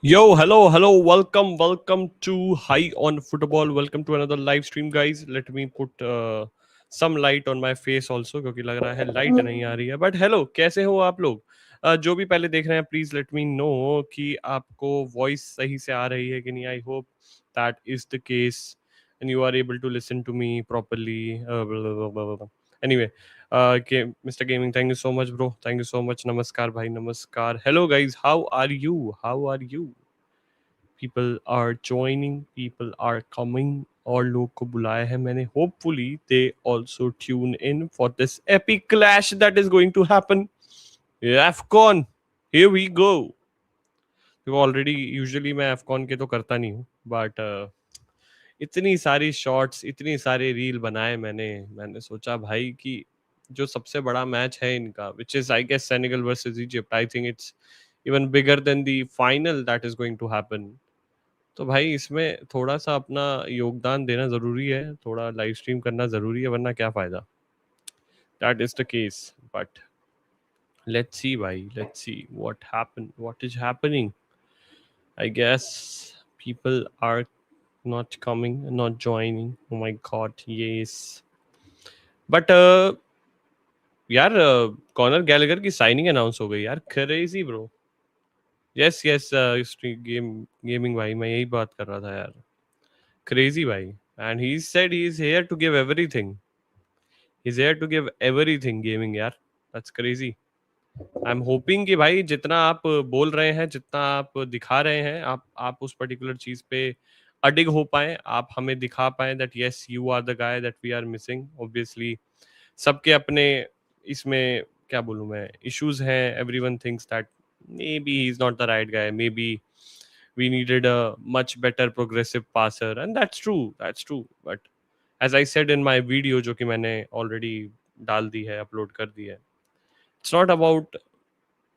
Yo, hello, welcome to High on Football. Welcome to another live stream, guys. Let me put some light on my face also, क्योंकि लग रहा है light नहीं आ रही है. But hello, कैसे हो आप लोग? जो भी पहले देख रहे हैं, प्लीज लेट मी नो कि आपको वॉइस सही से आ रही है कि नहीं. I hope that is the case and you are able to listen to me properly. Blah, blah, blah, blah. Anyway, Mr. Gaming, thank you so much, bro. Thank you so much. Namaskar, bhai. Namaskar. Hello, guys. How are you? How are you? People are joining. People are coming. और लोग को बुलाया है मैंने. Hopefully, they also tune in for this epic clash that is going to happen. AFCON. Here we go. तो already usually मैं AFCON के तो करता नहीं हूँ, बट इतनी सारी शॉट्स, इतनी सारे रील बनाए मैंने सोचा भाई कि जो सबसे बड़ा मैच है इनका, which is I guess Senegal versus Egypt. I think it's even bigger than the final that is going to happen. तो भाई इसमें थोड़ा सा अपना योगदान देना जरूरी है, थोड़ा लाइव स्ट्रीम करना जरूरी है, वरना क्या फायदा. That is the case. But let's see भाई, let's see what is happening. I guess people are not coming, not joining. Oh my god, yes. But यार कॉनर गैलेगर की साइनिंग अनाउंस हो गई यार. Crazy bro. Yes yes gaming भाई, मैं यही बात कर रहा था यार. क्रेजी भाई. And he said he is here to give everything. He is here to give everything gaming यार. That's crazy. I am hoping कि भाई जितना आप बोल रहे हैं, जितना आप दिखा रहे हैं, आप उस पर्टिकुलर चीज पे अडिग हो पाए, आप हमें दिखा पाए that yes you are the guy that we are missing. Obviously सबके अपने इसमें क्या बोलूं मैं, इश्यूज हैं. Everyone thinks that maybe he is not the right guy, maybe we needed a much better progressive passer, and that's true. But as I said in my video, जो कि मैंने already डाल दी है, upload कर दी है, it's not about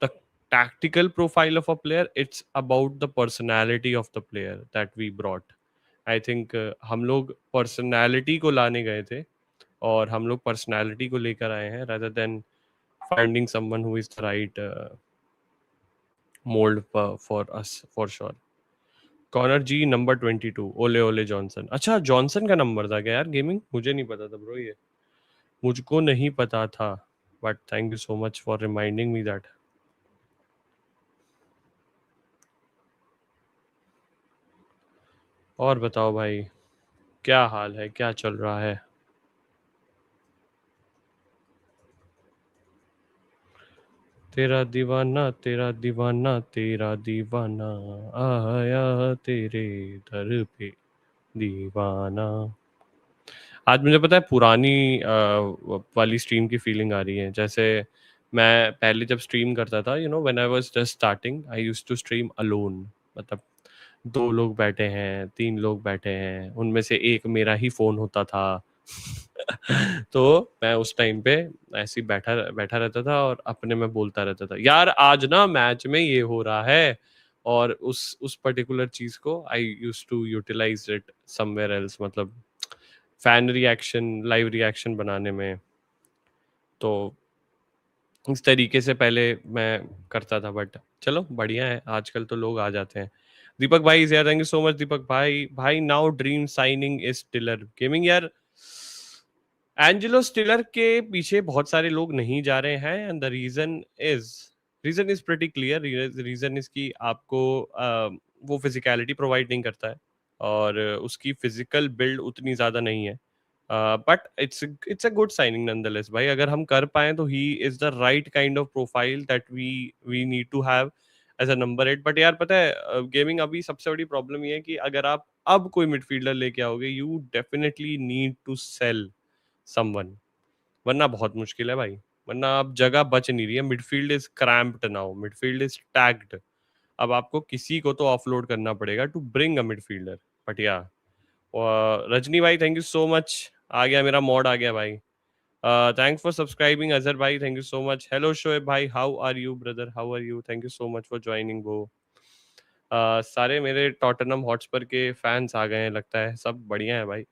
the tactical profile of a player, it's about the personality of the player that we brought. I think हम लोग personality को लाने गए थे, और हम लोग पर्सनालिटी को लेकर आए हैं, rather than finding someone who is the right mold for us for sure. Corner जी नंबर 22. ओले ओले जॉनसन. अच्छा, जॉनसन का नंबर था क्या यार गेमिंग? मुझे नहीं पता था ब्रो, ये मुझको नहीं पता था. But thank you so much for reminding me that. और बताओ भाई, क्या हाल है, क्या चल रहा है? तेरा दीवाना तेरा दीवाना तेरा दीवाना आया तेरे दर पे दीवाना. आज मुझे पता है पुरानी वाली स्ट्रीम की फीलिंग आ रही है. जैसे मैं पहले जब स्ट्रीम करता था, when I was just starting, I used to stream alone. मतलब 2 लोग बैठे हैं, 3 लोग बैठे हैं, उनमें से एक मेरा ही फोन होता था. तो मैं उस टाइम पे ऐसे ही बैठा बैठा रहता था और अपने में बोलता रहता था, यार आज ना मैच में ये हो रहा है. और उस पर्टिकुलर चीज को I used to utilize it somewhere else, मतलब फैन रिएक्शन, लाइव रिएक्शन बनाने में. तो इस तरीके से पहले मैं करता था. बट चलो बढ़िया है, आजकल तो लोग आ जाते हैं. दीपक भाई इज यार, thank you so much Deepak भाई. भाई now dream signing is Stiller gaming यार. एंजेलो स्टिलर के पीछे बहुत सारे लोग नहीं जा रहे हैं, and the reason is pretty clear. Reason is कि आपको वो फिजिकलिटी प्रोवाइड नहीं करता है, और उसकी फिजिकल बिल्ड उतनी ज्यादा नहीं है. But it's a good signing nonetheless भाई. अगर हम कर पाए तो he is the right kind of profile that we need to have as a number 8. But यार पता है गेमिंग, अभी सबसे बड़ी प्रॉब्लम ये है कि अगर आप अब कोई मिडफील्डर लेके आओगे, you definitely need to sell someone, वरना बहुत मुश्किल है भाई. वरना अब जगह बच नहीं रही है. Midfield is cramped now, midfield is tagged. अब आपको किसी को तो ऑफलोड करना पड़ेगा to bring a midfielder. But या रजनी भाई, थैंक यू सो मच. आ गया मेरा मॉड, आ गया भाई. थैंक्स फॉर सब्सक्राइबिंग अजहर भाई, thank you so much. Hello Shoaib भाई, how are you brother, how are you? Thank you so much for joining वो. सारे मेरे टॉटनहम हॉटस्पर के फैंस आ गए हैं लगता है. सब बढ़िया है भाई.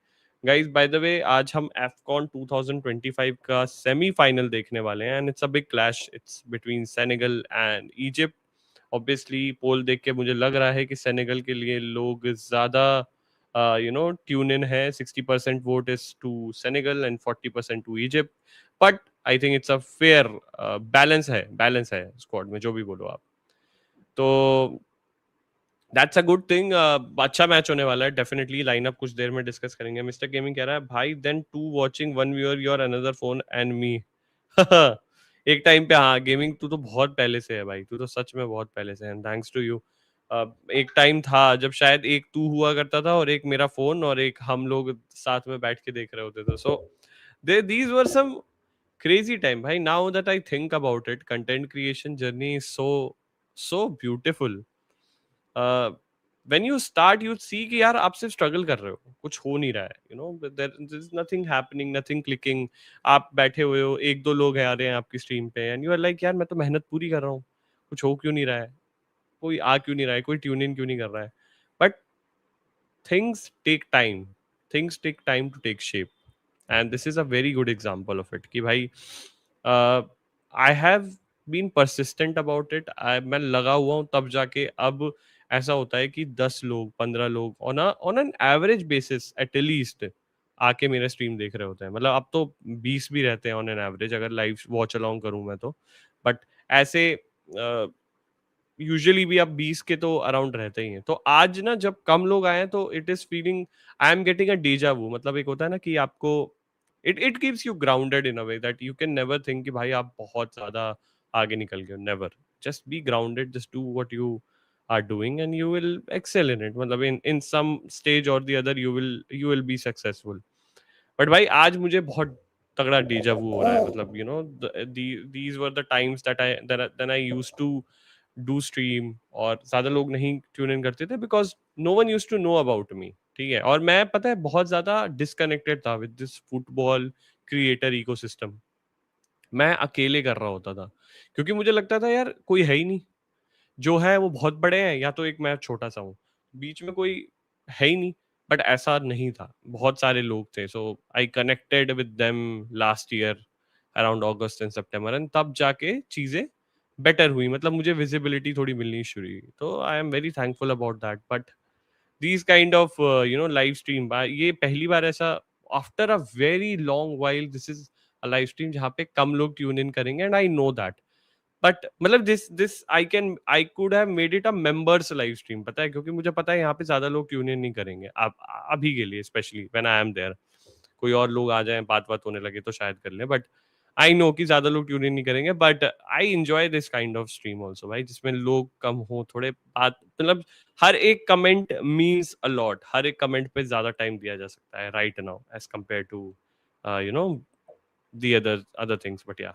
गाइस बाय द वे, आज हम एफकॉन 2025 का सेमीफाइनल देखने वाले हैं, and it's a big clash. It's between Senegal and Egypt. Obviously poll देख के मुझे लग रहा है कि सेनेगल के लिए लोग ज़्यादा ट्यून इन है. 60% vote is to Senegal and 40% to Egypt. But I think it's a fair balance है स्क्वाड में, जो भी बोलो आप. तो दैट्स अ गुड थिंग. अच्छा मैच होने वाला है डेफिनेटली. लाइनअप कुछ देर में डिस्कस करेंगे. मिस्टर गेमिंग कह रहा है भाई then to watching one viewer your another phone and me. एक टाइम पे हाँ गेमिंग तू तो बहुत पहले से है भाई, तू तो सच में बहुत पहले से है. Thanks to you. एक टाइम था जब शायद एक तू हुआ करता था और एक मेरा फोन और एक हम लोग साथ में बैठ के देख रहे होते थे. So they these were some crazy time भाई. Now that I think about it, content creation journey is so beautiful. When you start you see कि यार आप सिर्फ स्ट्रगल कर रहे हो, कुछ हो नहीं रहा है. There is nothing happening, nothing clicking. आप बैठे हुए हो, एक दो लोग आ रहे हैं आपकी स्ट्रीम पे एंड यू आर लाइक यार मैं तो मेहनत पूरी कर रहा हूँ, कुछ हो क्यों नहीं रहा है, कोई आ क्यों नहीं रहा है, कोई ट्यून इन क्यों नहीं कर रहा है. But things take time, things take time to take shape. And this is a very good example of it कि भाई I have been persistent about it. मैं लगा हुआ हूँ तब जाके अब ऐसा होता है कि 10 लोग 15 लोग on an average basis at least आके मेरा स्ट्रीम देख रहे होते हैं. मतलब अब तो 20 भी रहते हैं ऑन एन एवरेज अगर लाइव वॉच अलोंग करूं मैं तो. बट ऐसे यूजुअली भी आप 20 के तो अराउंड रहते ही हैं. तो आज ना जब कम लोग आए हैं तो it is feeling I am getting a deja vu. मतलब एक होता है ना कि आपको it keeps you grounded in a way that you can never think कि भाई आप बहुत ज्यादा आगे निकल गए. Never. Just be grounded, just do what you are doing and you will excel in it. मतलब इन सम स्टेज और the other you will be successful. But भाई आज मुझे बहुत तगड़ा डेजा वू हो रहा है. मतलब these were the times that I used to do stream और ज्यादा लोग नहीं ट्यून इन करते थे because no one use to know about me. ठीक है. और मैं पता है बहुत ज्यादा डिसकनेक्टेड था with this football creator ecosystem. मैं अकेले कर रहा होता था क्योंकि मुझे लगता था यार कोई है ही नहीं. जो है वो बहुत बड़े हैं या तो एक मैं छोटा सा हूँ, बीच में कोई है ही नहीं. बट ऐसा नहीं था, बहुत सारे लोग थे. So I connected with them last year around August and September and तब जाके चीजें बेटर हुई. मतलब मुझे विजिबिलिटी थोड़ी मिलनी शुरू हुई. तो I am very thankful about that. But these kind of live stream ये पहली बार ऐसा after a very long while this is a live stream जहाँ पे कम लोग ट्यून इन करेंगे and I know that. But मतलब this I could have made it a members live stream. पता है क्योंकि मुझे पता है यहाँ पे ज्यादा लोग ट्यून इन नहीं करेंगे अब अभी के लिए, especially when I am there. कोई और लोग आ जाएं बात बात होने लगे तो शायद कर ले. बट आई नो कि ज्यादा लोग ट्यून इन नहीं करेंगे. But I enjoy this kind of stream also भाई, जिसमें लोग कम हो, थोड़े बात. मतलब हर एक कमेंट मीन्स अ लॉट. हर एक कमेंट पे ज्यादा टाइम दिया जा सकता है right now as compare to you know the other things. But या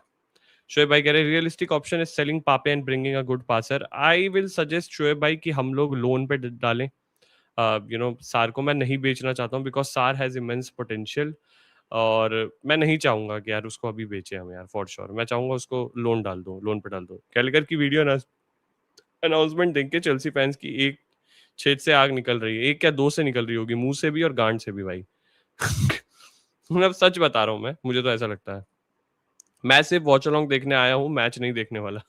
शोएब भाई कह रहे realistic option is selling Pape and bringing a good passer. I will suggest Shoaib भाई कि हम लोग लोन पे डालें. सार को मैं नहीं बेचना चाहता हूँ बिकॉज सार हैज इमेंस पोटेंशियल. और मैं नहीं चाहूंगा कि यार उसको अभी बेचे हम यार, फॉर श्योर. मैं चाहूंगा उसको लोन डाल दो, लोन पे डाल दो. कैलगर की वीडियो अनाउंसमेंट देख के चेल्सी फैंस की एक छेद से आग निकल रही है. एक क्या दो से निकल रही होगी, मुंह से भी और गांड से भी भाई. मैं सच बता रहा हूँ, मैं मुझे तो ऐसा लगता है. मैं सिर्फ वॉच अलोंग देखने आया हूँ, मैच नहीं देखने वाला.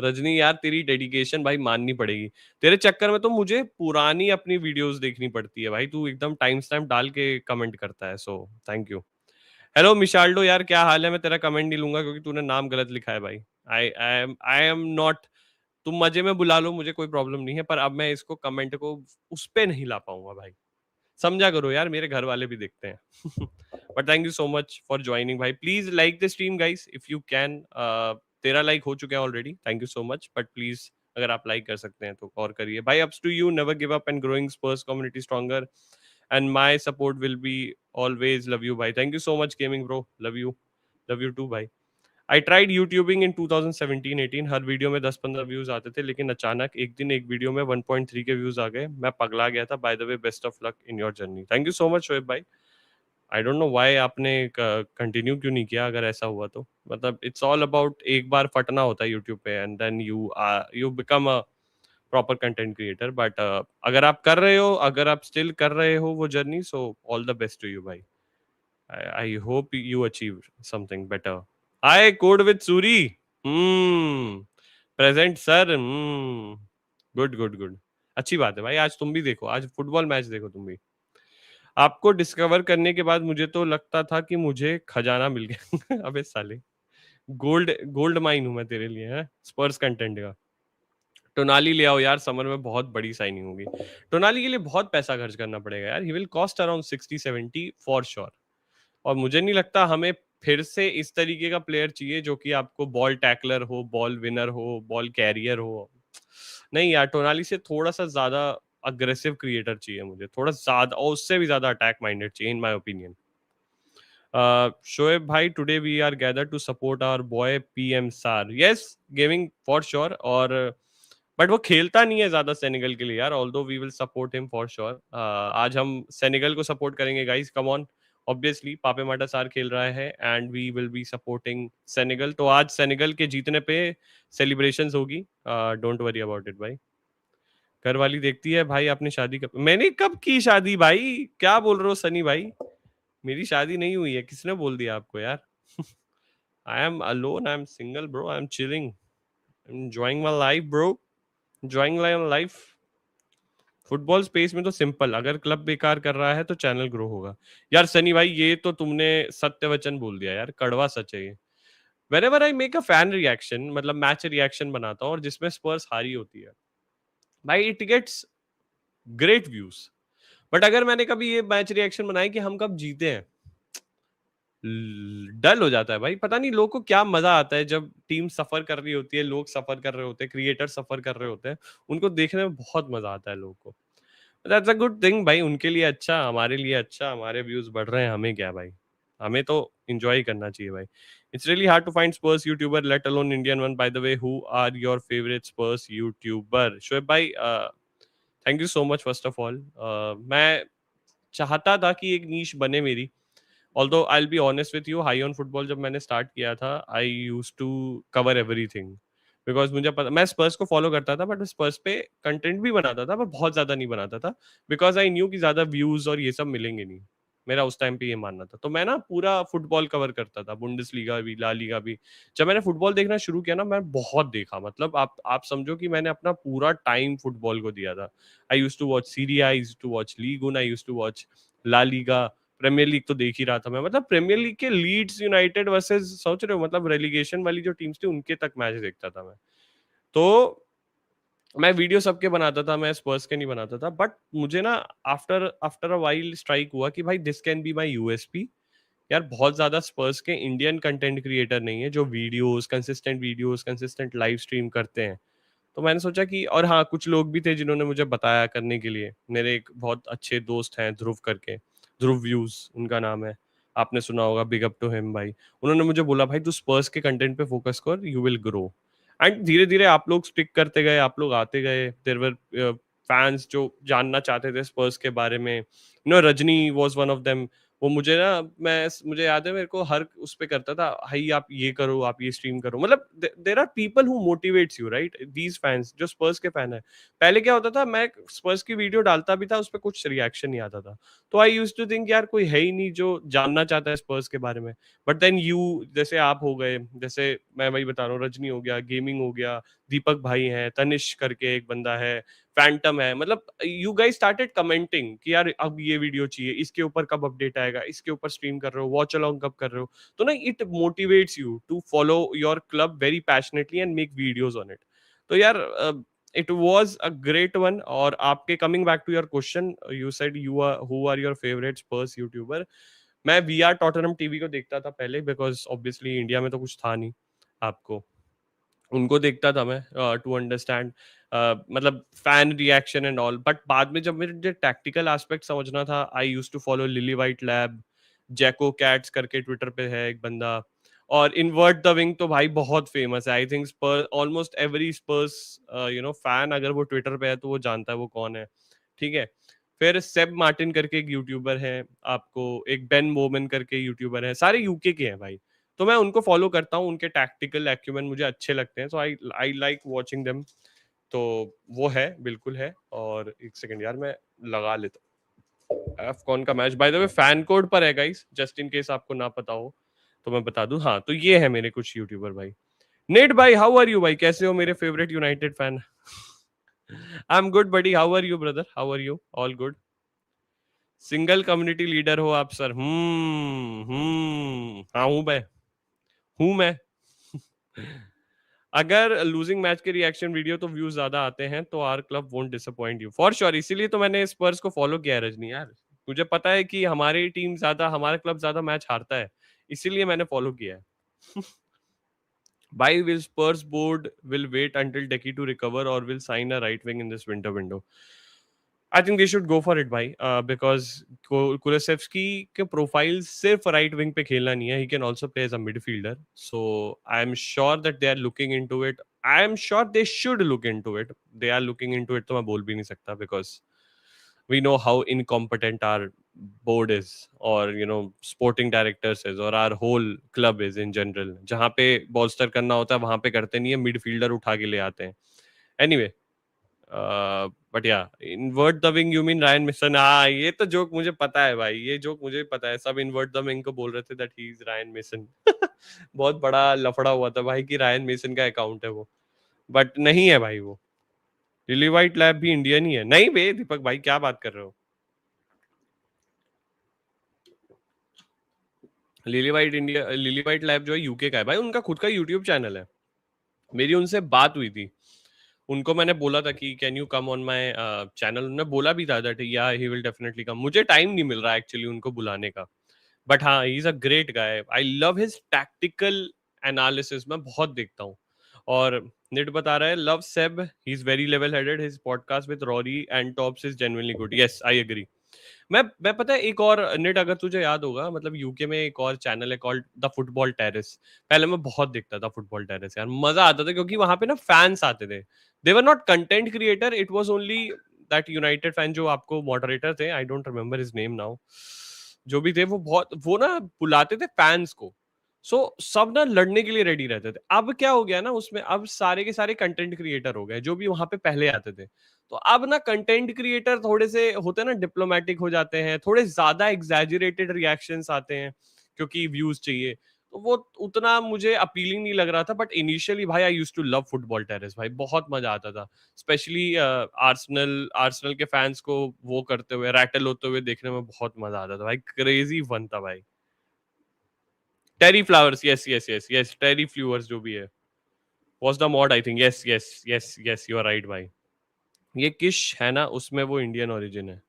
रजनी यार तेरी डेडिकेशन भाई माननी पड़ेगी. तेरे चक्कर में तो मुझे पुरानी अपनी वीडियोस देखनी पड़ती है भाई. तू एकदम टाइम स्टैम्प डाल के कमेंट करता है. So thank you. हेलो मिशाल्डो यार, क्या हाल है? मैं तेरा कमेंट नहीं लूंगा क्योंकि तूने नाम गलत लिखा है भाई. आई एम नॉट. तुम मजे में बुला लो, मुझे कोई प्रॉब्लम नहीं है. पर अब मैं इसको कमेंट को उस पे नहीं ला पाऊंगा भाई. समझा करो यार, मेरे घर वाले भी देखते हैं. But thank you so much for joining भाई. Please like the stream guys if you can. तेरा लाइक हो चुका है already, thank you so much. But please अगर आप लाइक कर सकते हैं तो और करिए भाई. Ups to you. Never give up and growing Spurs community stronger and my support will be always. Love you भाई. Thank you so much gaming bro. Love you too भाई. I tried YouTubing in 2017-18. हर video में 10-15 views आते थे, लेकिन अचानक एक दिन एक वीडियो में 1.3 के व्यूज आ गए. मैं पगला गया था. Bye the way best of luck in your journey. Thank you so much Shoaib भाई. आई डोंट नो व्हाई आपने कंटिन्यू क्यों नहीं किया अगर ऐसा हुआ तो. मतलब इट्स ऑल अबाउट एक बार फटना होता है यूट्यूब पे and then you become a proper content creator. But अगर आप कर रहे हो, अगर आप स्टिल कर रहे हो वो जर्नी, so all the best to you भाई. I hope you achieved something better. Hi, Code with Suri. Hmm. Present sir. Good good good, अच्छी बात है भाई। आज तुम भी देखो, आज फुटबॉल मैच देखो तुम भी। आपको डिस्कवर करने के बाद मुझे तो लगता था कि मुझे खजाना मिल गया। अबे साले, गोल्ड गोल्ड माइन हूं मैं तेरे लिए, है स्पर्स कंटेंट का। टोनाली ले आओ यार, समर में बहुत बड़ी साइनिंग होगी। टोनाली के लिए बहुत पैसा खर्च करना पड़ेगा यार, he will cost around 60-70 for sure. और मुझे नहीं लगता हमें फिर से इस तरीके का प्लेयर चाहिए जो कि आपको बॉल टैकलर हो, बॉल विनर हो, बॉल कैरियर हो। नहीं यार, टोनाली से थोड़ा सा ज्यादा अग्रेसिव क्रिएटर चाहिए मुझे, थोड़ा ज्यादा, और उससे भी ज्यादा अटैक माइंडेड चाहिए इन माय ओपिनियन। शोएब भाई, today we are gather to support our boy PM Sarr. Yes, gaming for sure. और बट वो खेलता नहीं है ज्यादा सेनेगल के लिए यार, although we will support him for sure. आज हम सेनेगल को सपोर्ट करेंगे गाइस, कम ऑन। ऑब्वियसली पापे माटा सार खेल रहा है and we will be supporting Senegal. तो आज सेनेगल के जीतने पे सेलिब्रेशंस होगी, डोंट वरी अबाउट इट भाई। घर वाली देखती है भाई, आपने शादी कब? मैंने कब की शादी भाई, क्या बोल रहे हो सनी भाई? मेरी शादी नहीं हुई है, किसने बोल दिया आपको यार? I am alone, I am single bro, I am chilling, enjoying my life bro, enjoying my life. Football space में तो सिंपल, अगर क्लब बेकार कर रहा है तो चैनल ग्रो होगा। यार सनी भाई, ये तो तुमने सत्य वचन बोल दिया यार, कड़वा सच है ये। Whenever I make a fan reaction, मतलब मैच रिएक्शन बनाता हूँ और जिसमें स्पर्स हारी होती है भाई, it gets great views. But अगर मैंने कभी ये मैच रिएक्शन बनाया कि हम कब जीते हैं, डल हो जाता है भाई। पता नहीं लोगों को क्या मजा आता है जब टीम सफर कर रही होती है, लोग सफर कर रहे होते हैं, क्रिएटर सफर कर रहे होते हैं, उनको देखने में बहुत मजा आता है लोगों को। दैट्स अ गुड थिंग भाई, उनके लिए अच्छा, हमारे लिए अच्छा, हमारे व्यूज बढ़ रहे हैं, हमें क्या भाई, हमें तो एंजॉय करना चाहिए भाई। It's really hard to find Spurs YouTuber, let alone Indian one. By the way, who are your favourite Spurs YouTuber? Shoaib भाई, thank you so much first of all. मैं चाहता था कि एक नीश बने मेरी। Although I will be honest with you, high on football जब मैंने स्टार्ट किया था, I use to cover everything. Because मुझे पता, मैं स्पर्स को फॉलो करता था बट स्पर्स पे कंटेंट भी बनाता था, पर बहुत ज्यादा नहीं बनाता था। बिकॉज आई न्यू कि ज्यादा व्यूज और ये सब मिलेंगे नहीं। मेरा उस टाइम पे ये मानना था, तो मैं ना पूरा फुटबॉल कवर करता था, बुंडेस लीगा भी, ला लीगा भी। जब मैंने फुटबॉल देखना शुरू किया ना, मैं बहुत देखा, मतलब आप समझो कि मैंने अपना पूरा टाइम फुटबॉल को दिया था। I use to watch Serie A, I use to watch Ligue One, I use to watch La Liga. Premier League तो देख ही रहा था मैं, मतलब प्रीमियर लीग के लीड्स यूनाइटेड वर्सेस, सोच रहे हो, मतलब रेलीगेशन वाली जो टीम्स थी उनके तक मैच देखता था मैं। तो मैं वीडियो सबके बनाता था, मैं स्पर्स के नहीं बनाता था। बट मुझे ना after after a while strike हुआ कि भाई this can be my USP. यार बहुत ज्यादा स्पर्स के इंडियन कंटेंट क्रिएटर नहीं है जो वीडियोस कंसिस्टेंट लाइव स्ट्रीम करते हैं। तो मैंने सोचा कि, और हाँ, कुछ लोग भी थे जिन्होंने मुझे बताया करने के लिए। मेरे एक बहुत अच्छे दोस्त हैं ध्रुव करके, ध्रुव व्यूज उनका नाम है, आपने सुना होगा, बिग अप टू हिम भाई। उन्होंने मुझे बोला भाई तू स्पर्स के कंटेंट पे फोकस कर, यू विल ग्रो। एंड धीरे धीरे आप लोग स्टिक करते गए, आप लोग आते गए, देयर वर फैंस जो जानना चाहते थे स्पर्स के बारे में। Rajni was one of them. वो मुझे ना, मुझे याद है, मेरे को हर उस पे करता था, भाई आप ये करो, आप ये स्ट्रीम करो। मतलब there are people who motivates you, right? These fans जो स्पर्स के फैन है। पहले क्या होता था, मैं स्पर्स की वीडियो डालता भी था, उस पर कुछ रिएक्शन नहीं आता था। तो आई यूज टू थिंक यार कोई है ही नहीं जो जानना चाहता है स्पर्स के बारे में। बट देन यू, जैसे आप हो गए, जैसे मैं वही बता रहा हूँ, रजनी हो गया, गेमिंग हो गया, दीपक भाई हैं, तनिष करके एक बंदा है, फैंटम है, मतलब यू गाइस स्टार्टेड कमेंटिंग कि यार अब ये वीडियो चाहिए, इसके ऊपर कब अपडेट आएगा, इसके ऊपर स्ट्रीम कर रहे हो, वॉच अलोंग कब कर रहे हो। तो ना it motivates you to follow your club very passionately and make videos on it. तो यार it was a great one. और आपके, coming back to your question, you said you are, who are your favourite Spurs YouTuber? मैं we are Tottenham TV को देखता था पहले, because obviously India में तो कुछ था नहीं। आपको उनको देखता था मैं, टू अंडरस्टैंड मतलब fan reaction and all. But बाद में जब मुझे टैक्टिकल एस्पेक्ट समझना था, I use to follow Lily White Lab, Jacko Cats करके ट्विटर पे है एक बंदा। और इनवर्ट द विंग तो भाई बहुत फेमस है, I think Spurs, almost every Spurs fan अगर वो ट्विटर पे है तो वो जानता है वो कौन है। ठीक है। फिर सेब मार्टिन करके एक यूट्यूबर है, आपको एक बेन मोमन करके यूट्यूबर है, सारे यूके के हैं भाई। तो मैं उनको फॉलो करता हूँ, उनके टैक्टिकल एक्यूमेंट मुझे अच्छे लगते हैं, सो आई आई लाइक वाचिंग देम। तो वो है, बिल्कुल है। और एक सेकंड यार, मैं लगा लेता हूँ एफकॉन का match. By the way fan code पर है गाइस, जस्ट इन केस आपको ना पता हो तो मैं बता दूं। हाँ, तो ये है मेरे कुछ यूट्यूबर भाई। नेट भाई, हाउ आर यू भाई? कैसे हो मेरे favourite United fan? I am good buddy, how are you brother? How are you? All good? Single community leader हो आप सर? हाँ हूँ मैं अगर लूजिंग मैच के रिएक्शन वीडियो तो व्यूज ज्यादा आते हैं तो our club won't disappoint you for sure. इसीलिए तो मैंने स्पर्स को फॉलो किया है रजनी यार। मुझे पता है कि हमारी टीम ज्यादा, हमारा क्लब ज्यादा मैच हारता है, इसीलिए मैंने फॉलो किया है। Why will Spurs board will wait until Decky to recover or will sign a right wing in this winter window? I think they should go for it भाई, because Kulusevski के profile सिर्फ right wing पे खेलना नहीं है, he can also play as a midfielder. So I am sure that they are looking into it. I am sure they should look into it. They are looking into it तो मैं बोल भी नहीं सकता, because we know how incompetent our board is, or sporting directors is, or our whole club is in general. जहाँ पे बॉलस्टर करना होता है वहां पे करते नहीं है, मिडफील्डर उठा के ले आते हैं। एनीवे, बट या invert the wing you mean Ryan mission? हाँ, ये तो जोक मुझे पता है भाई, ये जोक मुझे पता है। सब इन्वर्ट द विंग को बोल रहे थे that he is Ryan mission. बहुत बड़ा लफड़ा हुआ था भाई कि रायन मिशन का अकाउंट है वो, बट नहीं है भाई वो। लिली वाइट लैब भी इंडियन ही है? नहीं बे दीपक भाई, क्या बात कर रहे हो? लिली वाइट लैब जो है यूके का है भाई, उनका खुद का यूट्यूब चैनल है। मेरी उनसे बात हुई थी, उनको मैंने बोला था कि can you come on my channel. उन्होंने बोला भी था दैट या ही विल डेफिनेटली कम। मुझे टाइम नहीं मिल रहा एक्चुअली उनको बुलाने का, बट हाँ, ही is a great guy. I love his tactical analysis, मैं बहुत देखता हूँ। और निट बता रहा है लव सेब, he is very level headed, his podcast with Rory and Tops is genuinely good. Yes, I agree. मैं पता है एक और नेट, अगर तुझे याद होगा, मतलब यूके में एक और चैनल है कॉल्ड द फुटबॉल टेरेस। पहले मैं बहुत देखता था फुटबॉल टेरेस यार, मजा आता था क्योंकि वहां पे ना फैंस आते थे। They were not content creator, it was only that United fan जो आपको मॉडरेटर थे, I don't remember his name now. जो भी थे वो बहुत, वो ना बुलाते थे फैंस को। सो सब ना लड़ने के लिए रेडी रहते थे। अब क्या हो गया ना उसमें, अब सारे के सारे कंटेंट क्रिएटर हो गए जो भी वहां पे पहले आते थे। तो अब ना कंटेंट क्रिएटर थोड़े से होते हैं ना, डिप्लोमेटिक हो जाते हैं, थोड़े ज्यादा एग्जैजरेटेड रिएक्शंस आते हैं क्योंकि व्यूज चाहिए। तो वो उतना मुझे अपीलिंग नहीं लग रहा था। बट इनिशियली भाई I used to love football terrace भाई, बहुत मजा आता था। स्पेशली आर्सेनल आर्सेनल के फैंस को वो करते हुए, रैटल होते हुए देखने में बहुत मजा आता था भाई, क्रेजी फन था भाई। Terry Flowers, yes yes yes yes, Terry Fleurs जो भी है, was the mod I think. Yes yes yes yes, you are right भाई। ये किश है ना उसमें, वो इंडियन ओरिजिन है।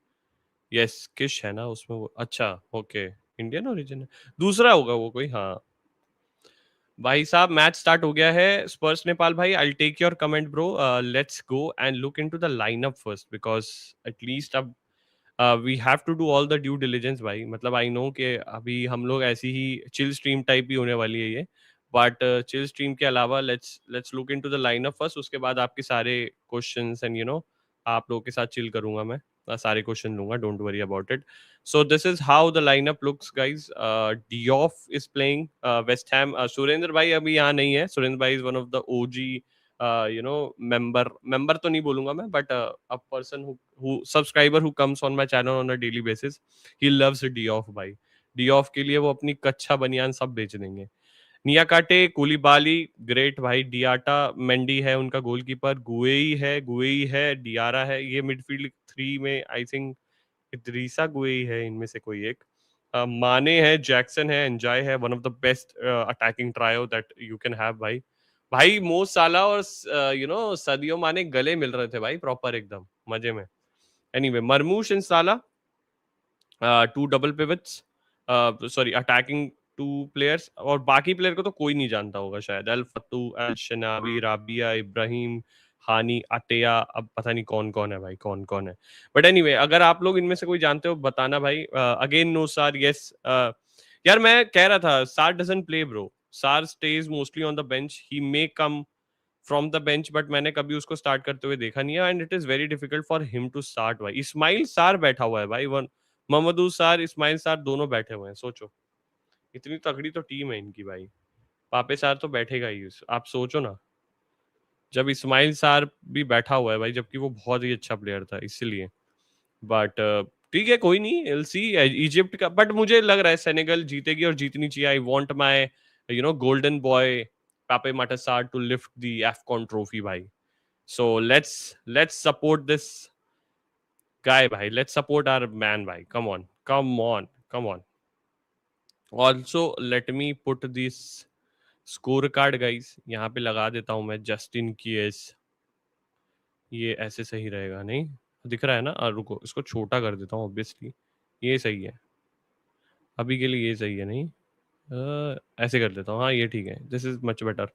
यस, किश है ना उसमें वो, अच्छा ओके, इंडियन ओरिजिन है। दूसरा होगा वो कोई, हाँ। भाई साहब, मैच स्टार्ट हो गया है स्पर्स नेपाल भाई। I take your comment bro, let's go and look into the lineup first, because at least अब we have to do all the due diligence भाई। मतलब आई नो कि अभी हम लोग ऐसी ही चिल स्ट्रीम टाइप ही होने वाली है ये, बट चिल स्ट्रीम के अलावा let's let's look into the lineup first. उसके बाद आपके सारे क्वेश्चंस एंड आप लोगों के साथ चिल करूंगा मैं, सारे क्वेश्चन लूंगा, don't worry about it. So this is how the lineup looks, guys. Diouf is playing West Ham. Surendra भाई अभी यहाँ नहीं है। सुरेंद्र भाई is one of the OG, member तो नहीं बोलूंगा मैं, but a person who subscriber who comes on my channel on a daily basis. He loves Diouf भाई। Diouf के लिए वो अपनी कच्छा बनियान सब बेच देंगे। नियाकाटे, कुलिबाली, ग्रेट भाई। डियाटा, मेंडी है उनका गोलकीपर, गुएई है, डियारा है। ये मिडफील्ड थ्री में आई थिंक इदरीसा गुएई है इनमें से कोई एक। माने है, जैक्सन है, एंजाय है, one of the best attacking trio that you can have भाई। भाई मो साला और सदियो माने गले मिल रहे थे भाई, प्रॉपर एकदम मजे में। Anyway, Marmoush in Salah, two double pivots, sorry attacking two players, और बाकी प्लेयर को तो कोई नहीं जानता होगा शायद। अल फतू, अल शनावी, राबिया, इब्राहिम, हानी, अटेया, अब पता नहीं कौन कौन है भाई, कौन कौन है। बट एनीवे, अगर आप लोग इनमें से कोई जानते हो बताना भाई। Again no Sarr, yes. यार मैं कह रहा था Sarr doesn't play bro, Sarr stays mostly on the bench. He may come from the bench, but मैंने कभी उसको स्टार्ट करते हुए देखा नहीं है, and it is very difficult for him to start भाई। इस्माइल सार बैठा हुआ है भाई, वन मोहम्मदू सार, इस्माइल सार दोनों बैठे हुए हैं। सोचो, इतनी तगड़ी तो टीम है इनकी भाई। पापे सार तो बैठेगा ही, आप सोचो ना, जब इस्माइल सार भी बैठा हुआ है भाई, जबकि वो बहुत ही अच्छा प्लेयर था इसलिए। बट ठीक है, कोई नहीं, एल सी। इजिप्ट का, बट मुझे लग रहा है सेनेगल जीतेगी और जीतनी चाहिए। I want my golden boy Pape Matasar to lift the AFCON trophy, bhai. So let's support this guy, bhai. Let's support our man, bhai. Come on, come on, come on. Also, let me put this scorecard, guys. यहाँ पे लगा देता हूँ मैं just in case. ये ऐसे सही रहेगा नहीं? दिख रहा है ना? रुको, इसको छोटा कर देता हूँ ऑब्वियसली. ये सही है. अभी के लिए ये सही है नहीं? ऐसे कर देता हूँ. हाँ, ये ठीक है. This is much better.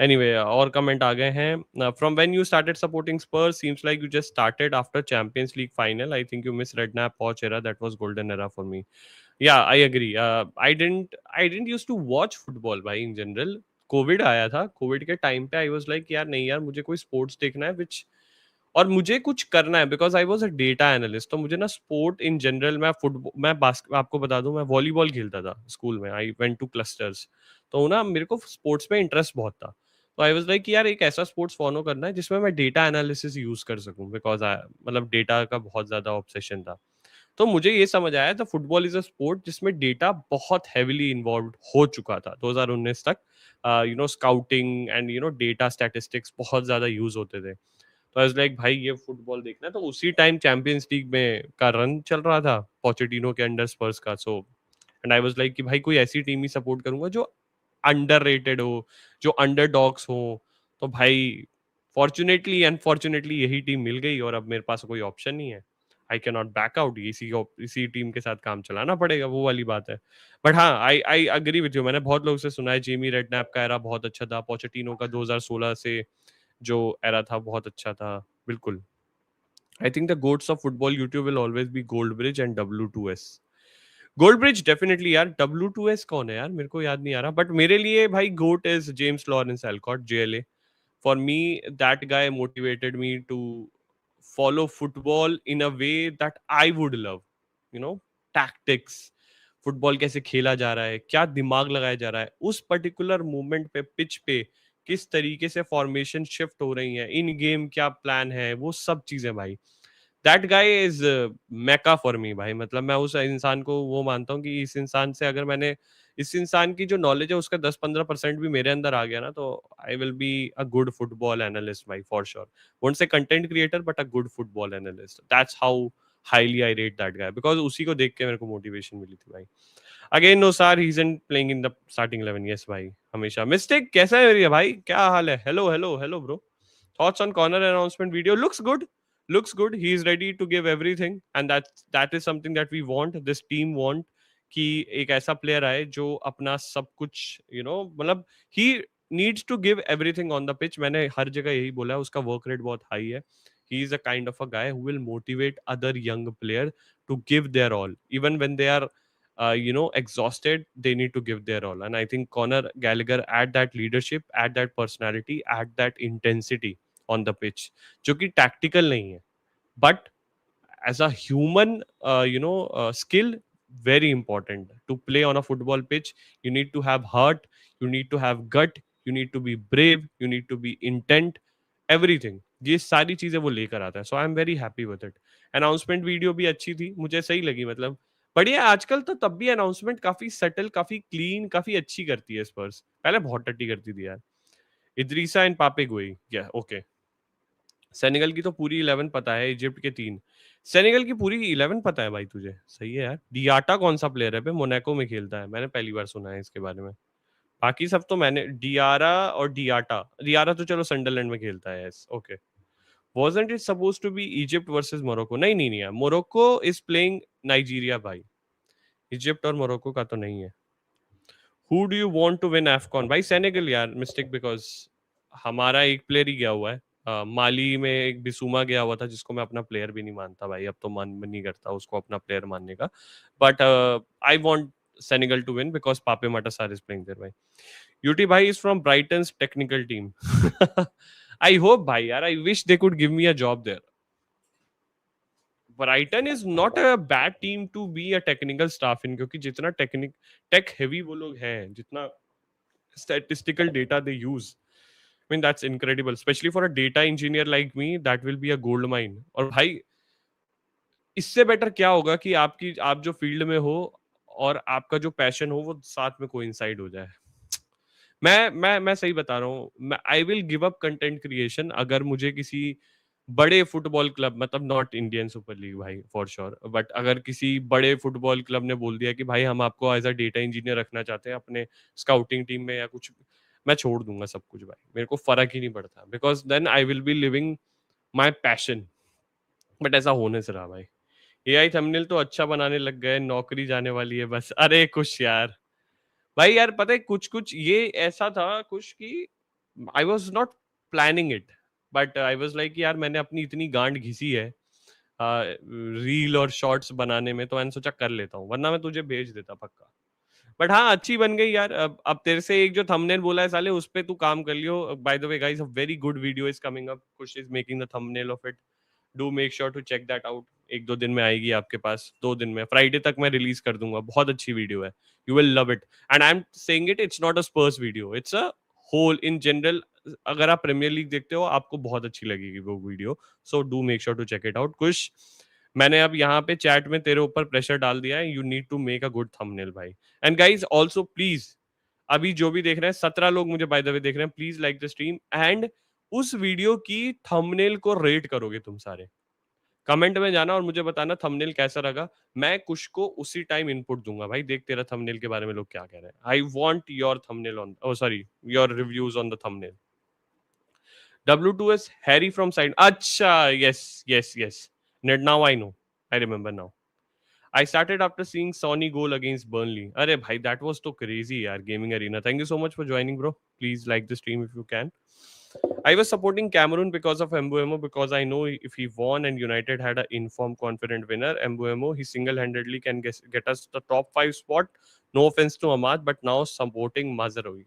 Anyway, और कमेंट आ गए हैं. From when you started supporting Spurs seems like you just started after Champions League final. I think you miss Redknapp Poch era. That was golden era for me. Yeah, I agree. I didn't used to watch football भाई in general. Covid आया था. Covid के time पे I was like यार नहीं यार, मुझे कोई स्पोर्ट्स देखना है विच, और मुझे कुछ करना है because I was a data analyst. तो मुझे ना स्पोर्ट इन जनरल, मैं फुटबॉल, मैं आपको बता दूं, मैं वॉलीबॉल खेलता था स्कूल में. I went to clusters. तो ना मेरे को स्पोर्ट्स में इंटरेस्ट बहुत था. तो आई वाज लाइक यार एक ऐसा स्पोर्ट्स फॉलो करना है जिसमें मैं डेटा एनालिसिस यूज कर सकूं, बिकॉज मतलब डेटा का बहुत ज्यादा ऑब्सेशन था. तो मुझे ये समझ आया था फुटबॉल इज अ स्पोर्ट जिसमें डेटा बहुत हेविली इन्वॉल्व हो चुका था 2019 तक. स्काउटिंग एंड डेटा स्टैटिस्टिक्स बहुत ज्यादा यूज होते थे. तो आई लाइक भाई ये फुटबॉल देखना है. तो उसी टाइम चैंपियंस लीग में का रन चल रहा था पोचेटिनो के अंडर स्पर्स का. So and I was like कि भाई कोई ऐसी टीम ही सपोर्ट करूंगा जो अंडररेटेड हो, जो अंडरडॉग्स हो. तो भाई फॉर्चुनेटली अनफॉर्चुनेटली यही टीम मिल गई और अब मेरे पास कोई ऑप्शन नहीं है. I can not back out. इसी टीम के साथ काम चलाना पड़ेगा, वो वाली बात है. बट हाँ, आई आई अग्री विद यू. मैंने बहुत लोगों से सुना है जेमी रेडनैप का एरा बहुत अच्छा था. पोचेटिनो का 2016 से जो एरा था बहुत अच्छा था. बिल्कुल. I think the goats of football YouTube will always be gold bridge and W2S. Gold bridge definitely यार. W2S कौन है यार, मेरे को याद नहीं आ रहा. बट मेरे लिए भाई GOAT is James Lawrence Alcott, JLA. For me, that guy motivated me to follow football in a way that I would love. You know, tactics, football कैसे खेला जा रहा है, क्या दिमाग लगाया जा रहा है उस पर्टिकुलर मोमेंट पे, पिच पे किस तरीके से फॉर्मेशन शिफ्ट हो रही है, इन गेम क्या प्लान है, वो सब चीजें भाई. That guy is Mecca for me भाई. मतलब मैं उस इंसान को वो मानता हूँ कि इस इंसान से अगर मैंने, इस इंसान की जो नॉलेज है उसका 10-15% भी मेरे अंदर आ गया ना, तो I will be a good football analyst भाई, for sure. Won't say content creator but a good football analyst. That's how highly I rate that guy, because उसी को देख के मेरे को मोटिवेशन मिली थी भाई. Again no sir, he isn't playing in the starting 11. Yes भाई, हमेशा मिस्टेक. कैसा है मेरी भाई, क्या हाल है? Hello hello hello bro. Thoughts on corner announcement video? Looks good. Looks good. He is ready to give everything, and that is something that we want. This team want कि एक ऐसा प्लेयर आए जो अपना सब कुछ मतलब he needs to give everything on the pitch. मैंने हर जगह यही बोला है, उसका वर्क रेट बहुत हाई है. He is a kind of a guy who will motivate other young player to give their all, even when they are exhausted. They need to give their all, and I think Conor Gallagher add that leadership, add that personality, add that intensity on the pitch, जो कि tactical नहीं है, but as a human skill, very important to play on a football pitch. You need to have heart, you need to have gut, you need to be brave, you need to be intent, everything. ये सारी चीजें वो लेकर आता है. So I am very happy with it. Announcement video भी अच्छी थी, मुझे सही लगी. मतलब बढ़िया. आजकल तो तब भी अनाउंसमेंट काफी सटल, काफी क्लीन, काफी अच्छी करती है स्पर्स. पहले बहुत टट्टी करती थी यार. इद्रीसा एंड पापे गोई. या ओके. सेनेगल की तो पूरी 11 पता है, इजिप्ट के 3. सेनेगल की पूरी 11 पता है भाई तुझे? सही है यार. डियाटा कौन सा प्लेयर है बे? मोनाको में खेलता है, मैंने पहली बार सुना है इसके बारे में. बाकी सब तो मैंने, डियारा और डियाटा. डियारा तो चलो संडरलैंड में खेलता है. Yes okay. wasn't it supposed to be Egypt versus Morocco? नहीं नहीं नहीं है. मोरक्को इज प्लेइंग नाइजीरिया भाई. इजिप्ट और मोरक्को का तो नहीं है. Who do you want to win AFCON? भाई सेनेगल यार. मिस्टेक बिकॉज हमारा एक प्लेयर ही गया हुआ है. माली में एक बिसूमा गया हुआ था जिसको मैं अपना प्लेयर भी नहीं मानता भाई. अब तो मन नहीं करता उसको अपना प्लेयर मानने का. But I want Senegal to win because Pape Matar Sarr is playing there भाई. यूटी भाई is from Brighton's technical team. I hope भाई यार. I wish they could give me a job there. Brighton is not a bad team to be a technical staff in, क्योंकि जितना take heavy वो लोग हैं, जितना statistical data they use, I mean that's incredible, especially for a data engineer like me. That will be a gold mine. और भाई इससे better क्या होगा कि आप जो फील्ड में हो और आपका जो पैशन हो वो साथ में कोइंसाइड हो जाए. मैं सही बता रहा हूँ, I will give up content creation अगर मुझे किसी बड़े फुटबॉल क्लब, मतलब नॉट इंडियन सुपर लीग भाई फॉर श्योर, बट अगर किसी बड़े फुटबॉल क्लब ने बोल दिया कि भाई हम आपको एज अ डेटा इंजीनियर रखना चाहते हैं अपने स्काउटिंग टीम में या कुछ, मैं छोड़ दूंगा सब कुछ भाई, मेरे को फर्क ही नहीं पड़ता, because then I will be living my passion. But ऐसा होने से रहा भाई। एआई थंबनेल तो अच्छा बनाने लग गए, नौकरी जाने वाली है बस। अरे कुछ यार, भाई यार पता है कुछ कुछ ये ऐसा था कुछ कि I was not planning it, but I was like यार मैंने अपनी इतनी गांड घिसी है रील और शॉर्ट्स बनाने में, तो मैंने सोचा कर लेता हूँ, वरना मैं तुझे भेज देता पक्का। बट हाँ अच्छी बन गई यार। अब तेरे से एक जो थंबनेल बोला है साले, उस पे तू काम कर लियो। By the way guys, a very good video is coming up, कुछ is making the thumbnail of it, do make sure to check that out. एक दो दिन में आएगी आपके पास, 2 दिन में, फ्राइडे तक मैं रिलीज कर दूंगा। बहुत अच्छी वीडियो है, you will love it. And I am saying it, it's not a Spurs video, it's a whole in general. अगर आप प्रीमियर लीग देखते हो आपको बहुत अच्छी लगेगी वो video, so do make sure to check it out. कुछ मैंने अब यहाँ पे चैट में तेरे ऊपर प्रेशर डाल दिया है, you need to make a good thumbnail भाई। एंड गाइज ऑल्सो प्लीज, अभी जो भी देख रहे हैं 17 लोग मुझे बाय द वे देख रहे हैं, please like the stream and उस वीडियो की थंबनेल को रेट करोगे तुम सारे, कमेंट में जाना और मुझे बताना थंबनेल कैसा लगा। मैं कुछ को उसी टाइम इनपुट दूंगा भाई, देख तेरा थंबनेल के बारे में लोग क्या कह रहे हैं। I want your thumbnail on, oh sorry, your reviews on the thumbnail. W2S Harry from side, अच्छा yes yes yes, net now I know, I remember now. I started after seeing Sonny goal against Burnley. अरे भाई that was so crazy यार, Gaming Arena. Thank you so much for joining, bro. Please like the stream if you can. I was supporting Cameroon because of Mbuemo, because I know if he won and United had an informed, confident winner, Mbuemo, he single-handedly can get us the top 5 spot. No offense to Ahmad, but now supporting Mazraoui.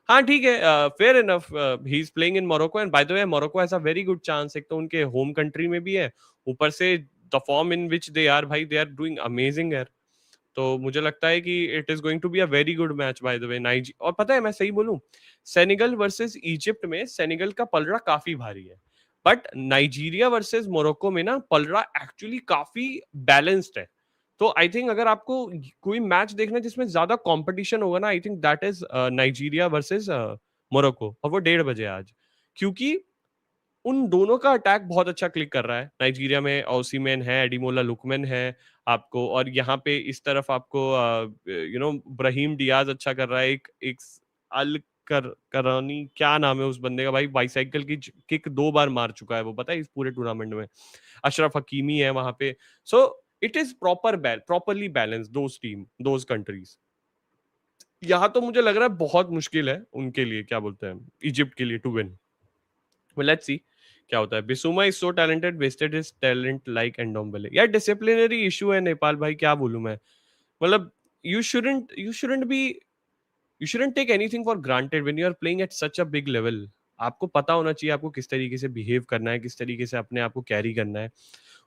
हाँ ठीक है, fair enough, he is playing in Morocco and bye the way Morocco has a very good chance, एक तो उनके home country में भी है, ऊपर से the form in which they are भाई, दे आर डूइंग अमेजिंग है। तो मुझे लगता है कि it is going to be a very good match by the way. और पता है मैं सही बोलूं, सेनेगल वर्सेस इजिप्ट में सेनेगल का पलड़ा काफी भारी है, बट नाइजीरिया वर्सेस मोरक्को में ना पलड़ा एक्चुअली काफी बैलेंस्ड है। तो आई थिंक अगर आपको कोई मैच देखना है जिसमें ज्यादा कंपटीशन होगा ना, I think that is Nigeria versus Morocco, और वो 1:30 बजे आज, क्योंकि उन दोनों का अटैक बहुत अच्छा क्लिक कर रहा है। नाइजीरिया में ओसिमेन है, एडिमोला लुकमैन है आपको, और यहाँ पे इस तरफ आपको ब्राहीम डियाज अच्छा कर रहा है। एक अल करानी, क्या नाम है उस बंदे का भाई, बाईसाइकिल की किक 2 बार मार चुका है वो, पता है इस पूरे टूर्नामेंट में। अशरफ हकीमी है वहां पे। So it is properly balance those team, those countries. यहाँ तो मुझे लग रहा है बहुत मुश्किल है उनके लिए, क्या बोलते हैं, इजिप्ट के लिए to win. well, let's see क्या होता है। Bissouma is so talented, wasted his talent like Ndombele. यार डिसिप्लिनरी इशू है नेपाल भाई, क्या बोलूं मैं, मतलब you shouldn't be, you shouldn't take anything for granted when you are playing at such a big level. आपको पता होना चाहिए आपको किस तरीके से बिहेव करना है, किस तरीके से अपने आप को कैरी करना है।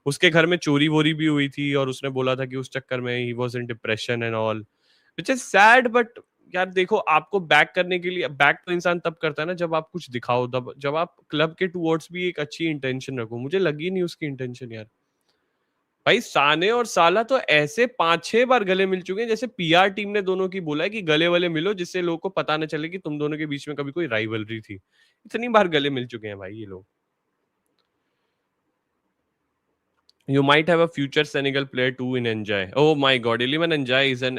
उसके घर में चोरी वोरी भी हुई थी और उसने बोला था कि उस चक्कर में he was in depression and all, which is sad. But यार देखो, आपको बैक करने के लिए, बैक तो इंसान तब करता है ना जब आप कुछ दिखाओ, तब जब आप क्लब के टुवर्ड्स भी एक अच्छी इंटेंशन रखो। मुझे लगी नहीं उसकी इंटेंशन यार। भाई साने और साला तो ऐसे 5-6 बार गले मिल चुके हैं, जैसे पीआर टीम ने दोनों की बोला है कि गले वाले मिलो, जिससे लोगों को पता ना चले कि तुम दोनों के बीच में कभी कोई राइवलरी थी। इतनी बार गले मिल चुके हैं भाई ये लोग। You might have a future Senegal player too in Njai. Oh my God, Iliman Njai is an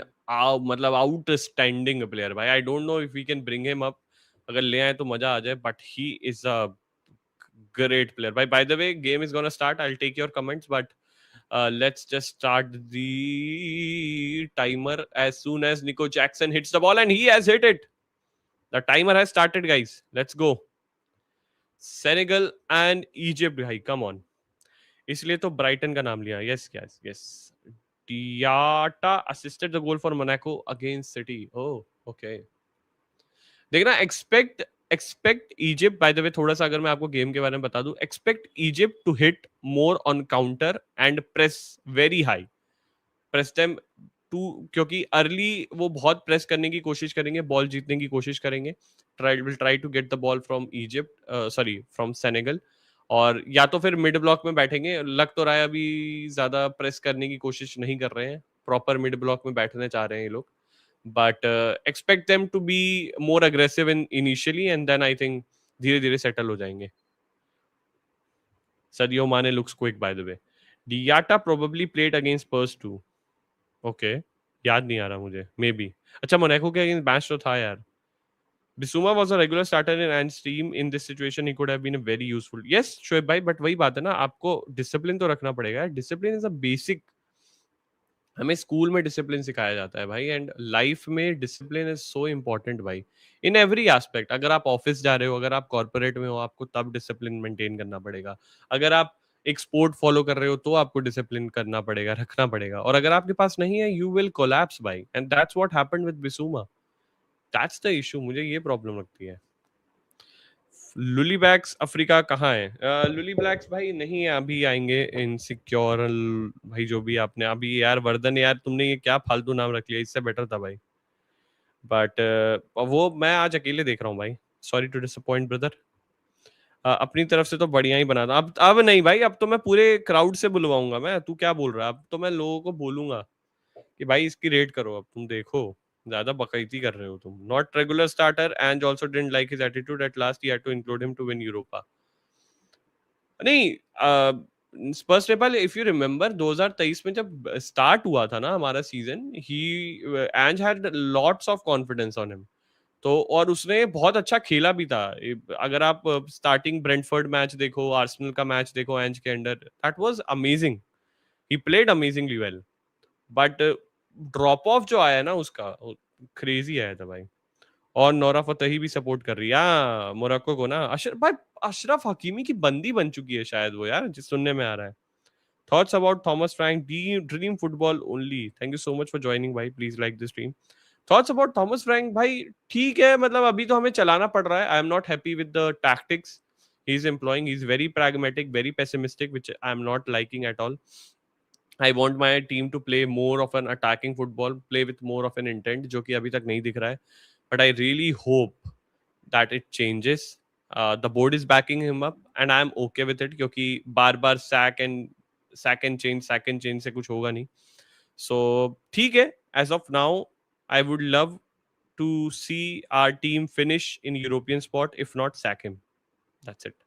मतलब outstanding player भाई. I don't know if we can bring him up. अगर ले आए तो मजा आ जाए. But he is a great player. By the way, game is gonna start. I'll take your comments, but let's just start the timer as soon as Nico Jackson hits the ball, and he has hit it. The timer has started, guys. Let's go. Senegal and Egypt, भाई, come on. इसलिए तो Brighton का नाम लिया। Yes yes yes, Diatta assisted the goal for Monaco against City. Oh okay, देखना, expect Egypt, by the way थोड़ा सा अगर मैं आपको गेम के बारे में बता दूं, expect Egypt to hit more on counter and press very high, press time too, क्योंकि अर्ली वो बहुत प्रेस करने की कोशिश करेंगे, बॉल जीतने की कोशिश करेंगे। Try to get the ball from Egypt, sorry from Senegal, और या तो फिर मिड ब्लॉक में बैठेंगे। लग तो रहा है अभी ज्यादा प्रेस करने की कोशिश नहीं कर रहे हैं, प्रॉपर मिड ब्लॉक में बैठने चाह रहे हैं ये लोग। but expect them to be more aggressive in initially, and then I think धीरे धीरे सेटल हो जाएंगे. Sadio Mane looks quick, by the way. Diatta probably played against Spurs too. Okay. याद नहीं आ रहा मुझे. Maybe. अच्छा, मोनाको के अगेंस्ट मैच तो था यार. Bissouma was a regular starter in Ant's team. In this situation, he could have been a very useful. Yes, Shoaib भाई, but वही बात है ना, आपको डिसिप्लिन तो रखना पड़ेगा. Discipline is a basic. हमें स्कूल में डिसिप्लिन सिखाया जाता है भाई, एंड लाइफ में डिसिप्लिन इज सो इम्पोर्टेंट भाई, इन एवरी एस्पेक्ट. अगर आप ऑफिस जा रहे हो, अगर आप कॉर्पोरेट में हो, आपको तब डिसिप्लिन मेंटेन करना पड़ेगा. अगर आप एक स्पोर्ट फॉलो कर रहे हो तो आपको डिसिप्लिन करना पड़ेगा, रखना पड़ेगा. और अगर आपके पास नहीं है, यू विल कोलैप्स भाई, and that's what happened with Bissouma. That's the issue. मुझे ये प्रॉब्लम लगती है. लुली बैग्स अफ्रीका कहाँ है? लुली ब्लैक्स भाई नहीं है, अभी आएंगे. इनसिक्योर भाई, जो भी आपने अभी यार, वर्धन यार, तुमने ये क्या फालतू नाम रख लिया, इससे बेटर था भाई. बट वो मैं आज अकेले देख रहा हूँ भाई. Sorry to disappoint brother. अपनी तरफ से तो बढ़िया ही बना था. अब नहीं भाई, अब तो मैं पूरे क्राउड से बुलवाऊंगा. मैं, तू क्या बोल रहा है? अब तो मैं लोगों को बोलूंगा कि भाई इसकी रेट करो. अब तुम देखो, ज्यादा बकैती कर रहे हो तुम. Not regular starter and also didn't like his attitude. At last he had to include him to win Europa. नहीं, स्पर्स ने पहले, इफ यू रिमेम्बर 2023 में जब स्टार्ट हुआ था ना हमारा season, he Ange had lots of confidence on him. तो और उसने बहुत अच्छा खेला भी था. अगर आप स्टार्टिंग ब्रेंटफोर्ड मैच देखो, आर्सेनल का मैच देखो एंज के under, that was amazing. He played amazingly well. But drop of जो आया ना उसका, क्रेजी आया था भाई. और नोरा फतेही भी सपोर्ट कर रही है. हाँ, मोरक्को को ना. भाई, अशरफ हकीमी की बंदी बन चुकी है शायद वो, यार, जिस सुनने में आ रहा है. Thoughts about Thomas Frank, dream football only. Thank you so much for joining भाई. Please like this stream. Thoughts about Thomas Frank भाई, ठीक है, मतलब अभी तो हमें चलाना पड़ रहा है. आई am not happy with the tactics he is employing. He is very pragmatic, very pessimistic, which I am not liking at all. I want my team to play more of an attacking football, play with more of an intent, जो कि अभी तक नहीं दिख रहा है. But I really hope that it changes. The board is backing him up, and I'm okay with it, क्योंकि बार-बार sack and change से कुछ होगा नहीं. So ठीक है. As of now, I would love to see our team finish in European spot. If not, sack him. That's it.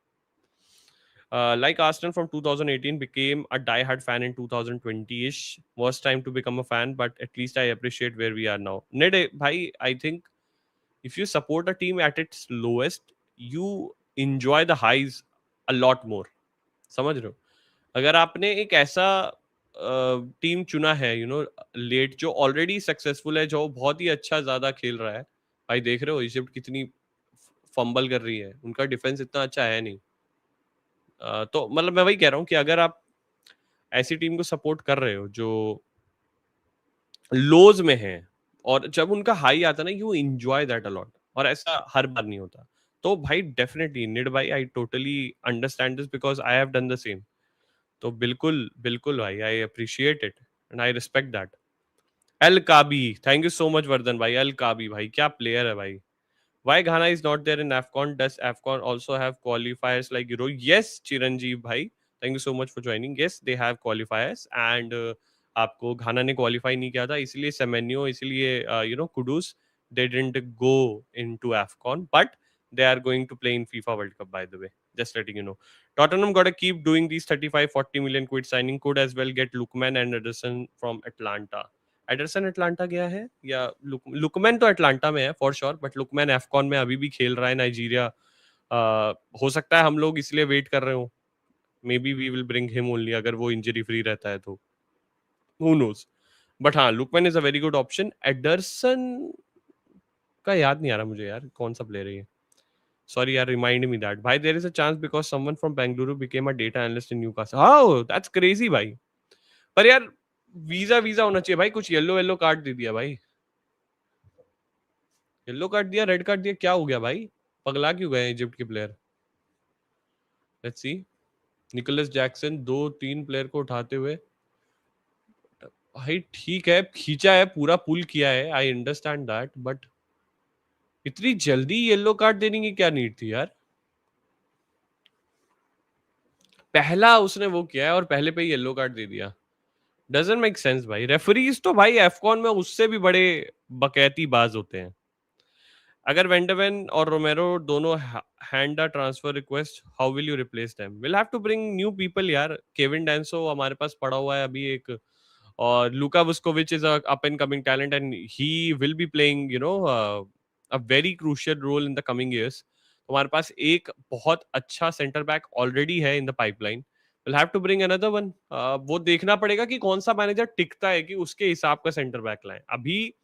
Like Arsenal from 2018 became a die-hard fan in 2020-ish. Was time to become a fan, but at least I appreciate where we are now. Ned, bhai, I think if you support a team at its lowest, you enjoy the highs a lot more. समझ रहे हो? अगर आपने एक ऐसा team चुना है, you know, late, जो ऑलरेडी सक्सेसफुल है, जो बहुत ही अच्छा ज्यादा खेल रहा है. भाई देख रहे हो इजिप्ट कितनी फंबल कर रही है, उनका डिफेंस इतना अच्छा है नहीं. तो मतलब मैं वही कह रहा हूँ कि अगर आप ऐसी टीम को सपोर्ट कर रहे हो जो लोज में है, और जब उनका हाई आता है ना, यू एंजॉय दैट अलॉट, और ऐसा हर बार नहीं होता. तो भाई डेफिनेटली निड भाई, I totally understand this because I have done the same. तो बिल्कुल बिल्कुल भाई, I appreciate it and I respect that. El Kaabi, thank you so much Vardhan भाई. एल काबी भाई क्या प्लेयर है भाई. Why Ghana is not there in AFCON? Does AFCON also have qualifiers like Euro? Yes, Chiranjeev bhai. Thank you so much for joining. Yes, they have qualifiers, and आपको घाना ने qualify नहीं किया था, इसलिए सेमेन्यो, इसलिए Kudus, they didn't go into AFCON, but they are going to play in FIFA World Cup, by the way. Just letting you know. Tottenham got to keep doing these 35-40 million quid signing. Could as well get Lookman and Ederson from Atlanta. Ederson Atlanta गया है, या Lookman तो Atlanta में है for sure, but Lookman AFCON में अभी भी खेल रहा है नाइजीरिया. हो सकता है हम लोग इसलिए वेट कर रहे हो. Maybe we will bring him only अगर वो इंजरी फ्री रहता है तो. Who knows. बट हाँ, Lookman is a very good option. Ederson का याद नहीं आ रहा मुझे यार, कौन सा प्लेयर है ये. Sorry, यार, remind me that. भाई, there is a chance because someone from Bengaluru became a data analyst in Newcastle. Oh, that's crazy भाई. पर यार, वीजा होना चाहिए भाई. कुछ येलो कार्ड दे दिया भाई. येलो कार्ड दिया, रेड कार्ड दिया, क्या हो गया भाई? पगला क्यों गए इजिप्ट के player? Let's see. Nicholas Jackson 2-3 player को उठाते हुए. भाई ठीक है, खींचा है, पूरा पुल किया है, आई अंडरस्टैंड दैट, बट इतनी जल्दी येलो कार्ड देने की क्या नीड थी यार? पहला उसने वो किया है और पहले पे ही येलो कार्ड दे दिया. डजंट मेक सेंस भाई। रेफरीज तो भाई एफकॉन में उससे भी बड़े बकैती बाज होते हैं। अगर वेंडरवेन और रोमेरो दोनों hand a transfer request, how will you replace them? Will have to bring new people यार। केविन डेंसो हमारे पास पड़ा हुआ है अभी एक, और Luka Vuskovic is a up and coming talent and he will be playing a very crucial role in the coming years. हमारे पास एक बहुत अच्छा सेंटर बैक ऑलरेडी है in the pipeline. Will have to bring another one. वो देखना पड़ेगा कि कौन सा मैनेजर टिकता है कि उसके हिसाब का सेंटर बैक लाए। अभी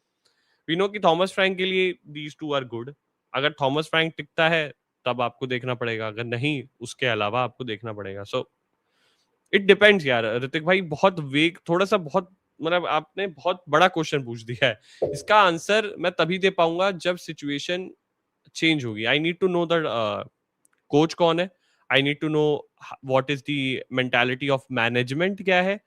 वी नो कि थॉमस फ्रैंक के लिए दीज टू आर गुड। अगर थॉमस फ्रैंक टिकता है तब आपको देखना पड़ेगा, अगर नहीं उसके अलावा आपको देखना पड़ेगा। सो इट डिपेंड्स यार ऋतिक भाई। बहुत वेग थोड़ा सा, बहुत मतलब आपने बहुत बड़ा क्वेश्चन पूछ दिया है। इसका आंसर मैं तभी दे पाऊंगा जब सिचुएशन चेंज होगी। I need to know the coach कौन है, I need to know what is the mentality of management क्या है।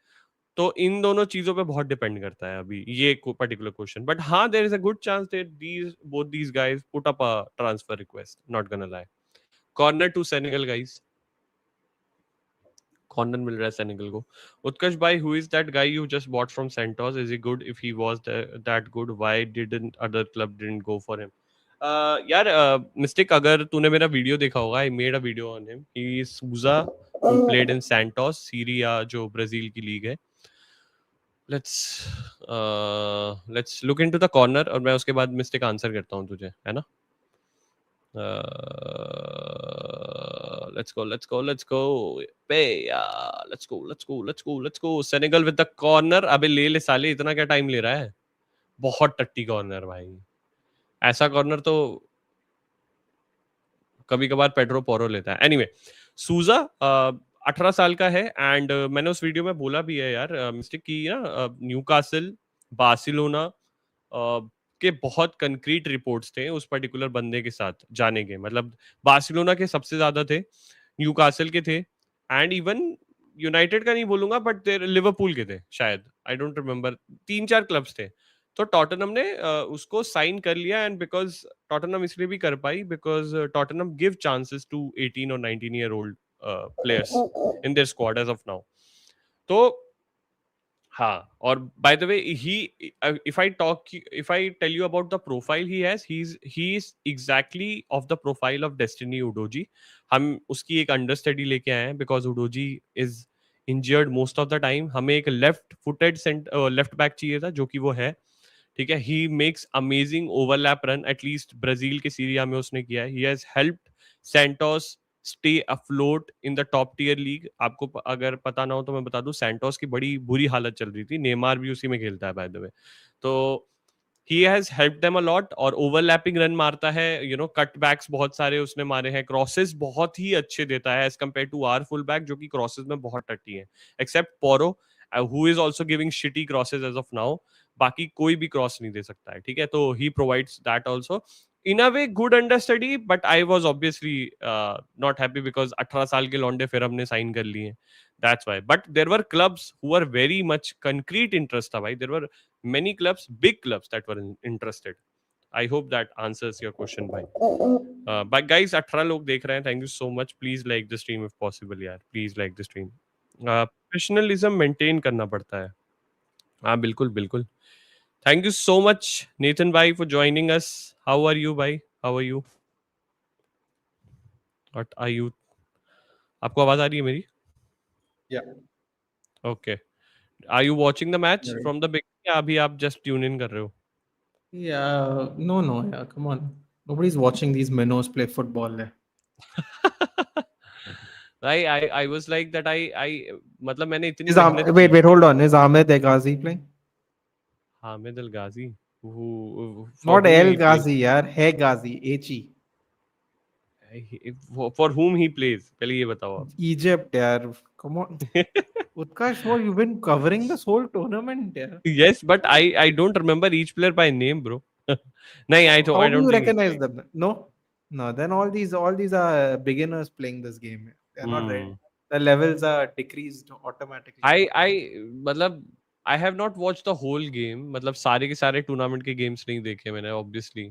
तो इन दोनों चीजों पे बहुत डिपेंड करता है अभी ये पर्टिकुलर क्वेश्चन। बट हाँ, there is a good chance that these both these guys put up a transfer request, not gonna lie. Corner to Senegal guys, corner मिल रहा है सेनेगल को। उत्कर्ष भाई, who is that guy you just bought from Santos? Is he good? If he was that good, why didn't other club didn't go for him? यार mistake, अगर तूने मेरा video देखा होगा, I made a video on him. He is Souza who played in Santos Serie A, जो Brazil की league है। Let's let's look into the corner, और मैं उसके बाद मिस्टेक आंसर करता हूँ तुझे, है ना? Let's go. पे यार, let's go. Senegal with the corner. अबे ले ले साले, इतना क्या टाइम ले रहा है? बहुत टट्टी कॉर्नर भाई। ऐसा कॉर्नर तो कभी कभार पेड्रो पोरो लेता है। एनीवे, सूजा 18 साल का है, एंड मैंने उस वीडियो में बोला भी है यार मिस्टेक की ना, न्यूकासल, बार्सिलोना के बहुत कंक्रीट रिपोर्ट्स थे उस पर्टिकुलर बंदे के साथ जाने के। मतलब बार्सिलोना के सबसे ज्यादा थे, न्यूकासल के थे, एंड इवन यूनाइटेड का नहीं बोलूंगा बट देर लिवरपूल के थे शायद, आई डोंट रिमेम्बर। 3-4 क्लब्स थे। तो टॉटनहम ने उसको साइन कर लिया, एंड बिकॉज टॉटनहम इसलिए भी कर पाई because Tottenham give chances to 18 और 19 year old players in their squad as of now. तो हाँ, और by the way he, if I tell you about the profile he has, he is exactly of the profile of Destiny Udogie. हम उसकी एक understudy लेके आए हैं because Udogie is injured most of the time. हमें एक left footed left back चाहिए था, जो कि वो है। ठीक है, he makes amazing overlap run, at least Brazil के सीरिया में उसने किया है। He has helped Santos stay afloat in the top tier league. आपको अगर पता ना हो तो मैं बता दूं, सैंटोस की बड़ी बुरी हालत चल रही थी, नेमार भी उसी में खेलता है बाय द वे। तो he has help them a lot, और ओवरलैपिंग रन मारता है, कट बैक्स बहुत सारे उसने मारे हैं, क्रॉसेस बहुत ही अच्छे देता है as compare to our full back, जो कि क्रॉसेस में बहुत टट्टी है, except Porro who is also giving shitty crosses as of now. बाकी कोई भी क्रॉस नहीं दे सकता है, ठीक है? तो he provides that also in a way, good understudy. But I was obviously not happy because 18 साल के लौंडे फिर हमने साइन कर लिए। That's why. But there were clubs who are very much concrete interest था भाई। देर वर many clubs, big clubs that were interested. I hope that answers your question, bhai. But guys, 18 लोग देख रहे हैं, thank you so much. Please like the stream if possible, यार. Please like the stream. Professionalism maintain करना पड़ता है. हाँ, बिल्कुल बिल्कुल. Thank you so much, Nathan bhai, for joining us. How are you, bhai? How are you? What are you? आपको आवाज आ रही है मेरी? Yeah. Okay. Are you watching the match Right. from the beginning, या अभी आप just tune in कर रहे हो? Yeah. No, no. Yeah. Come on. Nobody's watching these minnows play football. I was like that. I मतलब मैंने इतनी Is मेहनत wait, की. wait, hold on. Is Ahmed El Ghazi playing? Hamid Al Ghazi, who for Not whom El he plays, Ghazi, yaar. Hai Ghazi. H-E. for whom he plays. पहले ये बताओ आप. Egypt, yaar. Come on. Utkarsh, what you've been covering this whole tournament, yaar. Yes, but I don't remember each player by name, bro. नहीं, I How do don't you think he's recognize playing. them? No, no. Then all these are beginners playing this game. They're not ready. Hmm. The levels are decreased automatically. I मतलब I have not watched the whole game. मतलब सारे के सारे tournament के games नहीं देखे मैंने, obviously.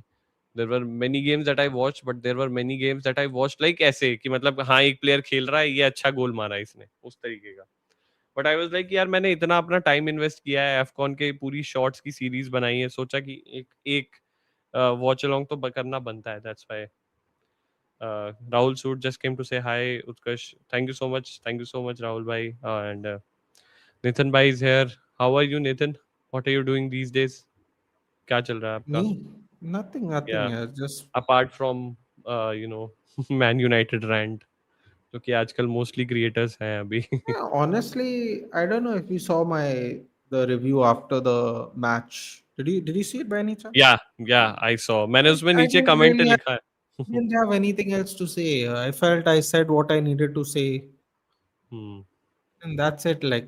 There were many games that I watched, but there were many games that I watched like ऐसे कि मतलब हाँ, एक प्लेयर खेल रहा है, ये अच्छा गोल मारा है इसने, उस तरीके का. बट आई वाज लाइक यार मैंने इतना अपना टाइम इन्वेस्ट किया है, एफकॉन के पूरी शॉर्ट्स की सीरीज बनाई है, सोचा कि एक एक वॉच अलोंग तो करना बनता है. That's why Rahul Sood just came to say hi. Utkarsh, thank you so much, Rahul bhai. And Nathan bhai is here. How are you, Nathan? What are you doing these days? क्या चल रहा है आपका? Me? Nothing, nothing. Yeah, Yeah, just apart from Man United rant, जो कि आजकल mostly creators हैं अभी. yeah, honestly, I don't know if you saw my the review after the match. Did you see it by any chance? Yeah, yeah, I saw. मैंने उसमें I नीचे didn't comment really लिखा है. didn't have anything else to say. I felt I said what I needed to say, Hmm. and that's it. Like,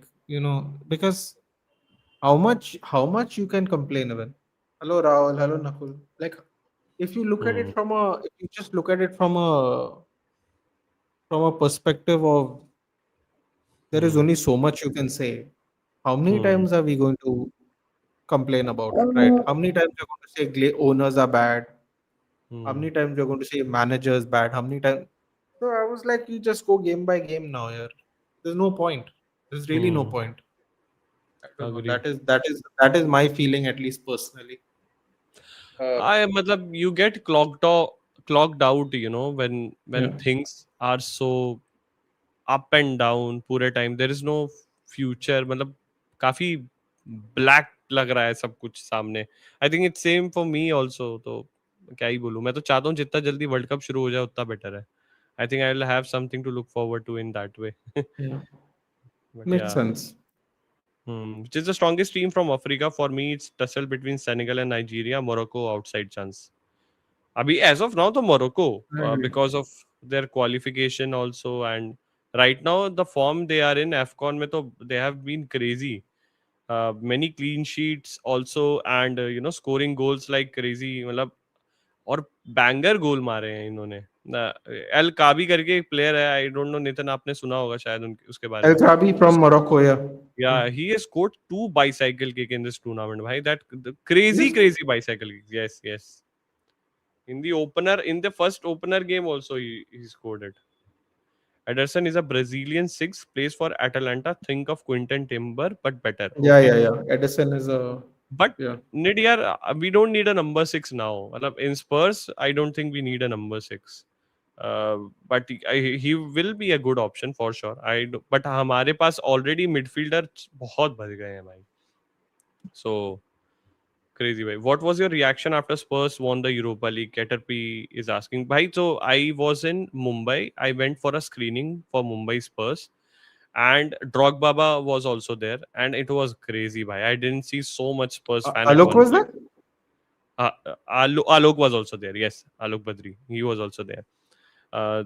because how much you can complain even. Hello, Rahul. Hello, Nakul. Like, if you look at Hmm. it if you just look at it from a perspective of there is Hmm. only so much you can say. How many Hmm. times are we going to complain about it, right? How many times you're going to say owners are bad? How Hmm. many times you're going to say managers bad? How many times? So I was like, you just go game by game now. Here, there's no point. There's really no Hmm. point. I don't know. Agree. That is my feeling, at least personally. Uh, I मतलब you get clocked out, when yeah, things are so up and down पूरे time. There is no future. मतलब काफी black लग रहा है सब कुछ सामने. आई think it's same for me also. तो क्या ही बोलूं, मैं तो चाहता हूँ जितना जल्दी वर्ल्ड कप शुरू हो जाए उतना बेटर है. I think I will have something to look forward to in that way. yeah, but makes yeah, sense. which is the strongest team from Africa for me? It's tussle between Senegal and Nigeria. Morocco outside chance. Abhi, as of now, the Morocco, Right. because of their qualification also, and right now the form they are in AFCON में तो they have been crazy. Many clean sheets also, and scoring goals like crazy. मतलब और banger गोल मारे हैं इन्होंने. L काबी करके एक player है, आई डोंट नो नितिन, आपने सुना होगा शायद उसके बारे El में. Trabi from Morocco, yeah. Yeah. Yeah, he has scored 2 bicycle kick in this tournament. Bhai, that crazy, Yes. crazy bicycle kick. Yes, yes. In the first opener game also, he scored it. Ederson is a Brazilian six, plays for Atalanta. Think of Quinton Timber, but better. Yeah, Okay. yeah, yeah. Edison is a But yeah. Nidyar, we don't need a number six now. Matlab, in Spurs, I don't think we need a number six. But he will be a good option for sure. But हमारे पास already midfielder बहुत भर गए हैं भाई. So crazy, bhai. What was your reaction after Spurs won the Europa League? Caterpie is asking. Bhai, so I was in Mumbai. I went for a screening for Mumbai Spurs, and Drogbaba was also there, and it was crazy, bhai. I didn't see so much Spurs fan at Alok one was point. that? Alok was also there. Yes, Alok Badri. He was also there.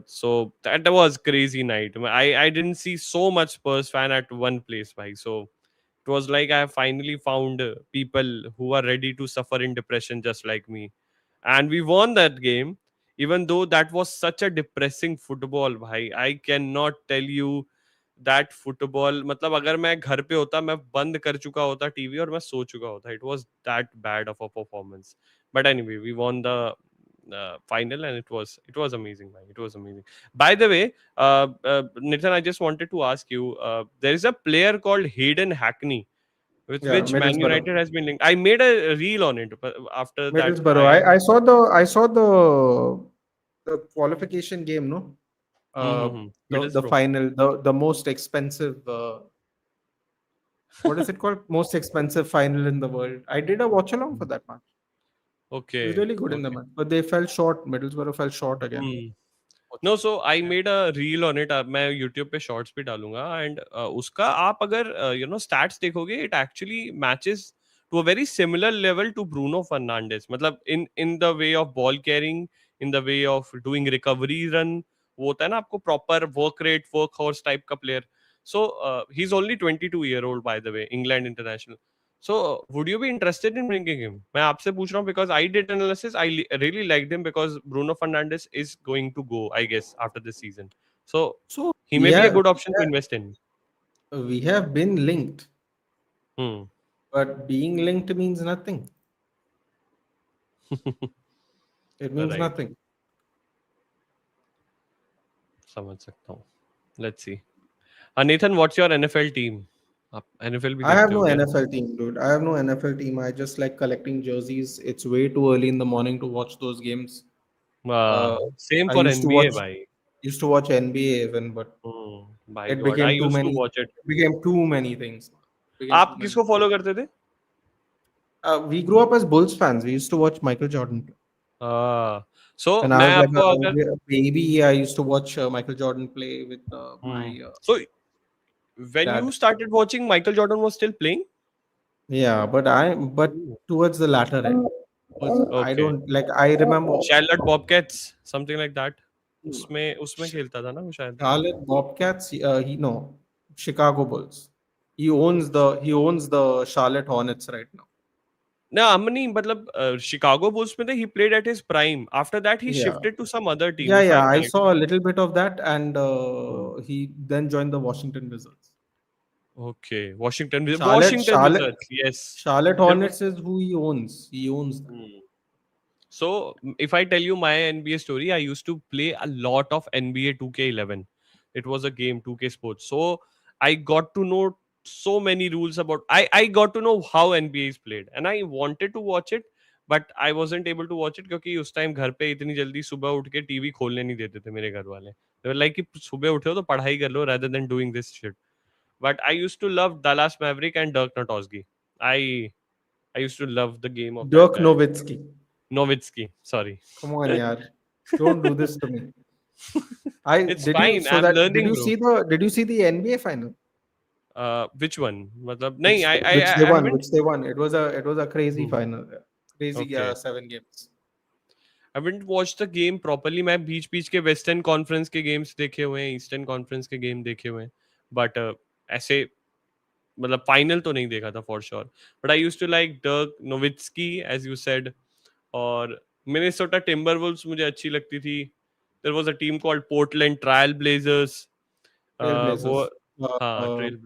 So that was crazy night. I didn't see so much Spurs fan at one place, bhai. So it was like I have finally found people who are ready to suffer in depression just like me. And we won that game, even though that was such a depressing football, bhai. I cannot tell you that football. मतलब अगर मैं घर पे होता, मैं बंद कर चुका होता टीवी और मैं सो चुका होता. It was that bad of a performance. But anyway, we won the final, and it was amazing, man. It was amazing. By the way, Nitin, I just wanted to ask you. There is a player called Hayden Hackney, with Yeah, which Man Middlesbrough. United has been linked. I made a reel on it, but after that, Middlesbrough. I saw the qualification game, no? The Middlesbrough. final, the most expensive what is it called? Most expensive final in the world. I did a watch along for that match. It was Okay, really good in the okay. match. But they fell short. Middlesbrough fell short again. Hmm. No, so I made a reel on it. मैं YouTube पे shorts भी डालूंगा. And उसका आप अगर stats देखोगे, it actually matches to a very similar level to Bruno Fernandes. मतलब in the way of ball carrying, in the way of doing recovery run. वो होता है ना आपको proper work rate, workhorse type का player. So he is only 22 year old, bye the way, England international. So, would you be interested in bringing him? मैं आपसे पूछ रहा हूँ because I did analysis. I really liked him because Bruno Fernandes is going to go, I guess, after this season. So So he may be a good option to invest in. we have been linked, Hmm. but being linked means nothing. It means Right. nothing. समझ सकता हूँ. Let's see. Nathan, what's your NFL team? आप NFL भी I have देखते no हो क्या? NFL team, dude. I have no NFL team. I just like collecting jerseys. It's way too early in the morning to watch those games. Uh, Same I for used to NBA watch भाई. NBA even, but By it God, I became too used to many. watch it. It became too many things. Became too आप many. किसको follow करते थे? We grew up as Bulls fans. We used to watch Michael Jordan play. So When I मैं was like आपको a अगर baby, I used to watch Michael Jordan play with hmm. my So when you dad. started watching, Michael Jordan was still playing? Yeah, but Ooh. towards the latter end, was I Okay. don't like I remember Charlotte Bobcats, something like that. उसमें उसमें खेलता था ना वो शायद. Charlotte Bobcats. He no Chicago Bulls. He owns the Charlotte Hornets right now. No, नहीं मतलब Chicago Bulls में थे. He played at his prime. After that, he Yeah, shifted to some other team, yeah, if yeah. I'm I correct. saw a little bit of that, and Hmm. he then joined the Washington Wizards. Okay, Washington, Charlotte, Washington Charlotte, Wizards. Yes, Charlotte there was. Hornets is who he owns. He owns them. Hmm. So, if I tell you my NBA story, I used to play a lot of NBA 2K11. It was a game, 2K Sports. So, I got to know so many rules about. I got to know how NBA is played, and I wanted to watch it, but I wasn't able to watch it क्योंकि उस time घर पे इतनी जल्दी सुबह उठ के TV खोलने नहीं देते थे मेरे घर वाले. They were like कि सुबह उठे हो तो पढ़ाई कर लो rather than doing this shit. But I used to love Dallas Maverick and Dirk Nowitzki. I I used to love the game of that Dirk guy. Nowitzki. Nowitzki, sorry. Come on, yaar. Don't do this to me. I It's did you fine. so I'm that learning, bro. did you see the NBA final? Which one? मतलब नहीं, Which they I won, haven't. which they won. It was a crazy Hmm. final. Yeah. Crazy Okay. 7 games. I haven't watched the game properly. मैं बीच बीच के western conference के games देखे हुए हैं, eastern conference के game देखे हुए हैं, बट ऐसे मतलब फाइनल तो नहीं देखा था for sure. But I used to like Dirk Nowitzki as you said, और मिनेसोटा टिम्बरवुल्व्स मुझे अच्छी लगती थी. There was a team called Portland trial blazers. वो Trailblazers. हाँ, Uh,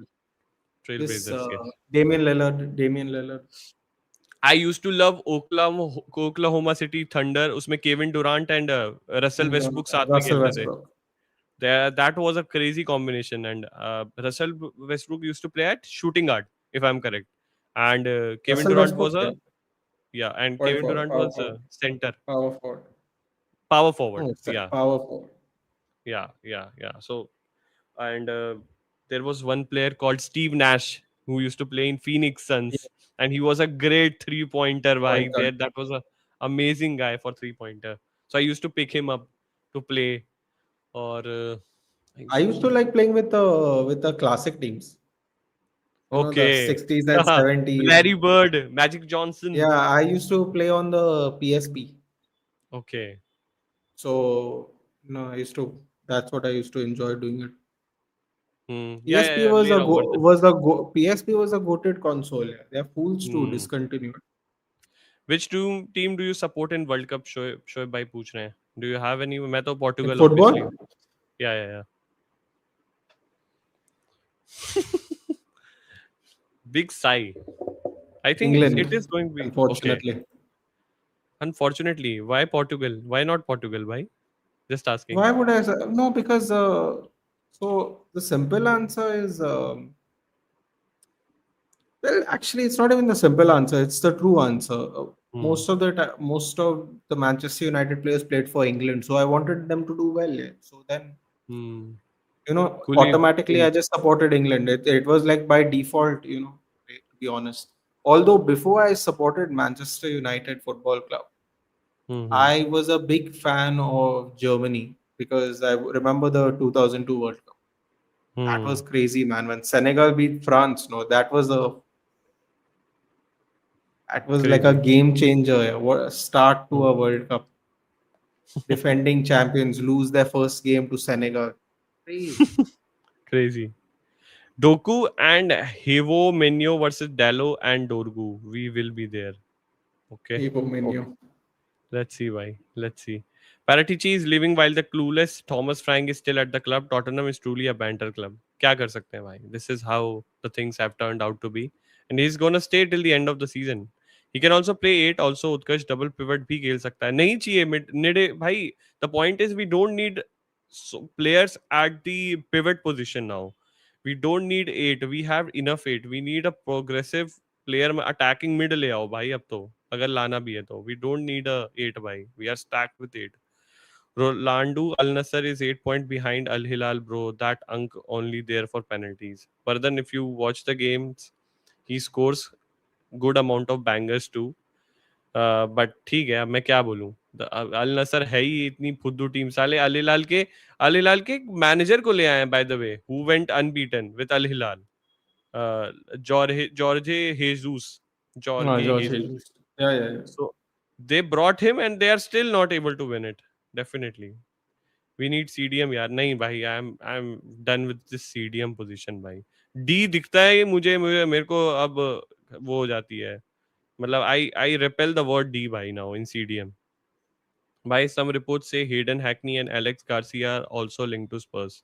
trail this blazers, yes. Damian Lillard. I used to love Oklahoma City Thunder. उसमें Kevin डुरांट and Russell And वेस्टबुक साथ में Russell खेलते थे. Westbrook. That was a crazy combination. And Russell Westbrook used to play at shooting guard, if I'm correct. And Kevin Russell Durant Westbrook, was a, yeah. yeah, and Point Kevin forward, Durant power was forward, center, power forward. power forward. No, it's Yeah, power forward. yeah. So, and there was one player called Steve Nash who used to play in Phoenix Yeah, Suns, and he was a great three-pointer guy point guard. there. That was a amazing guy for three-pointer. So I used to pick him up to play, or I I used used to to. like playing with the classic teams. The Okay. 60s and 70s. Larry Bird, Magic Johnson. Yeah, I used to play on the PSP. Okay. So, I used to. That's what I used to enjoy doing it. Hmm. Yeah, yeah, PSP yeah. was a मेरा go, version. was a go, PSP was a goated console. Yeah. They're fools to Hmm. discontinue it. Which team do you support in World Cup? Shoaib भाई पूछ रहे हैं. Do you have any? मैं तो In Portugal obviously. football, Yeah, yeah, yeah. Big sigh. I think England, it is going to be okay. unfortunately. Unfortunately, why Portugal? Why not Portugal? Why? Just asking. Why would I say no? Because so the simple answer is well, actually, it's not even the simple answer. It's the true answer. Hmm. Most of the Manchester United players played for England, so I wanted them to do well. Yeah. So then, Hmm. automatically, Cool. I just supported England. It was like by default, to be honest. Although before I supported Manchester United Football Club, Hmm. I was a big fan of Germany because I remember the 2002 World Cup. That Hmm. was crazy, man. When Senegal beat France, no, that was like a Crazy. game changer. Yeah. What a start to a World Cup. Defending champions lose their first game to Senegal. Crazy. Crazy. Doku and Hevo Menyo versus Dallo and Dorgu. We will be there. Okay. Evo menu. Let's see why. Let's see. Paratici is leaving while the clueless Thomas Frank is still at the club. Tottenham is truly a banter club. क्या कर सकते हैं भाई? This is how the things have turned out to be, and he's gonna stay till the end of the season. He can also play eight. Also, Utkarsh double pivot भी खेल सकता है. नहीं चाहिए mid भाई. The point is we don't need players at the pivot position now. We don't need 8, we have enough 8. We need a progressive player में attacking mid ले आओ भाई अब तो, अगर लाना भी है तो. We don't need a 8 भाई. We are stacked with 8. Rolandu Al Nassr is 8 point behind Al Hilal, bro. That Unk only there for penalties. But then if you watch the games, he scores good amount of bangers too. But ठीक है, अब मैं क्या बोलूं. अल नसर है ही इतनी फुद्दू team. साले अल हिलाल के मैनेजर को ले आए हैं by the way, who went unbeaten with Al Hilal. Jorge Jesus, Jorge George Jesus. Jesus. Yeah, yeah, yeah. So they brought him and they are still not able to win it. Definitely. We need CDM यार. नहीं भाई, I am done with this CDM position भाई. D दिखता है मुझे, मेरे को अब वो हो जाती है. मतलब आई repel the word D भाई now in CDM. By some reports say Hayden Hackney and Alex Garcia are also linked to Spurs.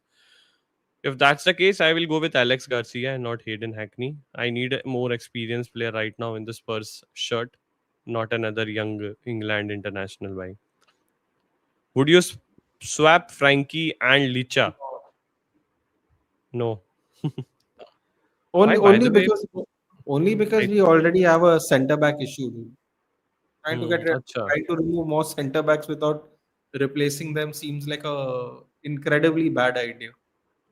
If that's the case, I will go with Alex Garcia and not Hayden Hackney. I need a more experienced player right now in the Spurs shirt, not another young England international. Why? Would you swap Frankie and Licha? No. Only, Why? By only the way, because, only because I, we already have a centre back issue. Trying to अच्छा. trying to remove more centre backs without replacing them seems like a incredibly bad idea,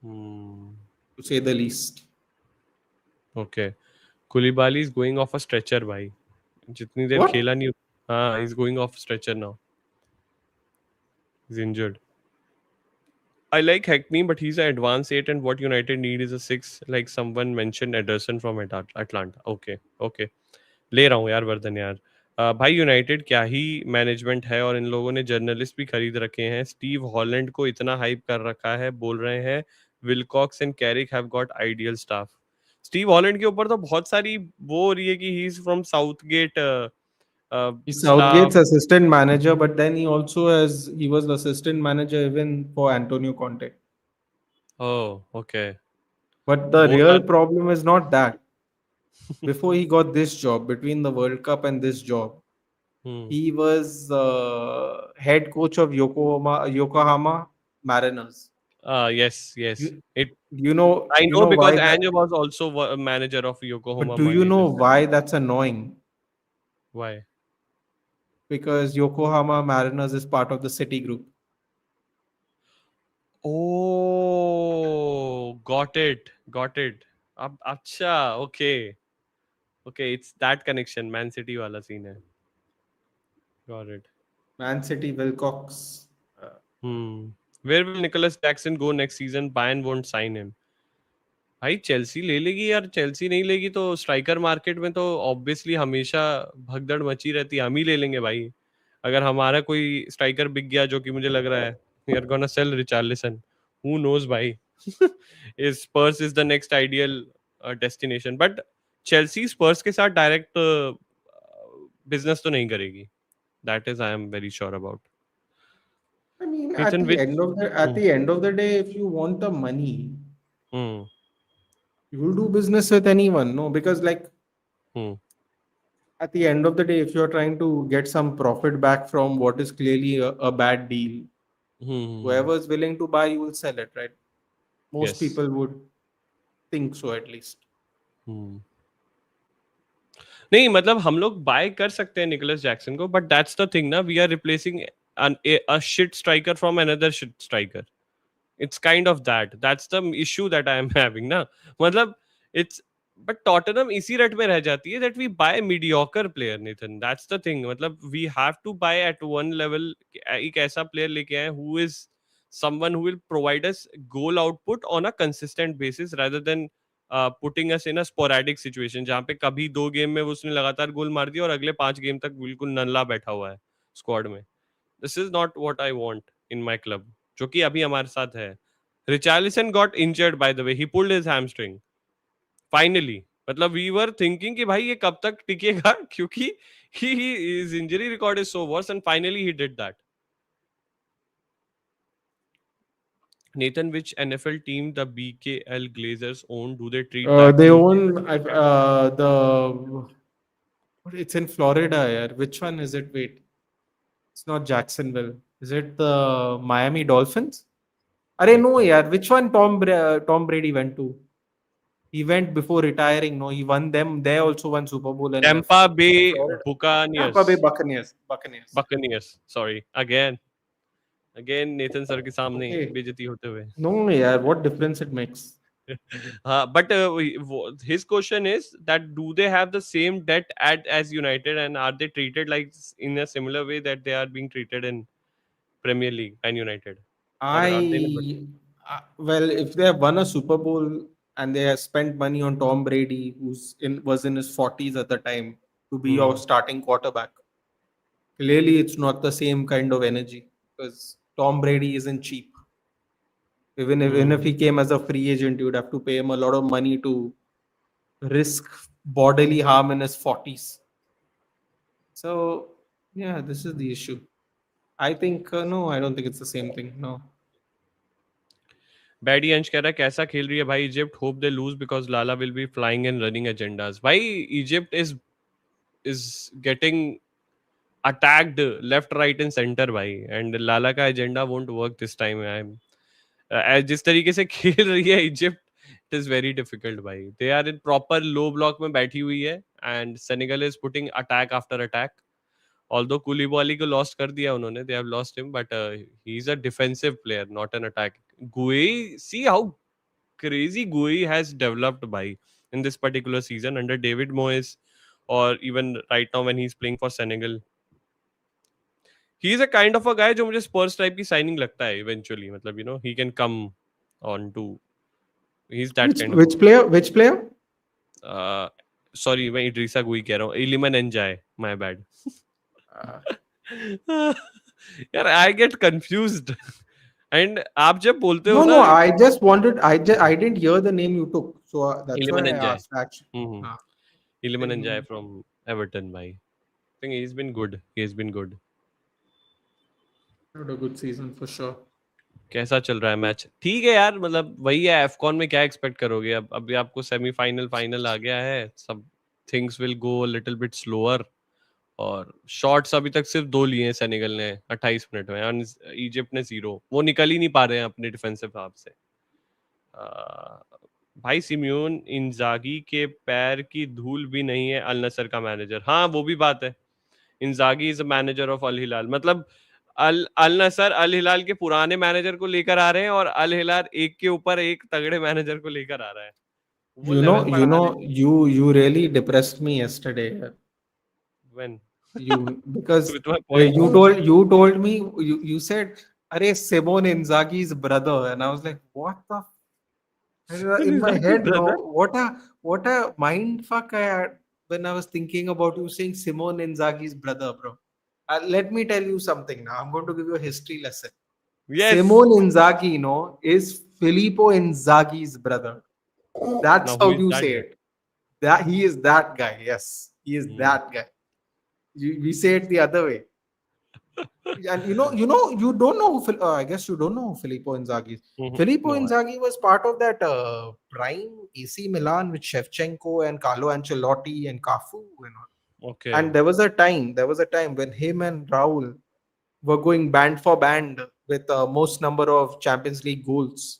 Hmm. to say the least. Okay. Koulibaly is going off a stretcher, भाई. जितनी देर What? खेला नहीं. हाँ, he's going off stretcher now. He's injured. I like Hackney, but he's an advanced 8, and what United need is a 6, like someone mentioned Ederson from Atlanta. Okay, okay. ले रहा हूँ यार वर्धन यार. भाई यूनाइटेड क्या ही मैनेजमेंट है, और इन लोगों ने जर्नलिस्ट भी खरीद रखे हैं. स्टीव हॉलैंड को इतना हाइप कर रखा है, बोल रहे हैं Wilcox and Carrick have got ideal staff. Steve Holland के ऊपर तो बहुत सारी वो हो रही है कि he is from Southgate He's staff. Southgate's assistant manager, but then he was the assistant manager even for Antonio Conte. Oh okay. But the बोल real रहा. problem is not that. Before he got this job, between the World Cup and this job, hmm. he was head coach of Yokohama Mariners. Yes, yes. You, It. I you know know because why that. Ange was also a manager of But Yokohama do you know Marinos. why that's annoying? Why? Because Yokohama Mariners is part of the City Group. Oh, got it, got it. अब अच्छा, okay, okay. It's that connection. Man City वाला scene है. Got it. Man City Wilcox. Hmm. Where will Nicholas Jackson go next season? Bayern won't sign him. भाई Chelsea ले लेगी यार. Chelsea नहीं लेगी तो स्ट्राइकर मार्केट में तो ऑब्वियसली हमेशा भगदड़ मची रहती है. हम ही ले लेंगे भाई. अगर हमारा कोई स्ट्राइकर बिक गया, जो कि मुझे लग रहा है, we are gonna sell Richarlison. Who knows भाई. इस Spurs is the next ideal destination. But Chelsea Spurs के साथ डायरेक्ट बिजनेस तो नहीं करेगी. That is I am very sure about. I mean, Nathan which. at the end of the day, if you want the money, hmm. you will do business with anyone. No, because like hmm. at the end of the day, if you're trying to get some profit back from what is clearly a bad deal, hmm. whoever is willing to buy, you will sell it, right? Most yes. people would think so, at least. Hmm. नहीं मतलब हम लोग buy कर सकते हैं Nicolas Jackson को, but that's the thing ना. We are replacing a shit striker from another shit striker. It's kind of that. That's the issue that I am having ना. मतलब it's, but Tottenham इसी रट में रह जाती है that we buy mediocre player, Nathan. That's the thing. मतलब we have to buy at one level. एक ऐसा player लेके आए who is someone who will provide us goal output on a consistent basis rather than putting us in a sporadic situation जहाँ पे कभी 2 game में उसने लगातार गोल मार दिया और अगले 5 गेम तक बिल्कुल नल्ला बैठा हुआ है स्क्वाड में. This is not what I want in my club, जो कि अभी हमारे साथ है. Richarlison got injured by the way. He pulled his hamstring finally. मतलब वी वर थिंकिंग कि भाई ये कब तक टिकेगा क्योंकि he his injury record is so worse and finally he did that. Nathan, which NFL team the BKL Glazers own? Do they treat that They team? own the. It's in Florida, yeah. Which one is it? Wait, it's not Jacksonville. Is it the Miami Dolphins? Are Like no, yeah. Which one Tom Brady went to? He went before retiring. No, he won them. They also won Super Bowl and left. Tampa Bay Florida. Tampa Bay Buccaneers. Buccaneers. Buccaneers. Buccaneers. Sorry. Again Nathan sir के सामने Okay. बेइज्जती होते हुए. No, yeah. What difference it makes? But his question is that do they have the same debt as United, and are they treated like in a similar way that they are being treated in Premier League and United, or are they in a I well, if they have won a Super Bowl and they have spent money on Tom Brady, was in his 40s at the time, to be your hmm. starting quarterback, clearly it's not the same kind of energy because Tom Brady isn't cheap. Even if Hmm. he came as a free agent, you'd have to pay him a lot of money to risk bodily harm in his 40s. So yeah, this is the issue. I think no, I don't think it's the same thing. No. Baddie Ansh कह रहा है कैसा खेल रही है भाई Egypt hope they lose because Lala will be flying and running agendas भाई Egypt is getting attacked left right and center भाई and लाला का agenda won't work this time I am जिस तरीके से खेल रही है Egypt it is very difficult भाई they are in proper low block में बैठी हुई है and Senegal is putting attack after attack although Koulibaly को लॉस्ट कर दिया उन्होंने they have lost him but he is a defensive player not an attack guy see how crazy Gui has developed by in this particular season under David Moyes or even right now when he's playing for Senegal. He is a kind of a guy जो मुझे Spurs type की signing लगता है eventually मतलब you know he can come on to he's that Which kind of a which player? Which player? uh, sorry मैं इड्रिसा गुई कह रहा हूँ इलिमन एंजाय my bad. Uh, यार I get confused and आप जब बोलते हो no, ना no. I just wanted. I didn't hear the name you took, so that's why इलिमन I enjoy asked. Actually, uh, इलिमन didn't enjoy know. from Everton भाई I think he's been good. He has been good. Had a good season for sure. कैसा चल रहा है match ठीक है यार मतलब वही है एफकॉन में क्या एक्सपेक्ट करोगे अब अभी आपको सेमीफाइनल फाइनल आ गया है सब things will go little bit slower और शॉट्स अभी तक सिर्फ 2 लिए हैं सेनेगल ने 28 मिनट में और इजिप्ट ने 0 वो निकल ही नहीं पा रहे हैं अपने डिफेंसिव हाफ से आ, भाई सिम्योन इंजागी के पैर की धूल भी नहीं है अल नसर का मैनेजर हाँ वो भी बात है Inzaghi is a manager of Al Hilal मतलब अल अल नसर अल हिलाल के पुराने मैनेजर को लेकर आ रहे हैं और अल हिलाल एक के ऊपर एक तगड़े मैनेजर को लेकर आ रहा है वो लेवल बढ़ा रहे हैं You really depressed me yesterday. When You because with my points you told me you said, "Arey Simone Inzaghi's brother," and I was like, "What the?" In my इंजागी head, no, brother what a mind fuck I had when I was thinking about you saying Simone Inzaghi's brother, bro. Let me tell you something now. I'm going to give you a history lesson. Yes Simone Inzaghi, is Filippo Inzaghi's brother. That's now who how is you that say guy it. That he is that guy. Yes, he is that guy. We say it the other way. And you don't know I guess you don't know who Filippo Inzaghi is. Filippo no Inzaghi was part of that prime AC Milan with Shevchenko and Carlo Ancelotti and Cafu and all. Okay And there was a time when him and Raul were going band for band with most number of Champions League goals.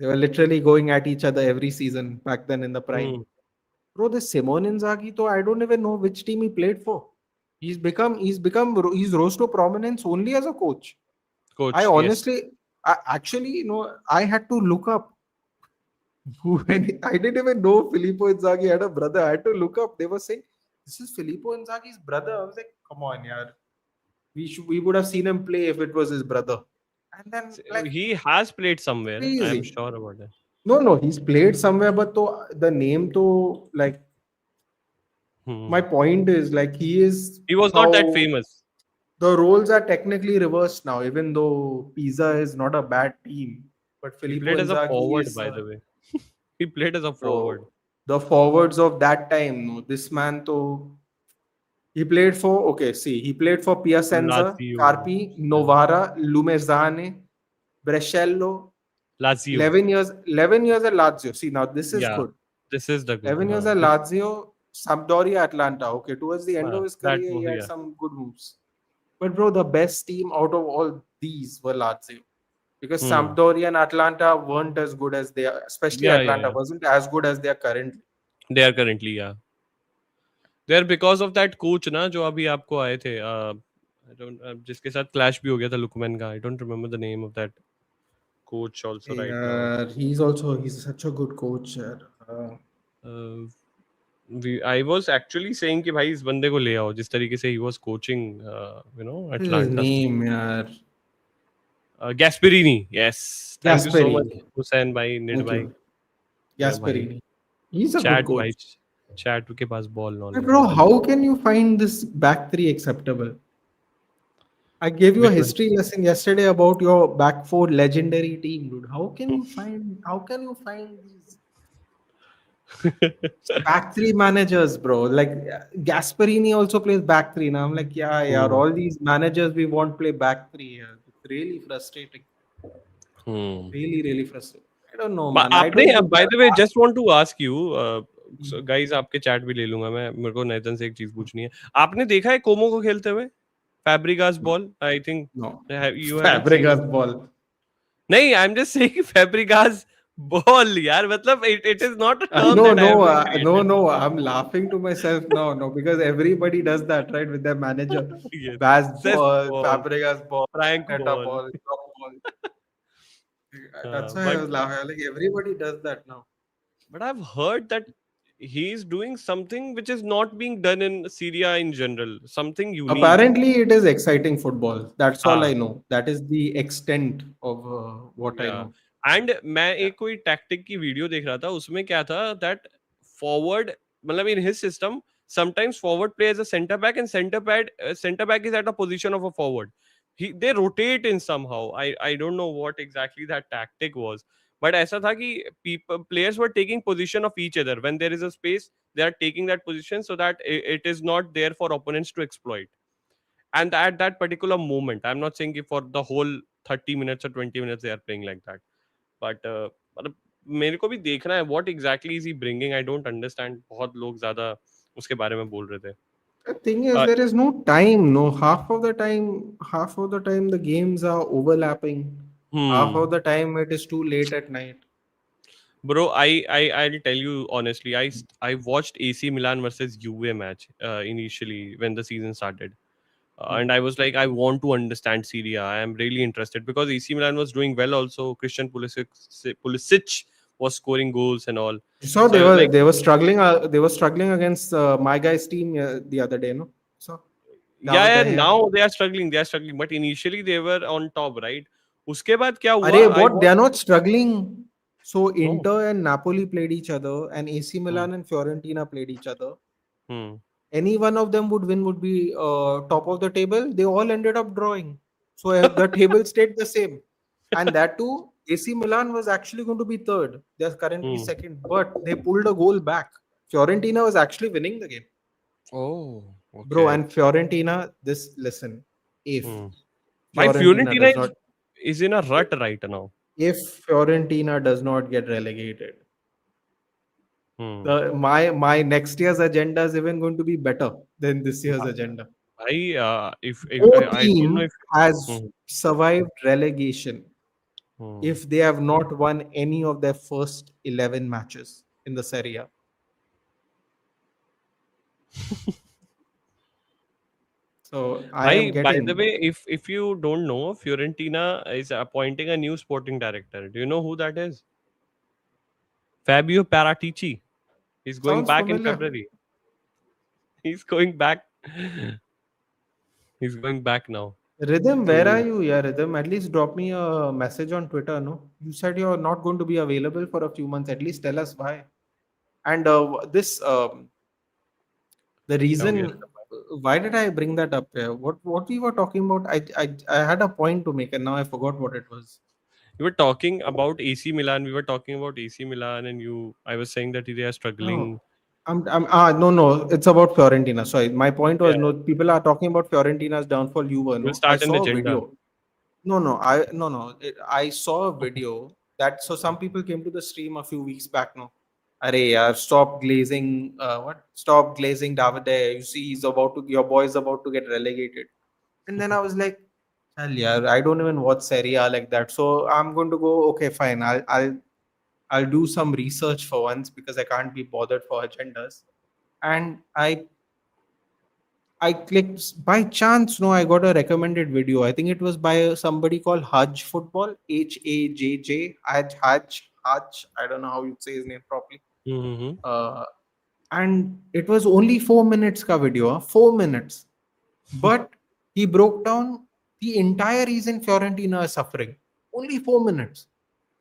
They were literally going at each other every season back then in the prime. Bro, this Simone Inzaghi, though I don't even know which team he played for. He's rose to prominence only as a coach. I coach yes honestly, actually, I had to look up. When I didn't even know Filippo Inzaghi had a brother. I had to look up. They were saying this is Filippo Inzaghi's brother. I was like, come on, yeah. We would have seen him play if it was his brother. And then like he has played somewhere I am crazy. sure about it No, he's played somewhere, but the name to like my hmm. point is like he is He was not that how famous. the roles are technically reversed now, even though Pisa is not a bad team. But He Filippo played as a Inzaghi forward, is by the way. He played as a forward. bro, the forwards of that time. No, this man, though, he played for, okay, see, he played for Piacenza, Lazio. Carpi, Novara, Lumezzane, Brescello, Lazio. 11 years, 11 years at Lazio. See, now this is Yeah. good. This is the good. 11 years at This Lazio, Sampdoria, Atlanta. Okay, towards the end of his that career, he had yeah. some good moves. But bro, the best team out of all these were Lazio. because Hmm. Sampdoria and Atlanta weren't as good as they are, especially Yeah, yeah, Atlanta yeah. wasn't as good as they are currently. They are currently, yeah. They are because of that coach ना जो अभी आपको आए थे I don't जिसके साथ clash भी हो गया था लुकमैन का. I don't remember the name of that coach also right now. Yeah, he's such a good coach. यार. Uh, I was actually saying कि भाई इस बंदे को ले आओ जिस तरीके से he was coaching What is his Atlanta. name, यार? Gasperini. Yes. Thank you so much Gasperini. Hussein भाई निड Thank भाई. you, भाई Gasperini. He's a good chat भाई coach. चैट के पास बॉल Hey, नॉलेज है bro, भाई. how can you find this back three acceptable? I gave you a Which one? history lesson yesterday about your back four legendary team, dude. How can you find these back three managers, bro? Like Gasparini also plays back three. Now I'm like, yeah, Hmm. all these managers we want play back three. Yeah. It's really frustrating. Hmm. Really frustrating. I don't know, man. I आपने don't do by that. The way just want to ask you Hmm. Guys आपके chat भी ले लूंगा मैं मेरे को नेतन से एक चीज पूछनी है आपने देखा है कोमो को खेलते हुए Fabregas No, ball I think no. You haven't seen Fabregas ball. नहीं I am just saying Fabregas ball यार मतलब it is not a term No, that I no, have no, created no. I'm laughing to myself now, no, because everybody does that, right? With their manager, yes Baz says ball, ball Fabregas ball, Frank Arteta ball ball, Klopp ball. That's why I but was laughing. Like everybody does that now. But I've heard that he's doing something which is not being done in Syria in general, something unique. Apparently, it is exciting football. That's all हाँ, I know. That is the extent of what I या know. And मैं Yeah. एक कोई tactic की video देख रहा था उसमें क्या था दैट फॉरवर्ड मतलब in his system sometimes forward play as a center back and center back is at a position of a forward. They rotate in somehow. I don't know what exactly that tactic was, but ऐसा था कि players were taking position of each other when there is a space. They are taking that position so that it is not there for opponents to exploit. And at that particular moment, I'm not saying if for the whole 30 minutes or 20 minutes they are playing like that, but मतलब मेरे को भी देखना है what exactly is he bringing. I don't understand. बहुत लोग ज्यादा उसके बारे में बोल रहे थे. The thing is, uh, there is no time. No, half of the time, the games are overlapping. Half hmm of the time, it is too late at night. bro, I'll tell you honestly, I watched AC Milan versus Juve match initially when the season started. And I was like, I want to understand Syria. I am really interested because AC Milan was doing well also. Christian Pulisic was scoring goals and all. You saw So they I was were like, they were struggling. They were struggling against my guy's team the other day. No, so yeah, yeah, Davide. now they are struggling. They are struggling. But initially they were on top, right? उसके बाद क्या हुआ? Arey, I what? They was are not struggling. So no. Inter and Napoli played each other, and AC Hmm. Milan and Fiorentina played each other. Hmm. Any one of them would win, would be top of the table. They all ended up drawing. So the table stayed the same. And that too, AC Milan was actually going to be third. They're currently Hmm. second, but they pulled a goal back. Fiorentina was actually winning the game. Oh, Bro, okay. and Fiorentina, this listen, if Hmm. Why Fiorentina Fiorentina does not is in a rut right now? if Fiorentina does not get relegated, Hmm. my next year's agenda is even going to be better than this year's agenda. If No I don't know team if has hmm. survived relegation Hmm. if they have not won any of their first 11 matches in the Serie A. So I am By the getting. way, if you don't know, Fiorentina is appointing a new sporting director. Do you know who that is? Fabio Paratici. He's going Sounds back in familiar. February. He's going back. He's going back now Rhythm, where are to. you? Yeah, Rhythm. At least drop me a message on Twitter. No, you said you're not going to be available for a few months. At least tell us why. And this the क्या हो गया? reason why did I bring that up here? What we were talking about? I had a point to make and now I forgot what it was. We were talking about AC Milan. We were talking about AC Milan, and you. I was saying that they are No, struggling. no, it's about Fiorentina. Sorry, my point Yeah, was no. People are talking about Fiorentina's downfall. You were we'll no. I start an saw a agenda. video. I saw a video that so some people came to the stream a few weeks back. No, Arey, yaar, stop glazing. What? Stop glazing Davide. You see, he's about to. Your boy is about to get relegated. And then I was like, Hell yeah, I don't even watch Serie A like that. So I'm going to go. Okay, fine. I'll do some research for once because I can't be bothered for agendas. And I clicked by chance. No, I got a recommended video. I think it was by somebody called Hajj Football, Hajj, Hajj. I don't know how you say his name properly. Mm-hmm. Uh, and it was only 4 minutes ka video, 4 minutes. But he broke down the entire reason Fiorentina is suffering. Only 4 minutes.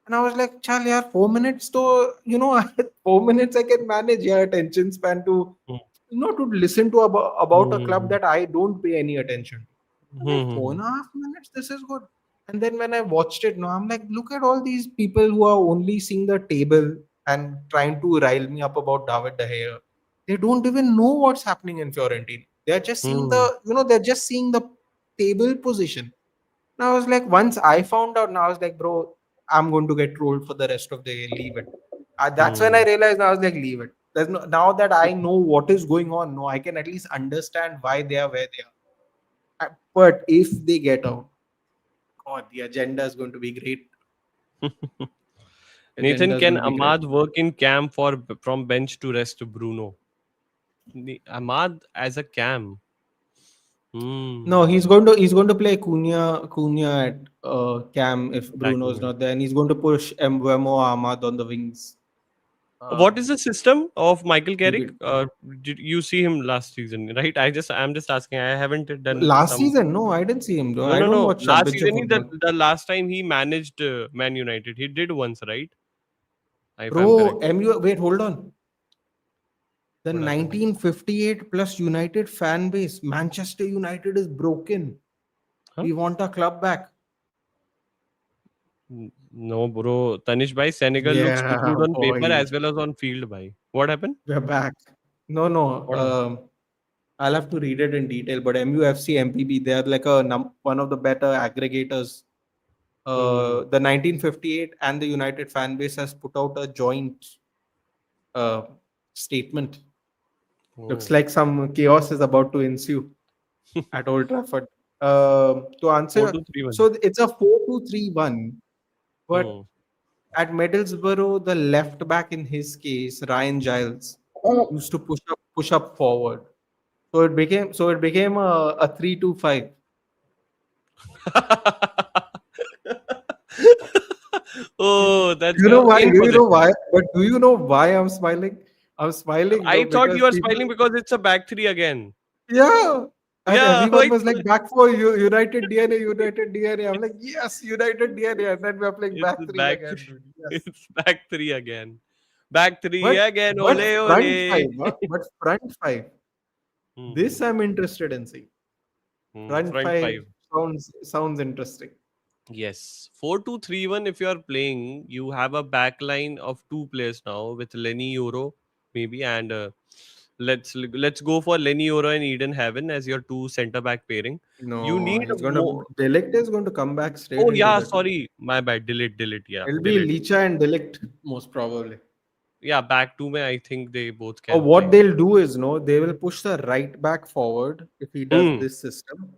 And I was like, Chal, yaar, 4 minutes to, 4 minutes I can manage your attention span to, to listen to about a club Mm-hmm. that I don't pay any attention to. I'm like, four Mm-hmm. and a half minutes, this is good. And then when I watched it, no, I'm like, look at all these people who are only seeing the table and trying to rile me up about David De Gea. They don't even know what's happening in Fiorentina. They're just seeing Mm-hmm. they're just seeing the table position. Now I was like, once I found out, now I was like, bro, I'm going to get trolled for the rest of the year. Leave it. That's when I realized. I was like, leave it. There's no, now that I know what is going on, no, I can at least understand why they are where they are. But if they get out, God, the agenda is going to be great. Nathan, Agendas can will be great. Ahmad work in camp for from bench to rest Bruno? Ahmad as a cam. Hmm. No, he's going to play Cunha at Cam if Bruno Attacking is mid. not there, and he's going to push Mbemo Ahmad on the wings. What is Um, the system of Michael you Carrick? get Did you see him last season? Right? I'm just asking. I haven't done last some. season. No, I didn't see him. Though. No, I no, don't no. watch Last championship season, football. the last time he managed Man United, he did once, right? If I'm Bro, correct. MU. Wait, hold on. The What happened? 1958 plus United fan base. Manchester United is broken. Huh? We want our club back. No, bro. Tanish bhai, Senegal looks too Yeah, good on paper boy. as well as on field, bhai. What happened? We're back. No, no. What happened? I'll have to read it in detail. But MUFC, MPB, they are like one of the better aggregators. Hmm. The 1958 and the United fan base has put out a joint uh, statement. Looks Oh. like some chaos is about to ensue at Old Trafford. To Four answer, two three one. so it's a 4-2-3-1, but Hmm. at Middlesbrough, the left back in his case, Ryan Giles, used to push up forward. So it became a 3-2-5. Oh, that's You know why? in Do you know possession. why? But do you know why I'm smiling? I'm smiling I though thought because you were people, smiling because it's a back three again. yeah, and Yeah, everyone like was like back for United DNA, United DNA. I'm like, yes, United DNA, and then we're playing it's back three back. again, dude. Yes, It's back three again. Back three but again. but Ole front ole. five, huh? But front five. This Hmm. I'm interested in seeing. Front Front five five. sounds interesting. Yes, 4-2-3-1. If you are playing, you have a back line of two players now with Lenny Euro, maybe, and let's go for Lenny Euro and Eden Heaven as your two centre back pairing. You No, need he's going to more. Delict is going to come back straight Oh into yeah, the team. sorry, my bad. Delete. Yeah, It'll be delete. Licha and Delict most probably. Yeah, back two. I think they both Or can what play. they'll do is, no, they will push the right back forward if he does Hmm. this system.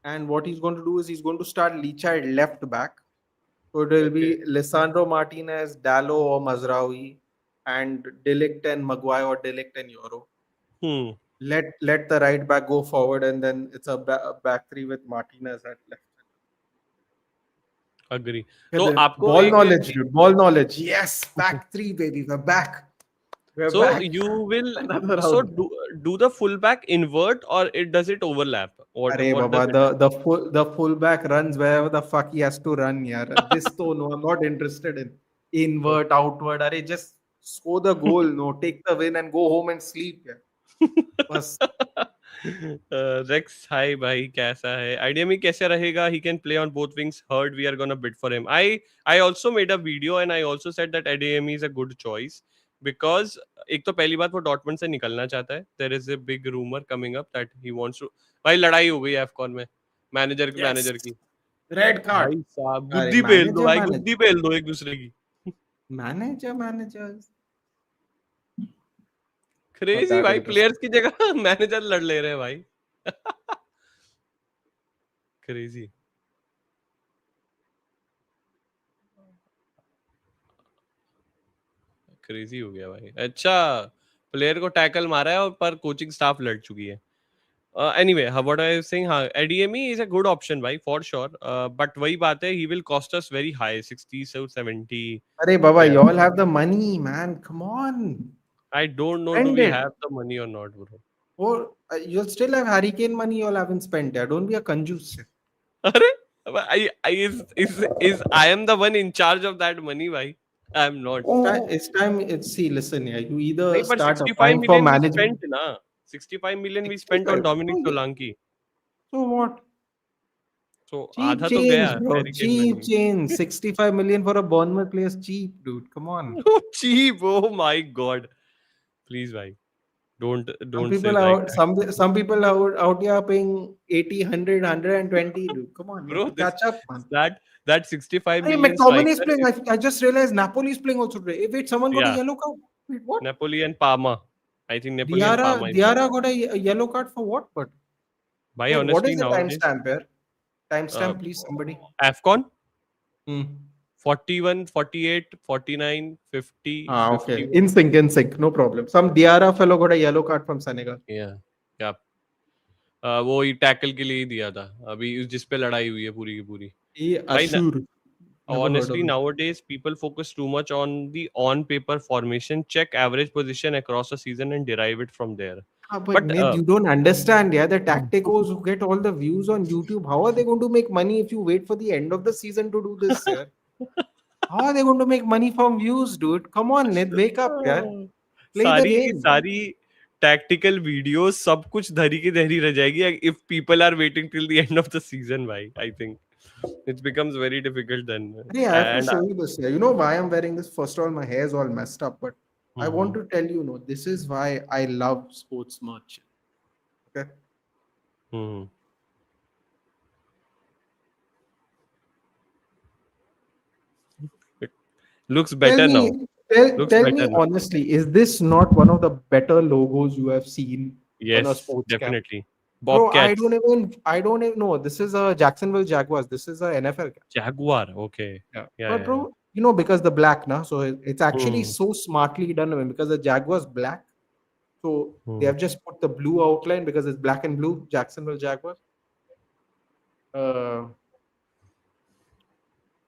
And what he's going to do is he's going to start Licha at left back. So it will Okay. be Lisandro Martinez, Dallo or Mazraoui, and Delict and Maguire or Delict and Euro. Hmm. Let the right back go forward, and then it's a back three with Martinez at left. Agree. Yeah, तो the आपको ball एक knowledge, dude. Ball knowledge. Yes, back three, baby. We're back. We're so back. you will Another so round. do the fullback invert or it does it overlap? Arey What does Baba, it do? the fullback runs wherever the fuck he has to run, yeah. This though, no, I'm not interested in invert, outward. Arey, just score the goal, no, take the win and go home and sleep, yeah. Bas, Rex, hi भाई कैसा है idea में कैसे रहेगा he can play on both wings heard we are gonna bid for him I also made a video and I also said that ADM is a good choice because एक तो पहली बात वो डॉटमंड से निकलना चाहता है there is a big rumor coming up that he wants to भाई लड़ाई हो गई एफकॉन में yes. मैनेजर की Red card. भाई साहब Arey, गुद्दी पेल दो manager, भाई manager. गुद्दी पेल दो एक दूसरे की Managers. Not क्रेजी that भाई interesting. प्लेयर्स की जगह मैनेजर लड़ ले रहे हैं भाई क्रेजी क्रेजी हो गया भाई. अच्छा, प्लेयर को टैकल मारा है और पर कोचिंग स्टाफ लड़ चुकी है. Anyway, what I was saying, हाँ, ADME is a good option भाई, for sure. But वही बात है, he will cost us very high, 60 to 70. Arey Baba, Yeah. you all have the money, man. Come on. I don't know, do Spend we it. have the money or not, bro? Or you'll still have hurricane money you all haven't spent. Yeah. Don't be a conjuice. अरे, is I am the one in charge of that money, भाई. I am not. See, listen, yeah. You नहीं, either पर start 65 applying for million we management. spent ना. 65 million we spent on 65. Dominic Oh, yeah. Solanke. So what? So Cheap आधा तो गया change, bro. hurricane Cheap money. change. 65 million for a Bournemouth player is cheap, dude. Come on. Oh, cheap. Oh my God. Please, भाई. Some Don't say people like are that. some people are out here paying 80, 100, 120, dude. Come on, you have Bro, to catch up, man. that 65 Hey, million McTominay is striker, playing. I just realized Napoli is playing also today. Hey, wait, someone got a yeah, yellow card. Wait, what? Napoli and Parma. I think Napoli and Diarra Parma is there. Diarra got a yellow card for what? But Bhai, wait, what honestly, is the nowadays, timestamp here? uh, Timestamp, please, somebody. AFCON Hmm. 41, 48, 49, 50, Ah, okay. 51. In sync. No problem. Some Diarra fellow got a yellow card from Senegal. Yeah, yeah. वो ही tackle के लिए ही दिया था अभी, जिस पे लड़ाई हुई है पूरी की पूरी. भाई, Ashur. Never heard honestly, of it. nowadays people focus too much on the on paper formation, check average position across a season and derive it from there. Ah, but But Ned, you don't understand. Yeah, the tacticos who get all the views on YouTube, how are they going to make money if you wait for the end of the season to do this? Yeah? How are they going to make money from views, dude? Come on, Ned, wake up, yeah. Play the सारी की game. सारी tactical videos सब कुछ धरी की धरी रह जाएगी if people are waiting till the end of the season. भाई, I think it becomes very difficult then. Hey, I have to And show you this here. You know why I'm wearing this? First of all, my hair is all messed up, but I want Mhm. to tell you, no, this is why I love sports merch. Okay. Mhm. It looks Tell better now. me, tell, Looks tell better me now. honestly, is this not one of the better logos you have seen on a Yes, sports cap? definitely. Bro, Bobcats. I don't even know. This is a Jacksonville Jaguars. This is a NFL cap. Jaguar. Okay. Yeah. Yeah, But yeah, yeah. bro, because the black, na, so it's actually Hmm. so smartly done. I mean, because the Jaguars black, so they Hmm. have just put the blue outline because it's black and blue. Jacksonville Jaguars. Uh,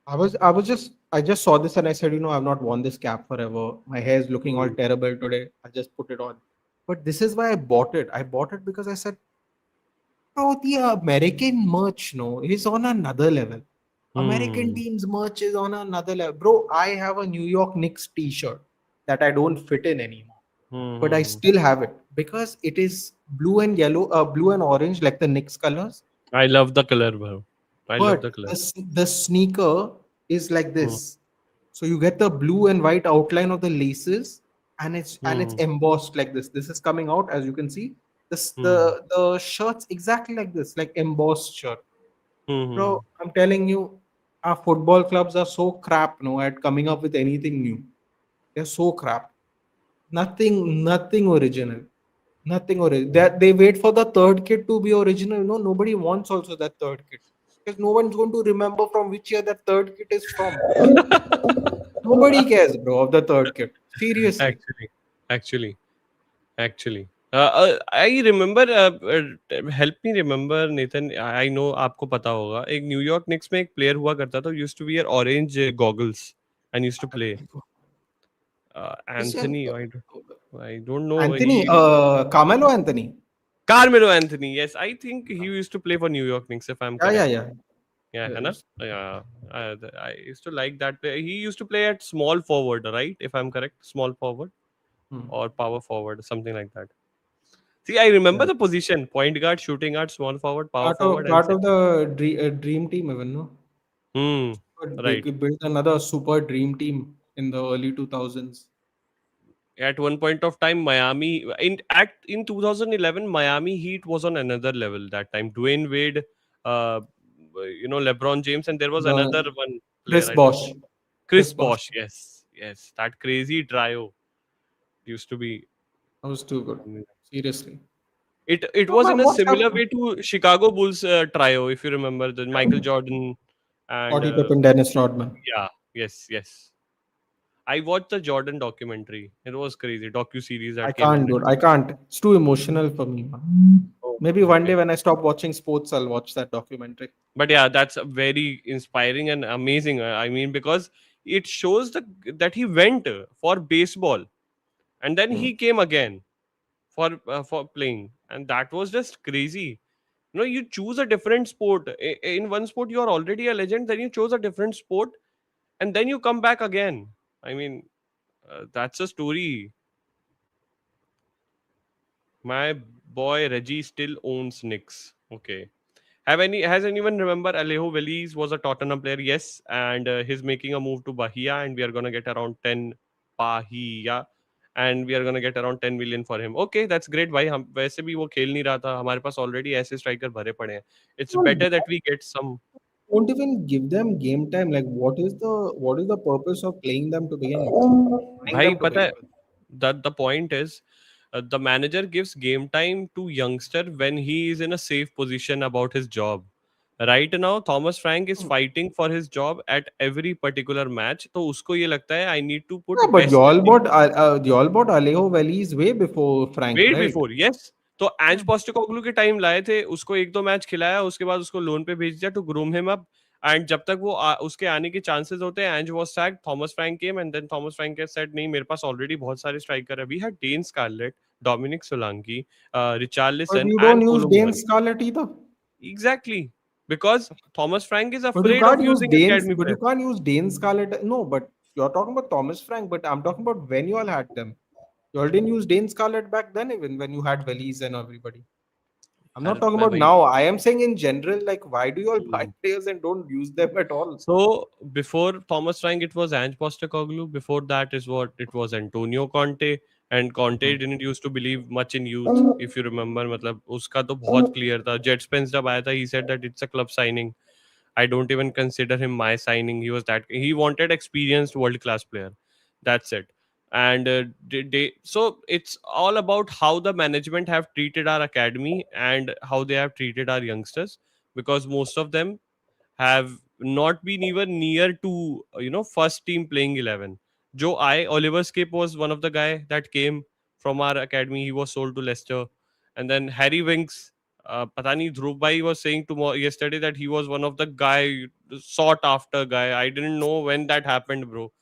I just saw this and I said, I've not worn this cap forever. My hair is looking all Hmm. terrible today. I just put it on. But this is why I bought it. I bought it because I said, bro, the American merch, no, is on another level. American Hmm. teams merch is on another level. Bro, I have a New York Knicks t-shirt that I don't fit in anymore. But I Hmm. still have it because it is blue and yellow, blue and orange, like the Knicks colors. I love the color, bro. I love the But color. the sneaker is like Hmm. this. So you get the blue and white outline of the laces, and it's Hmm. embossed like this. This is coming out as you can see. This Hmm. the shirt's exactly like this, like embossed shirt. Hmm. Bro, I'm telling you, our football clubs are so crap, no, at coming up with anything new. They're so crap. Nothing original. Nothing original. They wait for the third kit to be original. No, nobody wants also that third kit because no one's going to remember from which year that third kit is from. Nobody cares, bro, of the third kit. Seriously. Actually, actually, actually. I remember. Help me remember, Nathan. I know आपको पता होगा. एक New York Knicks में एक player हुआ करता था. Used to wear orange goggles and used to play. This young Anthony. I don't know. Anthony, He Carmelo Anthony. Carmelo Anthony. Yes, I think he used to play for New York Knicks if I'm Yeah, yeah, correct. yeah. Yeah, है ना? Yes. Yeah. I used to like that player. He used to play at small forward, right? If I'm correct, small forward Hmm. or power forward, something like that. See, I remember Yeah. the position: point guard, shooting guard, small forward, power Part of forward, and part center. of the dream team, even no. Hmm. But they Right. could build another super dream team in the early 2000s. At one point of time, Miami in 2011, Miami Heat was on another level that time. Dwayne Wade, uh, LeBron James, and there was another The one player. Chris I don't Bosh. remember. Chris Chris Bosh. Bosh. Yes, yes, that crazy trio used to be. That was too good. Seriously. It No, was in man, a what's similar happened? way to Chicago Bulls trio, if you remember the Michael Jordan and Scottie Pippen, Dennis Rodman. yeah, yes, yes. I watched the Jordan documentary. It was crazy docu series I that came to can't, dude. I Netflix. can't. It's too emotional for me, man. Oh, Maybe okay, one day okay. when I stop watching sports, I'll watch that documentary. But yeah, that's a very inspiring and amazing. I mean, because it shows that he went for baseball, and then Hmm. he came again for playing, and that was just crazy. You know, you choose a different sport. In one sport you are already a legend, then you chose a different sport, and then you come back again. I mean, that's a story. My boy Reggie still owns Knicks. Okay. Has anyone remember Alejo Veliz was a Tottenham player? Yes, and he's making a move to Bahia, and we are gonna get around 10 Bahia, and we are gonna get around 10 million for him. Okay, that's great. भाई हम वैसे भी वो खेल नहीं रहा था. हमारे पास already ऐसे striker भरे पड़े हैं. It's Well, better that we get some. don't even give them game time. Like, what is the purpose of playing them to begin with? Playing भाई them to पता begin है with. that the point is the manager gives game time to youngster when he is in a safe position about his job. Right now Thomas Frank is Hmm. fighting for his job at every particular match, तो उसको ये लगता है I need to put Yeah, but best in y'all bought Alejo Veliz way before Frank, way right? Before yes. तो एंज Yeah. Postecoglou के time लाए थे उसको, एक दो मैच खिलाया, उसके बाद उसको लोन पे भेज दिया to groom him up. And जब तक वो उसके आने के चांसेस होते हैं, Ange was sacked, Thomas Frank came, and then Thomas Frank has said नहीं, मेरे पास ऑलरेडी बहुत सारे स्ट्राइकर है. We had Dane Scarlett, Dominic Solanke, But Richarlison you don't and use Dane Kolo Muani. Scarlett either. Exactly, because Thomas Frank is But you afraid of can't use using Dane's. academy But you players. can't use Dane Scarlett. No, but you're talking about Thomas Frank. But I'm talking about when you all had them. You all didn't use Dane Scarlett back then, even when you had Veliz and everybody. I'm not यार talking मैं about वही. now. I am saying in general, like, why do you all buy Hmm. players and don't use them at all? So before Thomas Frank, it was Ange Postecoglou. Before that is what it was Antonio Conte. And Conte Hmm. didn't used to believe much in youth, if you remember. मतलब उसका तो बहुत clear था. Jet Spence जब आया था, he said that it's a club signing. I don't even consider him my signing. He wanted experienced world class player. That's it. And so it's all about how the management have treated our academy and how they have treated our youngsters, because most of them have not been even near to first team playing 11. Joe I Oliver Skip was one of the guy that came from our academy. He was sold to Leicester. And then Harry Winks, pata nahi, Dhruv bhai was saying tomorrow yesterday that he was one of the guy, sought after guy. I didn't know when that happened, bro.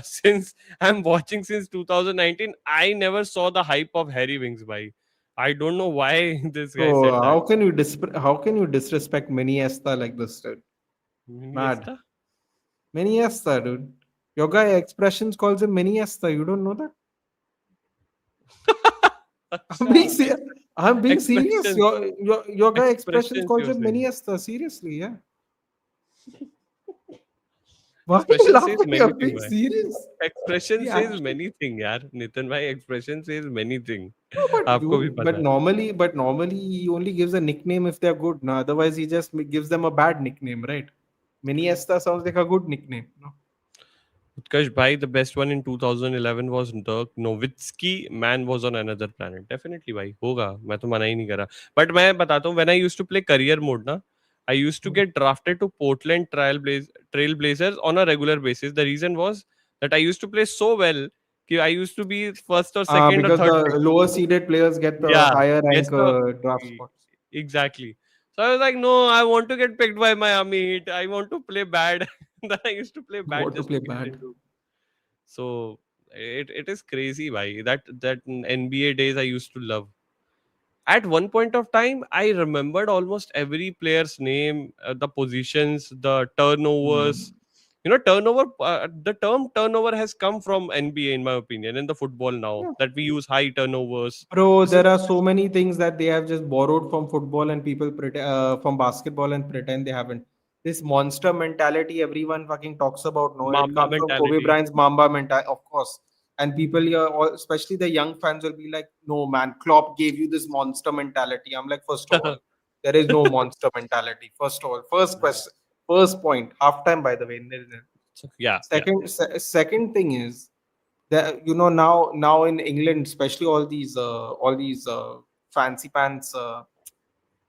Since I'm watching since 2019, I never saw the hype of Harry Winks, bhai. I don't know why this guy So said that. how can you disrespect Miniesta like this, dude? Mad. Iniesta? Miniesta, dude. Your guy expressions calls him Miniesta. You don't know that? I'm अच्छा, being serious. I'm being serious. expressions. Your guy expressions Expressions calls you're him saying. Miniesta. Seriously, yeah. Why are you Expression says laughing? many I'm thing, being bhai. serious. Expression He says actually many thing, यार. नितिन भाई, expression says many thing. no, आपको भी पता है. but normally he only gives a nickname if they're good. No, otherwise he just gives them a bad nickname, right? Miniesta sounds like a good nickname. No, Utkarsh bhai, the best one in 2011 was Dirk Nowitzki. Man was on another planet. Definitely भाई होगा. मैं तो मना ही नहीं कर रहा. But मैं बताता हूँ, when I used to play career mode ना, I used to get drafted to Portland Trailblazers on a regular basis. The reason was that I used to play so well कि I used to be first or second or because third the pick. lower seeded players get the Yeah, higher guess rank the draft spots. exactly. So I was like, no, I want to get picked by Miami Heat. I want to play bad. Then I used to play bad What to just play to get bad? into. So it is crazy, bhai. That NBA days I used to love. At one point of time, I remembered almost every player's name, the positions, the turnovers. Hmm. Turnover. The term turnover has come from NBA, in my opinion, in the football now Yeah. that we use high turnovers. Bro, This is there are so many things that they have just borrowed from football and people from basketball and pretend they haven't. This monster mentality everyone fucking talks about. No, it Mamba comes from Kobe mentality. Bryant's Mamba mentality, of course. And people here, especially the young fans, will be like, "No, man, Klopp gave you this monster mentality." I'm like, first of all, there is no monster mentality. First of all, first question, first point, halftime. By the way, nil-nil. So, yeah, yeah. Second thing is that now in England, especially all these fancy pants,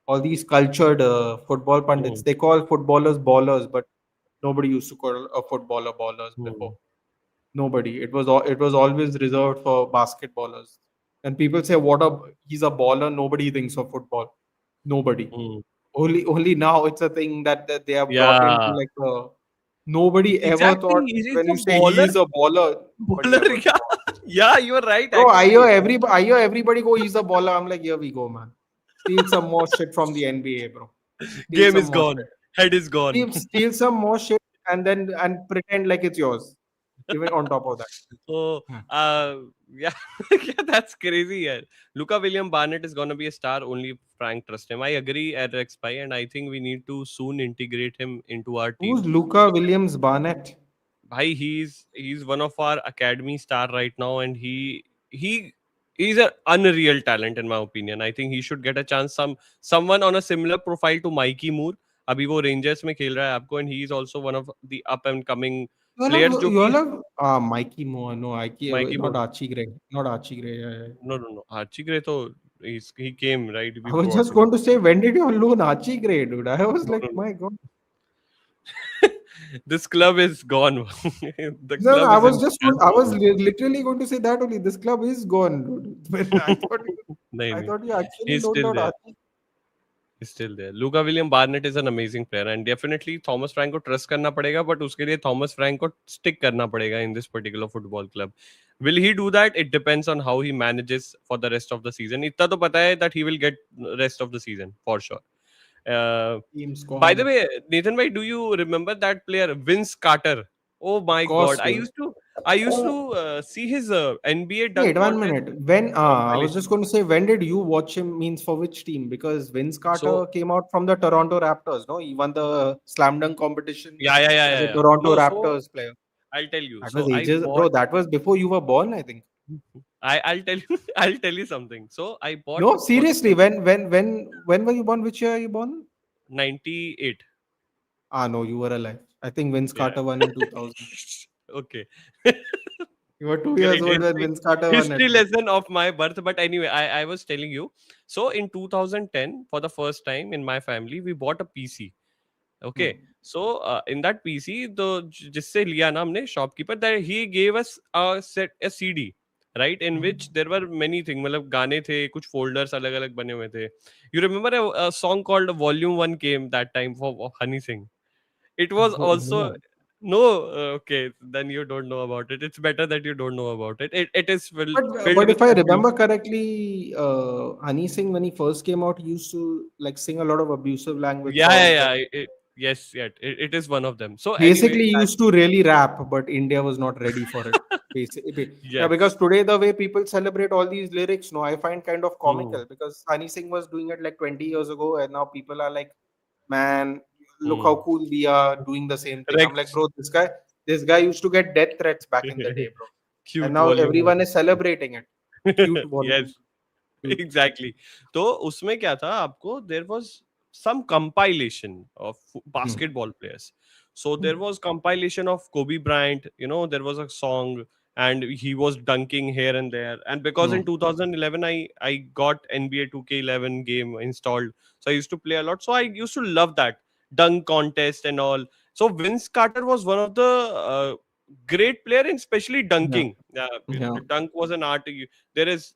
all these cultured football pundits, Hmm, they call footballers ballers, but nobody used to call a footballer ballers hmm. before. Nobody. It was always reserved for basketballers. And people say, "What a he's a baller." Nobody thinks of football. Nobody. Hmm. Only now it's a thing that they have brought into Yeah, like a. Nobody ever exactly. thought He's when a you say he baller. is a baller, nobody Baller, ever yeah. thought. Yeah, you're right, Bro, actually. I hear everybody go, he's a baller. I'm like, here we go, man. Steal some more shit from the NBA, bro. Steal Game some is more gone. shit. Head is gone. Steal some more shit and pretend like it's yours. Even on top of that. So, Hmm. yeah, yeah, that's crazy. Yeah. Luca William Barnett is gonna be a star. Only Frank trust him. I agree, Alex Pai, and I think we need to soon integrate him into our team. Who's Luca Williams Barnett? Bhai, he's one of our academy star right now, and he he's an unreal talent in my opinion. I think he should get a chance. Someone on a similar profile to Mikey Moore. अभी वो Rangers में खेल रहा है आपको, and he is also one of the up and coming players जो You all कि have Mikey Moore. No, Mikey not Moore. Archie Gray. Not Archie Gray. Yeah. No. Archie Gray तो he came right. We I was brought just him. going to say, when did you all loan Archie Gray, dude? I was No, like, no, no. my God. This club is gone. The No, no, club is in I shambles. was literally going to say that only. This club is gone, dude. When नहीं I नहीं. thought you actually He's loaned still out there. Archie. Is still there. Luca William Barnett is an amazing player and definitely Thomas Frank को trust करना पड़ेगा but उसके लिए Thomas Frank को stick करना पड़ेगा in this particular football club. Will he do that? It depends on how he manages for the rest of the season. इतना तो पता है that he will get rest of the season for sure. Uh, Team's by the gone. way, Nathan bhai, do you remember that player Vince Carter? Oh Of my God, course, dude. I used to see his NBA Wait dunk one contest minute. When I was just compilation. going to say, when did you watch him? Means for which team? Because Vince So Carter came out from the Toronto Raptors. No, he won the slam dunk competition as a yeah. Toronto No, so Raptors player. I'll tell you. That So was I ages, bought bro. That was before you were born, I think. I'll tell you I'll tell you something. So I bought No, for the seriously. first When were you born? Which year are you born? 98. Ah, no, you were alive. I think Vince Yeah. Carter won in 2000. Okay. You were 2 years Great old when Vince Carter won history at least. lesson of my birth. But anyway, I was telling you. So in 2010, for the first time in my family, we bought a PC. Okay. Hmm. So in that PC, the जिससे लिया ना हमने shopkeeper, that he gave us a CD, right, in which Hmm. there were many things. मतलब गाने थे, कुछ folders अलग अलग बने हुए थे. You remember a song called Volume One came that time for Honey Singh. It was also No. no. Okay, then you don't know about it. It's better that you don't know about it. It is filled But with if I abuse. remember correctly, Honey Singh when he first came out, he used to like sing a lot of abusive language songs and Yes, it is one of them. So anyway, basically he that used to really rap, but India was not ready for it. Basically, yeah, because yes. today the way people celebrate all these lyrics, no, I find kind of Hmm, comical because Honey Singh was doing it like 20 years ago, and now people are like, man, look how hmm. cool we are doing the same thing. I'm like, Rex. bro, this guy used to get death threats back in the day, bro, and Cute now volume everyone one. is celebrating it. Cute volume, Yes. cute. Exactly. तो उसमें क्या था आपको there was some compilation of Hmm. basketball players. So there Hmm. was compilation of Kobe Bryant, there was a song and he was dunking here and there. And because in Hmm. 2011 I got NBA 2K11 game installed. So I used to play a lot. So I used to love that dunk contest and all. So Vince Carter was one of the great player in especially Yeah, dunking. yeah. Dunk was an art. There is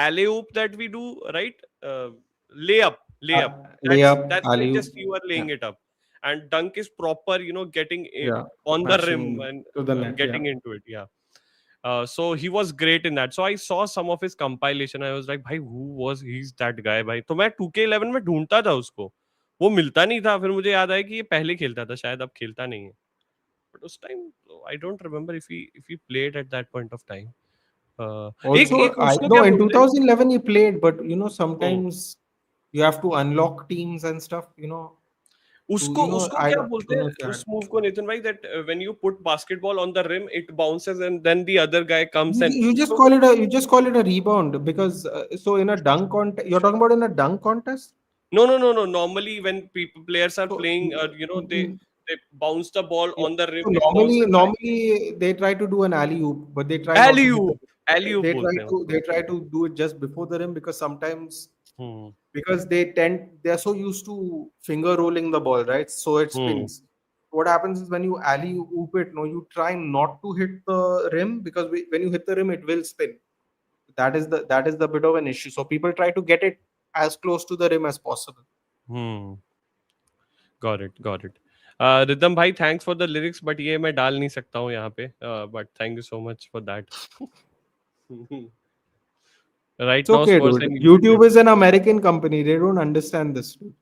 alley oop that we do, right? Layup, layup. Layup, That's like alley just you are yeah, laying it up, and dunk is proper, getting it yeah, on the rim smashing and to the net. Yeah. getting into it. Yeah. So he was great in that. So I saw some of his compilation. I was like, भाई, who was he's that guy भाई? तो मैं 2K11 में ढूंढता था उसको. वो मिलता नहीं था. फिर मुझे याद आया कि ये पहले खेलता था. शायद अब खेलता नहीं है. But उस time I don't remember if he played at that point of time. एक Also, एक I उसको know क्या in बोलते हैं? 2011 he played, but hmm. sometimes you have to unlock teams and stuff. To उसको उसको क्या बोलते don't हैं know if you had. उस मूव को नितिन भाई that when you put basketball on the rim it bounces and then the other guy comes and so You just call it a rebound because so in a dunk contest you're talking about in a dunk contest. no normally when people players are So playing they bounce the ball yeah. on the rim So it bounces back normally they try to do an alley oop, but they try not to alley hit the oop alley oop बोलते हैं उसको they try to do it just before the rim because sometimes hmm because they're so used to finger rolling the ball, right? So it hmm spins. what happens is when you alley oop it, no, you try not to hit the rim because when you hit the rim, it will spin. That is the bit of an issue. So people try to get it as close to the rim as possible. Hmm. Got it. Got it. Rhythm भाई, thanks for the lyrics, but ये मैं डाल नहीं सकता हूँ यहाँ पे. But thank you so much for that. Right It's now, okay, Spurs dude. are initiative. YouTube is an American company. They don't understand this, dude.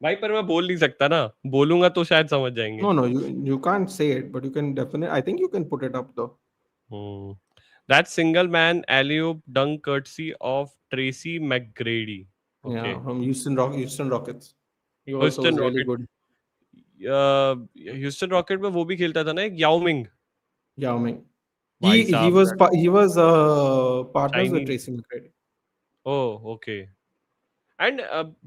भाई पर मैं बोल नहीं सकता ना, बोलूंगा तो शायद समझ जाएंगे. No, no, you can't say it, but you can definitely. I think you can put it up though. Hmm. That single man alley-oop dunk courtesy of Tracy McGrady. Yeah, Okay. from Houston Rockets. He also Houston was really rocket. good. Houston rocket में वो भी खेलता था ना, एक याओ Ming. Yao Ming. भाई He साहब. was he was partners with Chinese. Tracy McGrady. Oh okay. And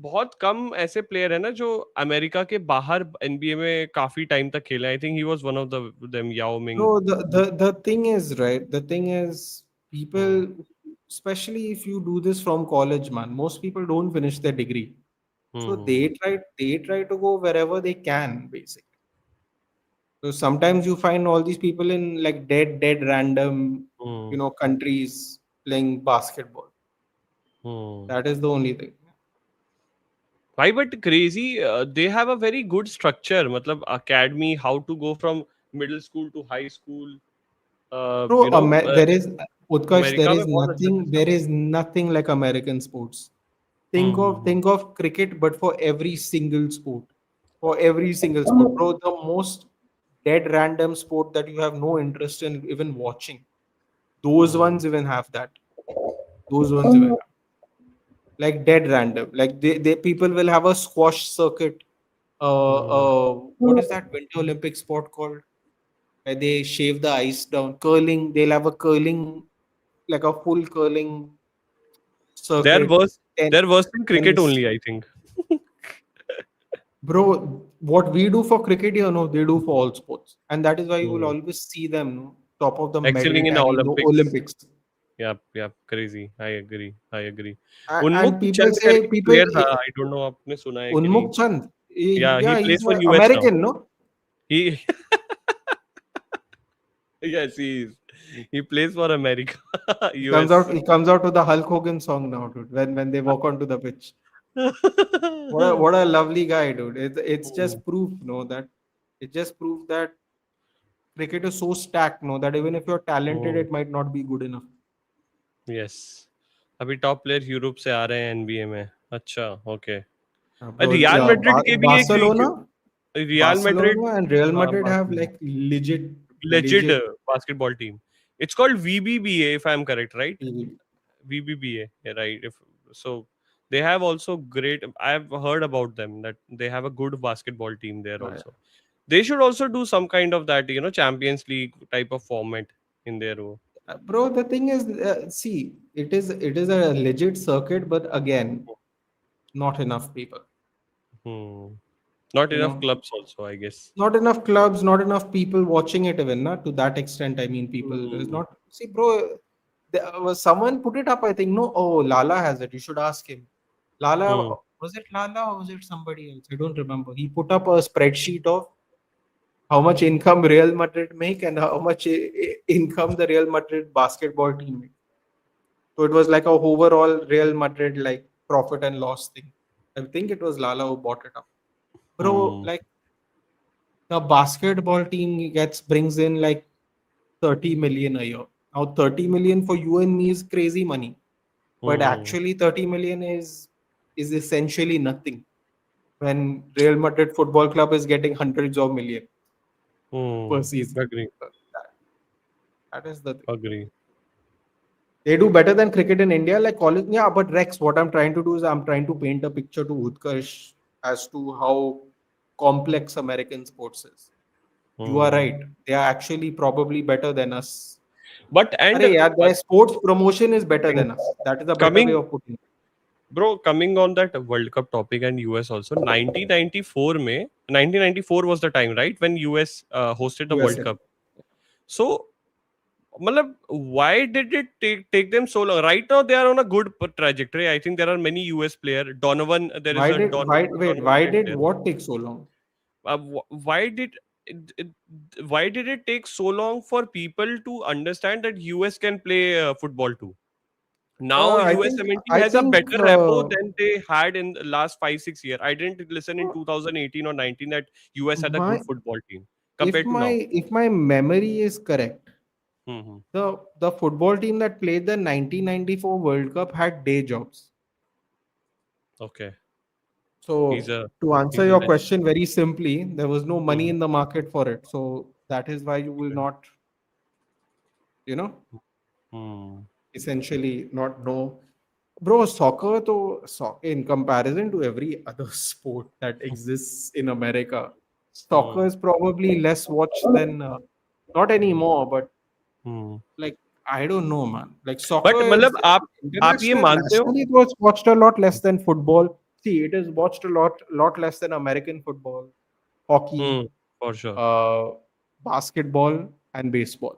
बहुत कम ऐसे प्लेयर है ना जो अमेरिका के बाहर एनबीए में काफी टाइम तक खेले. I think he was one of the them, Yao Ming. No, the thing is, right. The thing is, hmm. people, especially if you do this from college, man, most people don't finish their degree, so hmm. they try to go wherever they can, basically. So sometimes you find all these people in like dead random, hmm. countries playing basketball. Hmm. That is the only thing. भाई but crazy, they have a very good structure, मतलब academy, how to go from middle school to high school. Bro, you know, there is Utkarsh, America में बहुत अच्छा there system है. is nothing like American sports. Think of hmm. think of cricket, but for every single sport. For every single sport, bro, the most dead random sport that you have no interest in even watching. Those hmm. ones even have that. Those ones even have. Like dead random. Like they people will have a squash circuit. Hmm. What is that Winter Olympic sport called? Where they shave the ice down. Curling. They'll have a curling, like a full curling They're circuit. worse. Ten, They're worse in cricket tennis. only, I think. Bro, what we do for cricket, they do for all sports. And that is why you will Hmm. always see them, no, top of the medal Excelling in the tally in the Olympics. Olympics. Yep, yep, crazy. I agree. I agree. And उन्मुक्त people चंद say, करके player था. I don't know आपने सुना है कि नहीं. Unmukh Chand, Yeah, he yeah, plays he's for US now. American, no? He yes, he is. He plays for America, US. He comes out to the Hulk Hogan song now, dude, when they walk onto the pitch. What a lovely guy, dude. It's Hmm. just proof, no, that it just proves that cricket is so stacked, no, that even if you're talented, Hmm. it might not be good enough. Yes. अभी top player Europe से आ रहे हैं NBA में. अच्छा, okay. Bro, real Madrid के भी एक Barcelona, real Madrid. Barcelona and Real हाँ, Madrid have Barcelona. like legit, Legit legit. basketball team. It's called VBBA, if I'm correct, right? PvP. VBBA, yeah, right? If so, they have also great. I've heard about them that they have a good basketball team there Yeah, also. They should also do some kind of that, Champions League type of format in their own. Bro, the thing is, see, it is a legit circuit, but again, not enough people. Hmm. Not You enough know, clubs also, I guess. not enough clubs, not enough people watching it even. Not to that extent. I mean, people is Hmm. not. See, bro, there was someone put it up. I think no. Oh, Lala has it. You should ask him. Hmm. Lala, was it Lala or was it somebody else? I don't remember. He put up a spreadsheet of how much income Real Madrid make and how much income the Real Madrid basketball team make. So it was like a overall Real Madrid like profit and loss thing. I think it was Lala who bought it up. Bro, Hmm. like the basketball team brings in like 30 million a year. Now 30 million for you and me is crazy money. But Hmm. actually 30 million is essentially nothing when Real Madrid Football Club is getting hundreds of million per Hmm. season. Agree. That is the thing. Agree. They do better than cricket in India, like college. Yeah, but Rex, what I'm trying to do is I'm trying to paint a picture to Utkarsh as to how complex American sports is. You are Hmm. right. They are actually probably better than us. But and Arey, yeah, their sports promotion is better than us. That is a better way coming of putting it. Bro, coming on that World Cup topic and US also, 1994 में, 1994 was the time, right, when US hosted the World USA. Cup. So, मतलब, why did it take them so long? Right now, they are on a good trajectory. I think there are many US players. Donovan, there is Why a did why wait? Donovan Why played did there. what take so long? why did why did it take so long for people to understand that US can play football too? Now I US think 17 I has a think better repo than they had in the last 5 6 years. I didn't listen in 2018 or 19 that US had a my good football team if compared to my now. if my memory is correct, Hmm. the football team that played the 1994 World Cup had day jobs. Okay, he's So a to answer he's a your legend. question very simply, there was no money Hmm. in the market for it. So that is why you will Okay. not, you know, Hmm. essentially not know. Bro, soccer to in comparison to every other sport that exists in America, soccer Hmm. is probably less watched than not anymore, but Hmm. like I don't know, man. Like But soccer is मतलब आप ये मानते हो? nationally it was watched a lot less than football. See, it is watched a lot less than American football, hockey, Hmm. For sure. uh, basketball, and baseball.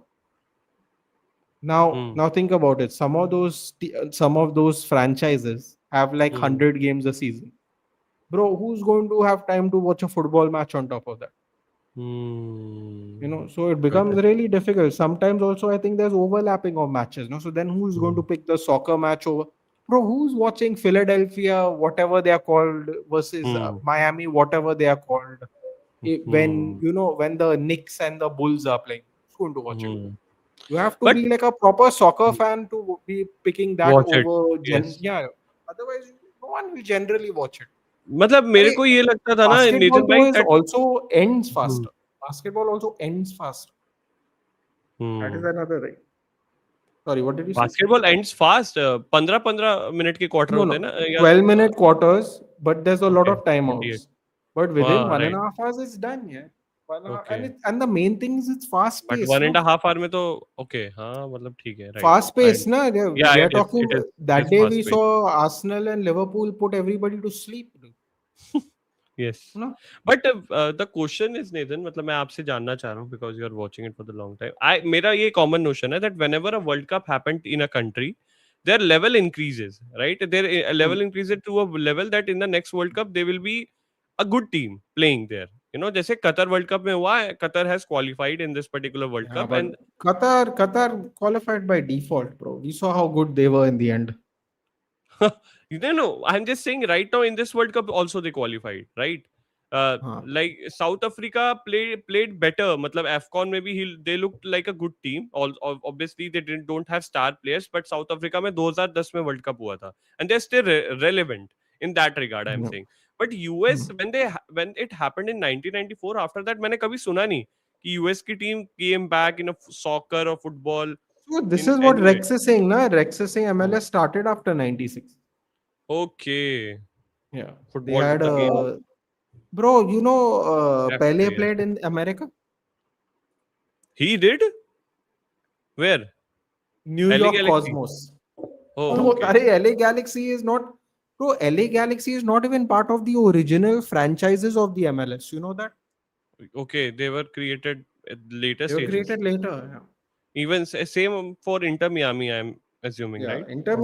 Now, Hmm. now think about it. Some of those franchises have like Hmm. 100 games a season. Bro, who's going to have time to watch a football match on top of that? Hmm. So it Got becomes it. really difficult. Sometimes also I think there's overlapping of matches. No, so then who's going Hmm. to pick the soccer match over? Bro, who's watching Philadelphia, whatever they are called, versus Hmm. Miami, whatever they are called? When Hmm. when the Knicks and the Bulls are playing, who's going to watch it? Hmm. You have to But be like a proper soccer fan to be picking that watch it. over Yes. yeah. Otherwise, no one will generally watch it. मतलब मेरे Arey, को ये लगता था ना basketball Nitin though भाई is that. also ends Hmm. faster. Basketball also ends faster. That is Hmm. another thing. Sorry, what did you say? Basketball ends fast 15-15 minute के quarter No, होते हैं no. ना या 12-minute quarters, but there's a lot okay of 48 timeouts. But within हाँ one and right a half hours, it's done, yeah. Okay And the main thing is it's fast but paced, one and no? Half hour में तो okay हाँ मतलब ठीक है right Fast I paced, na? या We are it talking is it that is day we fast pace saw Arsenal and Liverpool put everybody to sleep. Yes No? But the question is Nathan मतलब मैं आपसे जानना चाह रहा हूँ because you are watching it for the long time I मेरा ये common notion है that whenever a world cup happened in a country their level increases right their Hmm. level increases to a level that in the next world cup they will be a good team playing there जैसे Qatar world cup में हुआ है Qatar has qualified in this particular world Yeah, cup but and Qatar qualified by default, bro. We saw how good they were in the end. No, I'm just saying right now in this World Cup also they qualified, right? Huh. Like South Africa played better. Matlab AFCON maybe they looked like a good team. Obviously they don't have star players, but South Africa में 2010 में World Cup हुआ था, and they're still relevant in that regard. I'm Yeah. saying, but Hmm. US when it happened in 1994, after that मैंने कभी सुना नहीं कि US की team came back in a soccer or football So this in is what any way. Rex is saying, na? Rex is saying Hmm. MLS started after 96. Okay, Yeah. They football had took the game. a bro, Pele FA. played in America, He did? Where? New LA York Galaxy. Cosmos. Oh, Bro, okay. LA Galaxy is not bro, LA Galaxy is not even part of the original franchises of the MLS. You know that? Okay, they were created at later They were stages. created later. Yeah. Even same for Inter Miami, I'm assuming, Yeah, right? Inter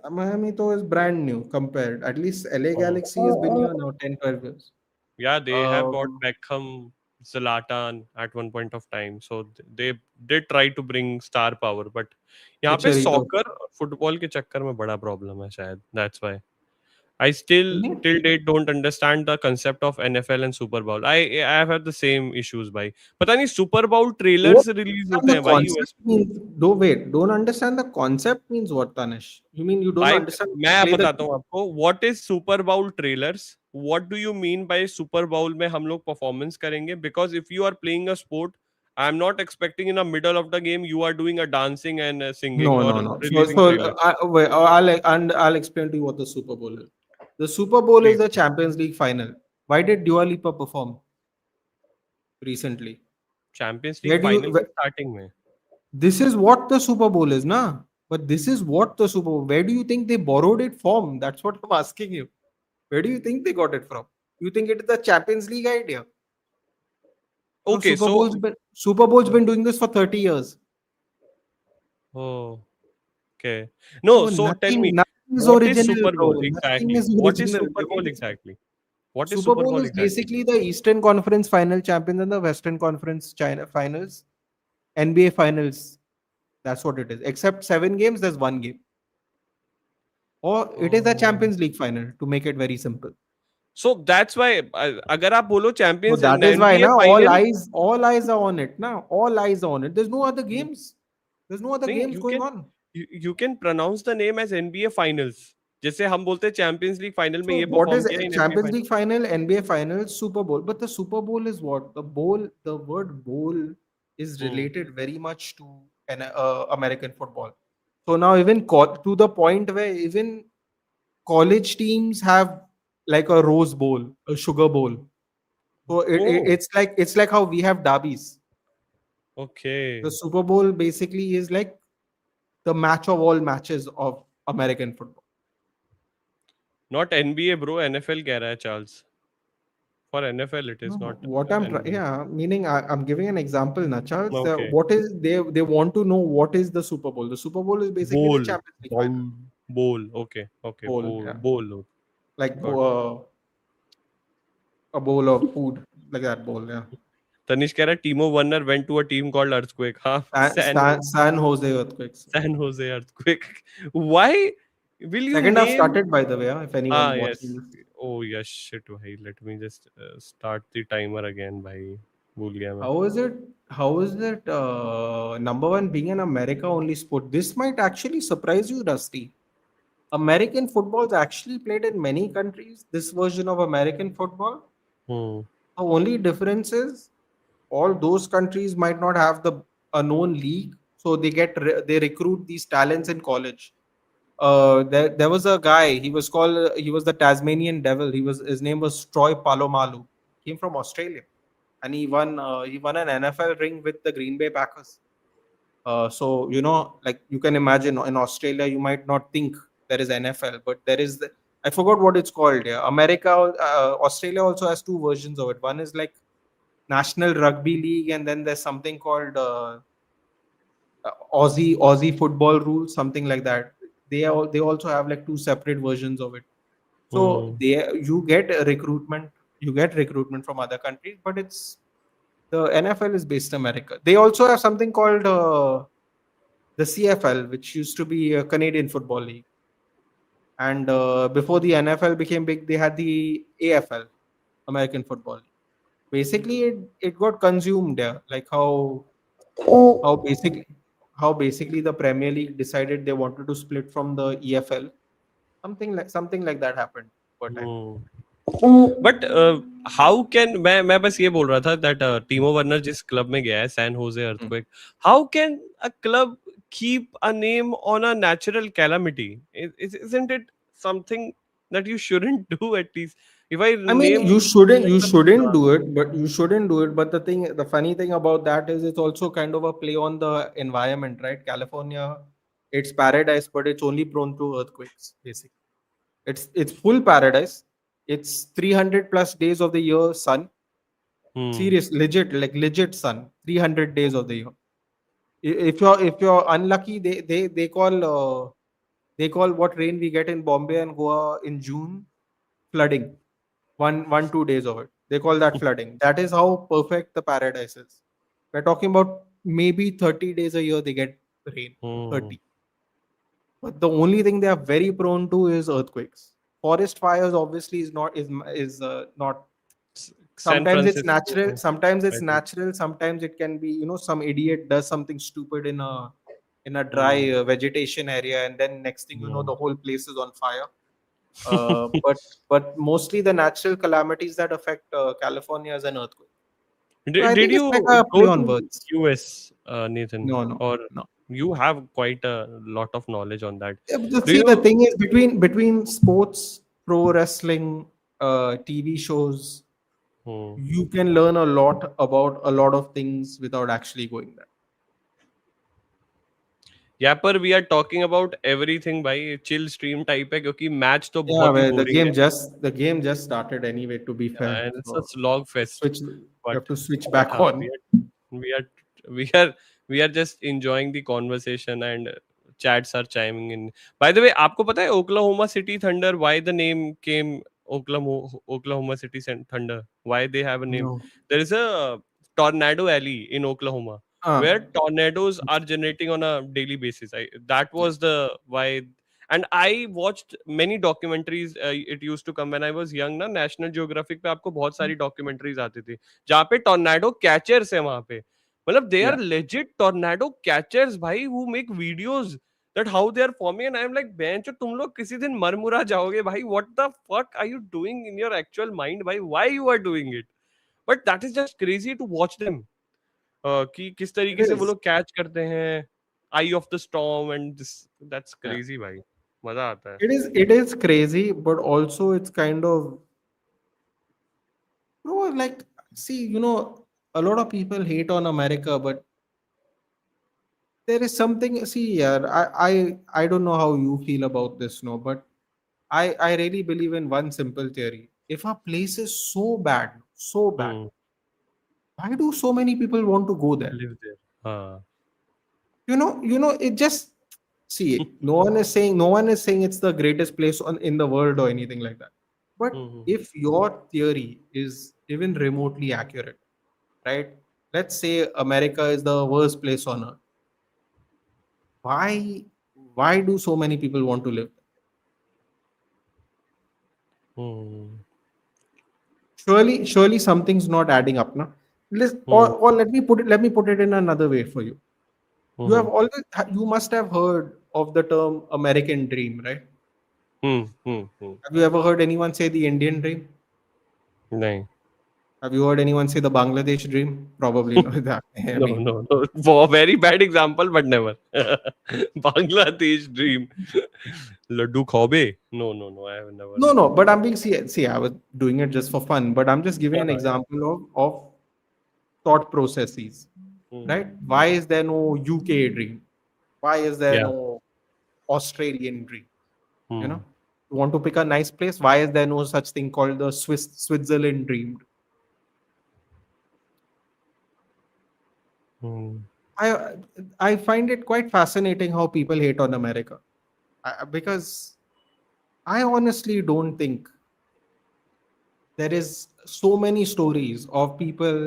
Miami though is brand new compared. At least LA Oh. Galaxy has been here now 10, 12 years. Yeah, they have got Um, Beckham, Zlatan at one point of time. So they did try to bring star power, but यहाँ पे Chicharito. soccer football के चक्कर में बड़ा problem है शायद. That's why. I still Mhm. till date don't understand the concept of NFL and Super Bowl. I have had the same issues भाई. पता नहीं Super Bowl Don't trailers release understand होते the हैं भाई concept US में. means don't wait. Don't understand the concept means what, Tanish? You mean you don't भाई understand how to मैं play the बताता game? हूँ आपको what is Super Bowl trailers what do you mean by Super Bowl में हम लोग performance करेंगे because if you are playing a sport I am not expecting in the middle of the game you are doing a dancing and singing No, no, और no. So, releasing so trailers. wait, I'll explain to you what the Super Bowl is. The Super Bowl is please the Champions League final. Why did Dua Lipa perform recently? Champions league Where do you? Final के starting में. This is what the Super Bowl is, na? But this is what the Super Bowl. Where do you think they borrowed it from? That's what I'm asking you. Where do you think they got it from? You think it is the Champions League idea? No, okay so Super Bowl's been doing this for 30 years. Okay no So so tell me nothing is what is original, super bro. Bowl Nothing exactly is what is original. Super Give me bowl this. Exactly. What is Super Super Bowl Bowl is exactly? basically the Eastern Conference final champions and the Western Conference China finals, NBA finals. That's what it is. Except 7 games, there's 1 game. Or it is a Oh. Champions League final, to make it very simple. So that's why अगर आप बोलो So champions that is why NBA now final all eyes are on it. Now all eyes are on it. There's no other games. There's no other नहीं games going on. You can pronounce the name as NBA finals जैसे हम बोलते हैं Champions League final में So ये what perform is किया in NBA Champions final. League final, NBA final, Super Bowl? But the Super Bowl is what? The bowl, the word bowl is hmm. related very much to an American football. So now even to the point where even college teams have like a Rose Bowl, a Sugar Bowl. So Oh, it's like how we have derbies. okay. The Super Bowl basically is like the match of all matches of American football. Not NBA bro, NFL कह रहा है Charles. For NFL it is No, not what I'm trying, NBA. yeah, meaning I'm giving an example, now, Charles. Okay. What is they want to know what is the Super Bowl? The Super Bowl is basically the Bowl. Champions League final Bowl. Bowl. Okay. Okay. bowl, Bowl. yeah, Bowl. like Got it. a bowl of food, like that bowl, yeah. Tanish कह रहा है टीमो Werner went to a team called Earthquake. हाँ, San Jose Earthquakes. San Jose Earthquake. Why will you Second half name? started, by the way, if anyone Ah, yes. watching this. Oh, yes. Shit, भाई. Let me just start the timer again, भाई. भूल गया मैं. How is it? How is it? Number one, being an America only sport. This might actually surprise you, Rusty. American football is actually played in many countries. This version of American football. Hmm. The only difference is all those countries might not have a known league, so they recruit these talents in college. There was a guy. He was the Tasmanian Devil. His name was Troy Palomalu. Came from Australia, and he won an NFL ring with the Green Bay Packers. So like you can imagine in Australia, you might not think there is NFL, but there is. I forgot what it's called. Yeah, Australia also has two versions of it. One is like National Rugby League, and then there's something called Aussie football rules, something like that. They also have like two separate versions of it. So Hmm. you get recruitment from other countries, but it's the NFL is based in America. They also have something called the CFL, which used to be a Canadian Football League, and before the NFL became big, they had the AFL, American Football League. Basically, it got consumed, yeah, like how basically how basically the Premier League decided they wanted to split from the EFL. Something like that happened over time. Hmm. But how can मैं बस ये बोल रहा था that Timo Werner जिस club में गया है San Jose Hmm. Earthquake how can a club keep a name on a natural calamity? Isn't it something that you shouldn't do at least? If I I mean, name you like a shouldn't do it, but you shouldn't do it. But the funny thing about that is, it's also kind of a play on the environment, right? California, it's paradise, but it's only prone to earthquakes. Basically, it's full paradise. It's 300 plus days of the year sun. hmm, Serious, legit, like legit sun. 300 days of the year. If you're unlucky, they call what rain we get in Bombay and Goa in June flooding. 2 days of it. They call that flooding. That is how perfect the paradise is. We're talking about maybe 30 days a year they get rain. hmm. 30. But the only thing they are very prone to is earthquakes. Forest fires obviously is not. San Francisco, Sometimes I it's think. natural, sometimes it can be, some idiot does something stupid in a dry Hmm, vegetation area, and then next thing you know, hmm. the whole place is on fire. uh, but but mostly the natural calamities that affect California is an earthquake. So I Did think it's like you a go play on to words. US, Nathan, No, no, or no. you have quite a lot of knowledge on that? Yeah, but Do see, the you? thing is, between sports, pro wrestling, TV shows, Hmm. you can learn a lot about a lot of things without actually going there. यहाँ पर we are talking about everything भाई chill stream type है क्योंकि match तो Yeah, बहुत ही well, boring है the game just started anyway. To be fair, and it's a so slog fest you have but to switch but back हाँ on. We are we are we are just enjoying the conversation and chats are chiming in. By the way, आपको पता है Oklahoma city thunder why the name came Oklahoma City Thunder. Why they have a name? No. There is a tornado alley in Oklahoma where Ah, tornadoes are generating on a daily basis. That was the why. And I watched many documentaries. It used to come when I was young ना, National Geographic पे आपको बहुत सारी documentaries आती थी जहाँ पे tornado catchers है वहाँ पे. मतलब they are yeah. legit tornado catchers भाई who make videos that how they are forming, and I'm like बेंचो तुम लोग किसी दिन मरमुरा जाओगे भाई. What the fuck are you doing in your actual mind भाई? Why you are doing it? But that is just crazy to watch them. कि किस It तरीके से वो is. लोग कैच करते हैं eye of the storm and this. That's Yeah. Crazy भाई. मजा आता है. It is crazy, but also it's kind of, bro, like, see, a lot of people hate on America, but there is something. See, yeah, I don't know how you feel about this, no, but I really believe in one simple theory. If a place is so bad, Hmm. why do so many people want to go there? Live there. हाँ. It just, see, no one is saying it's the greatest place in the world or anything like that. But Hmm. if your theory is even remotely accurate, right? Let's say America is the worst place on earth. Why why do so many people want to live there? Hmm. Surely something's not adding up now. Hmm. Or let me put it in another way for you. Hmm. You must have heard of the term American dream, right? Hmm. Hmm. Hmm. Have you ever heard anyone say the Indian dream? नहीं. Have you heard anyone say the Bangladesh dream? Probably not. That I No, mean, no, no. For very bad example, but never. Bangladesh dream. Laddu khobe? No, no, no. I have never no, heard no. of But I'm being see. I was doing it just for fun. But I'm just giving an that. example of thought processes, Hmm. right? Why is there no UK dream? Why is there Yeah. no Australian dream? You Hmm. know, you want to pick a nice place. Why is there no such thing called the Switzerland dream? Hmm. I I find it quite fascinating how people hate on America, because I honestly don't think there is so many stories of people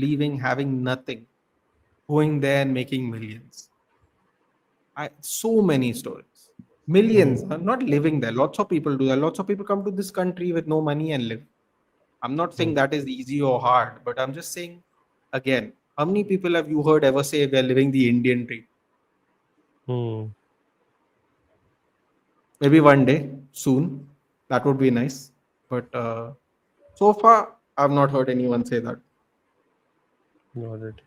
leaving having nothing, going there and making millions. So many stories, Hmm. millions, not living there. Lots of people do that. Lots of people come to this country with no money and live. I'm not saying Hmm. that is easy or hard, but I'm just saying, again, how many people have you heard ever say we're living the Indian dream? Hmm. Maybe one day soon, that would be nice. But so far, I've not heard anyone say that. Got it.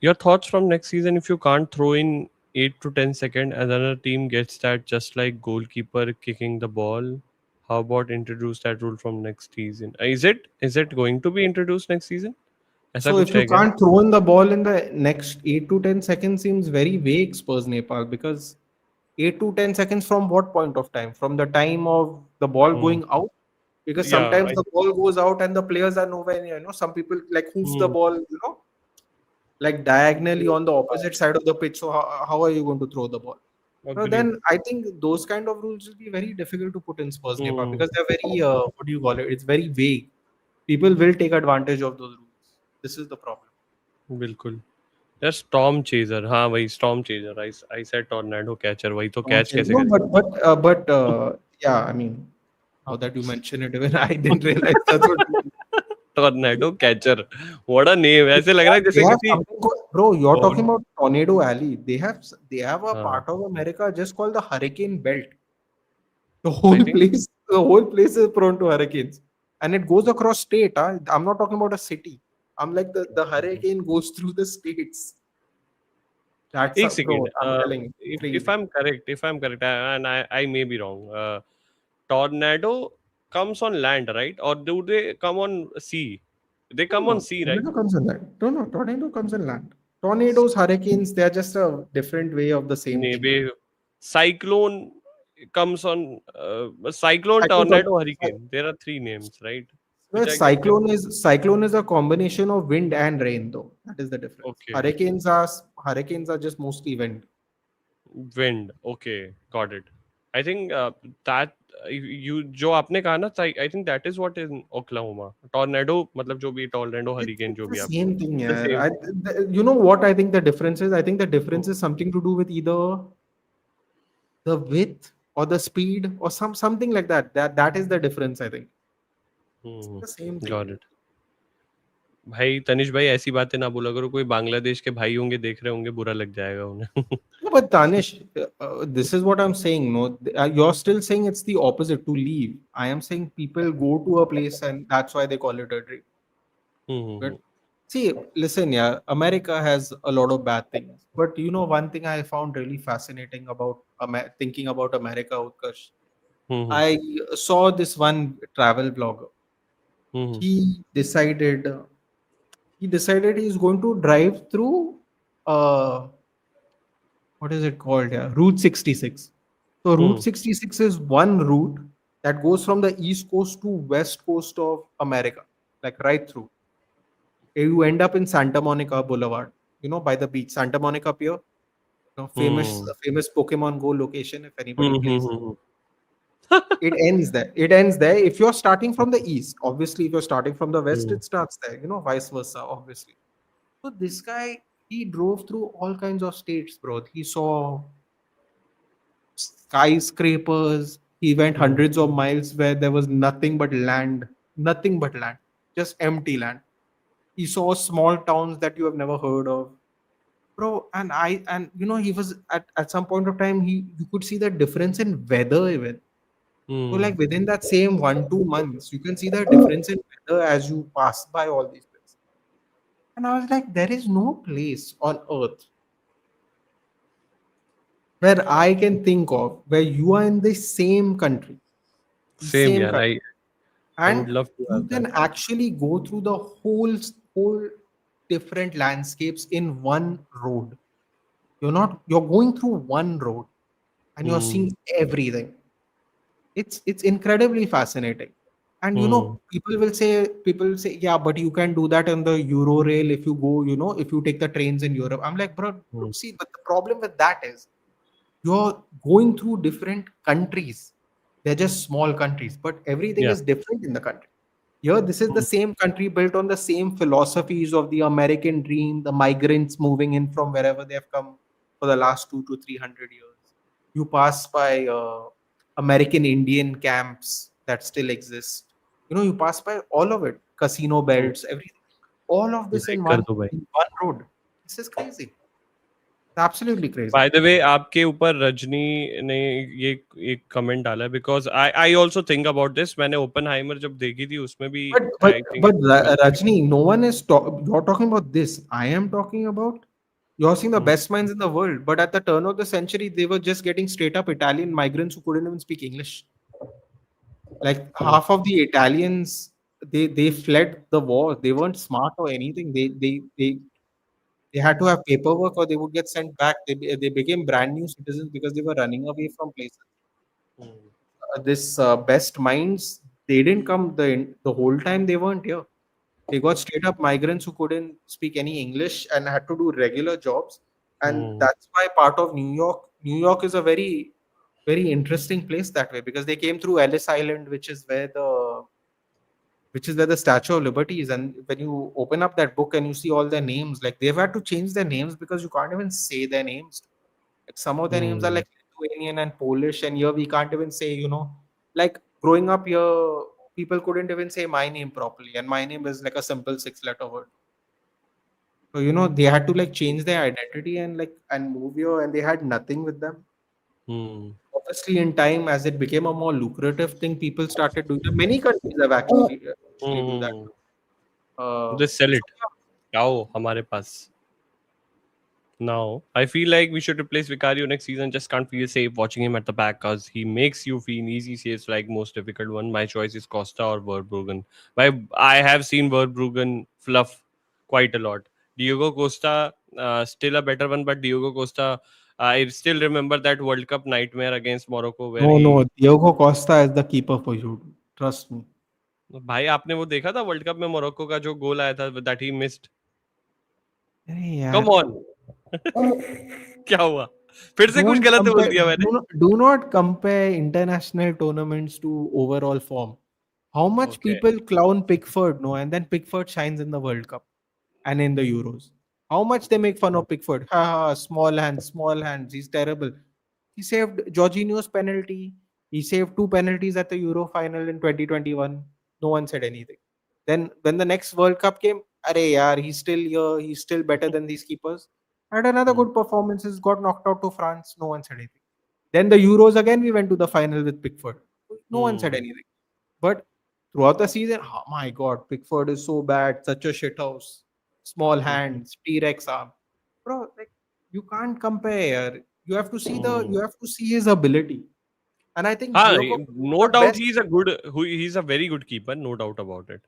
Your thoughts from next season if you can't throw in 8 to 10 second another team gets that just like goalkeeper kicking the ball. How about introduce that rule from next season? Is it going to be introduced next season? ऐसा So कुछ if you है क्या? can't throw in the ball in the next 8 to 10 seconds, seems very vague, Spurs Nepal, because 8 to 10 seconds from what point of time? From the time of the ball Hmm. going out? Because Yeah. sometimes the ball goes out and the players are nowhere near. Some people like hoof the Hmm. ball, like diagonally on the opposite side of the pitch. So how are you going to throw the ball? So Agree. then I think those kind of rules will be very difficult to put in Spurs Nepal, Hmm. because they're very what do you call it? It's very vague. People will take advantage of those rules. This is the problem. बिल्कुल. यार storm chaser, हाँ वही storm chaser. I said tornado catcher, वही तो catch कैसे No, करेगा? but yeah, I mean, now that you mention it, even I didn't realize that's what. Tornado catcher. What a name. ऐसे लग रहा है They जैसे have किसी something called, bro. You're talking God. about Tornado Alley. They have a हाँ. part of America just called the Hurricane Belt. The I whole think place, the whole place is prone to hurricanes, and it goes across state. Huh? I'm not talking about a city. I'm like the hurricane goes through the states. That's एक bro. Second. I'm telling you, If crazy. I'm correct, and I may be wrong, tornado comes on land, right? Or do they come on sea? They No, come on no, sea, right? tornado comes in land. No, tornado comes in land. Tornadoes, hurricanes, they are just a different way of the same thing. Maybe cyclone comes on cyclone, Cyclones tornado, are, hurricane. There are three names, right? well, Which I get cyclone is a combination of wind and rain, though. That is the difference. okay. Hurricanes are just mostly wind. Wind. Okay, got it. I think that you जो आपने कहा ना, I think that is what in Oklahoma tornado, मतलब जो भी tornado hurricane It's जो the भी आप, same thing, the yeah. Same thing. You know what I think the difference is? I think the difference is something to do with either the width or the speed or something like that. That is the difference, I think. It's the same thing. Got it. भाई तनिष भाई, ऐसी बातें ना बोला करो, कोई बांग्लादेश के भाई होंगे देख रहे होंगे, बुरा लग जाएगा उन्हें. No, but Danish, this is what I'm saying. No, you're still saying it's the opposite to leave. I am saying people go to a place and that's why they call it a dream. But see, listen, yeah, America has a lot of bad things. But you know, one thing I found really fascinating about thinking about America, Utkarsh, I saw this one travel blogger. He decided he's going to drive through what is it called? Yeah, Route 66. So Route 66 is one route that goes from the east coast to west coast of America, like right through. You end up in Santa Monica Boulevard, by the beach, Santa Monica Pier, famous Pokemon Go location. If anybody plays, it ends there. It ends there. If you're starting from the east, obviously, if you're starting from the west, it starts there. Vice versa, obviously. So this guy, he drove through all kinds of states, bro. He saw skyscrapers. He went hundreds of miles where there was nothing but land, just empty land. He saw small towns that you have never heard of, bro. And he was at some point of time, you could see the difference in weather even. So like within that same 1 2 months, you can see the difference in weather as you pass by all these places. And I was like, there is no place on earth where I can think of where you are in the same same यार, country, I would and love to have you can that. actually go through the whole different landscapes in one road. You're going through one road and you're seeing everything. It's incredibly fascinating. And people will say, yeah, but you can do that on the Euro rail if you go, if you take the trains in Europe. I'm like, bro, see, but the problem with that is you're going through different countries. They're just small countries, but everything या. is different in the country. Here, this is the same country built on the same philosophies of the American dream, the migrants moving in from wherever they have come for the last 2 to 300 years. You pass by American Indian camps that still exist. You pass by all of it, casino belts, everything. All of this like in कर one दो भाई. in one road. This is crazy. It's absolutely crazy. Bye the वे, आपके ऊपर रजनी ने ये एक comment डाला है, because I I also think about this. मैंने ओपनहाइमर जब देखी थी, उसमें भी But but I think but it was mention. Rajni, no one is you're talking about this. I am talking about you're seeing the best minds in the world. But at the turn of the century, they were just getting straight up Italian migrants who couldn't even speak English. Like half of the Italians, they fled the war. They weren't smart or anything. They had to have paperwork or they would get sent back. They became brand new citizens because they were running away from places. This best minds, they didn't come the whole time they weren't here. They got straight up migrants who couldn't speak any English and had to do regular jobs. And that's why part of New York is a very, very interesting place that way because they came through Ellis Island, which is where the Statue of Liberty is. And when you open up that book and you see all their names, like they've had to change their names because you can't even say their names. Like some of their names are like Lithuanian and Polish, and here we can't even say, like growing up here, people couldn't even say my name properly, and my name is like a simple six-letter word. So they had to like change their identity and move here, and they had nothing with them. Obviously, in time, as it became a more lucrative thing, people started doing that. Many countries have actually do that. They sell So it. आओ हमारे पास. Now, I feel like we should replace Vicario next season. Just can't feel safe watching him at the back because he makes you feel easy saves like most difficult one. My choice is Costa or Verbruggen. I have seen Verbruggen fluff quite a lot. Diego Costa, still a better one, but Diego Costa, I still remember that World Cup nightmare against Morocco where no, he. Diego Costa is the keeper for you. Trust me. भाई आपने वो देखा था world cup में Morocco का जो गोल आया था दैट ही मिस्ड. अरे कम यार, ऑन. क्या हुआ? फिर से कुछ Don't गलत बोल compare. दिया मैंने? Do not compare international tournaments to overall form. How much okay. people clown Pickford, no, and then Pickford shines in the World Cup and in the Euros. How much they make fun of Pickford? Ha ha, small hands, small hands. He's terrible. He saved Jorginho's penalty. He saved two penalties at the Euro final in 2021. No one said anything. Then when the next World Cup came, arey yaar, he's still here. He's still better than these keepers. Had another good performances. Got knocked out to France. No one said anything. Then the Euros again, we went to the final with Pickford. No one said anything. But throughout the season, oh my god, Pickford is so bad, such a shit house. Small hands, T-Rex arm. Bro, like you can't compare. You have to see his ability. And I think हाँ, Diogo Costa is no the doubt best. He is a very good keeper, no doubt about it.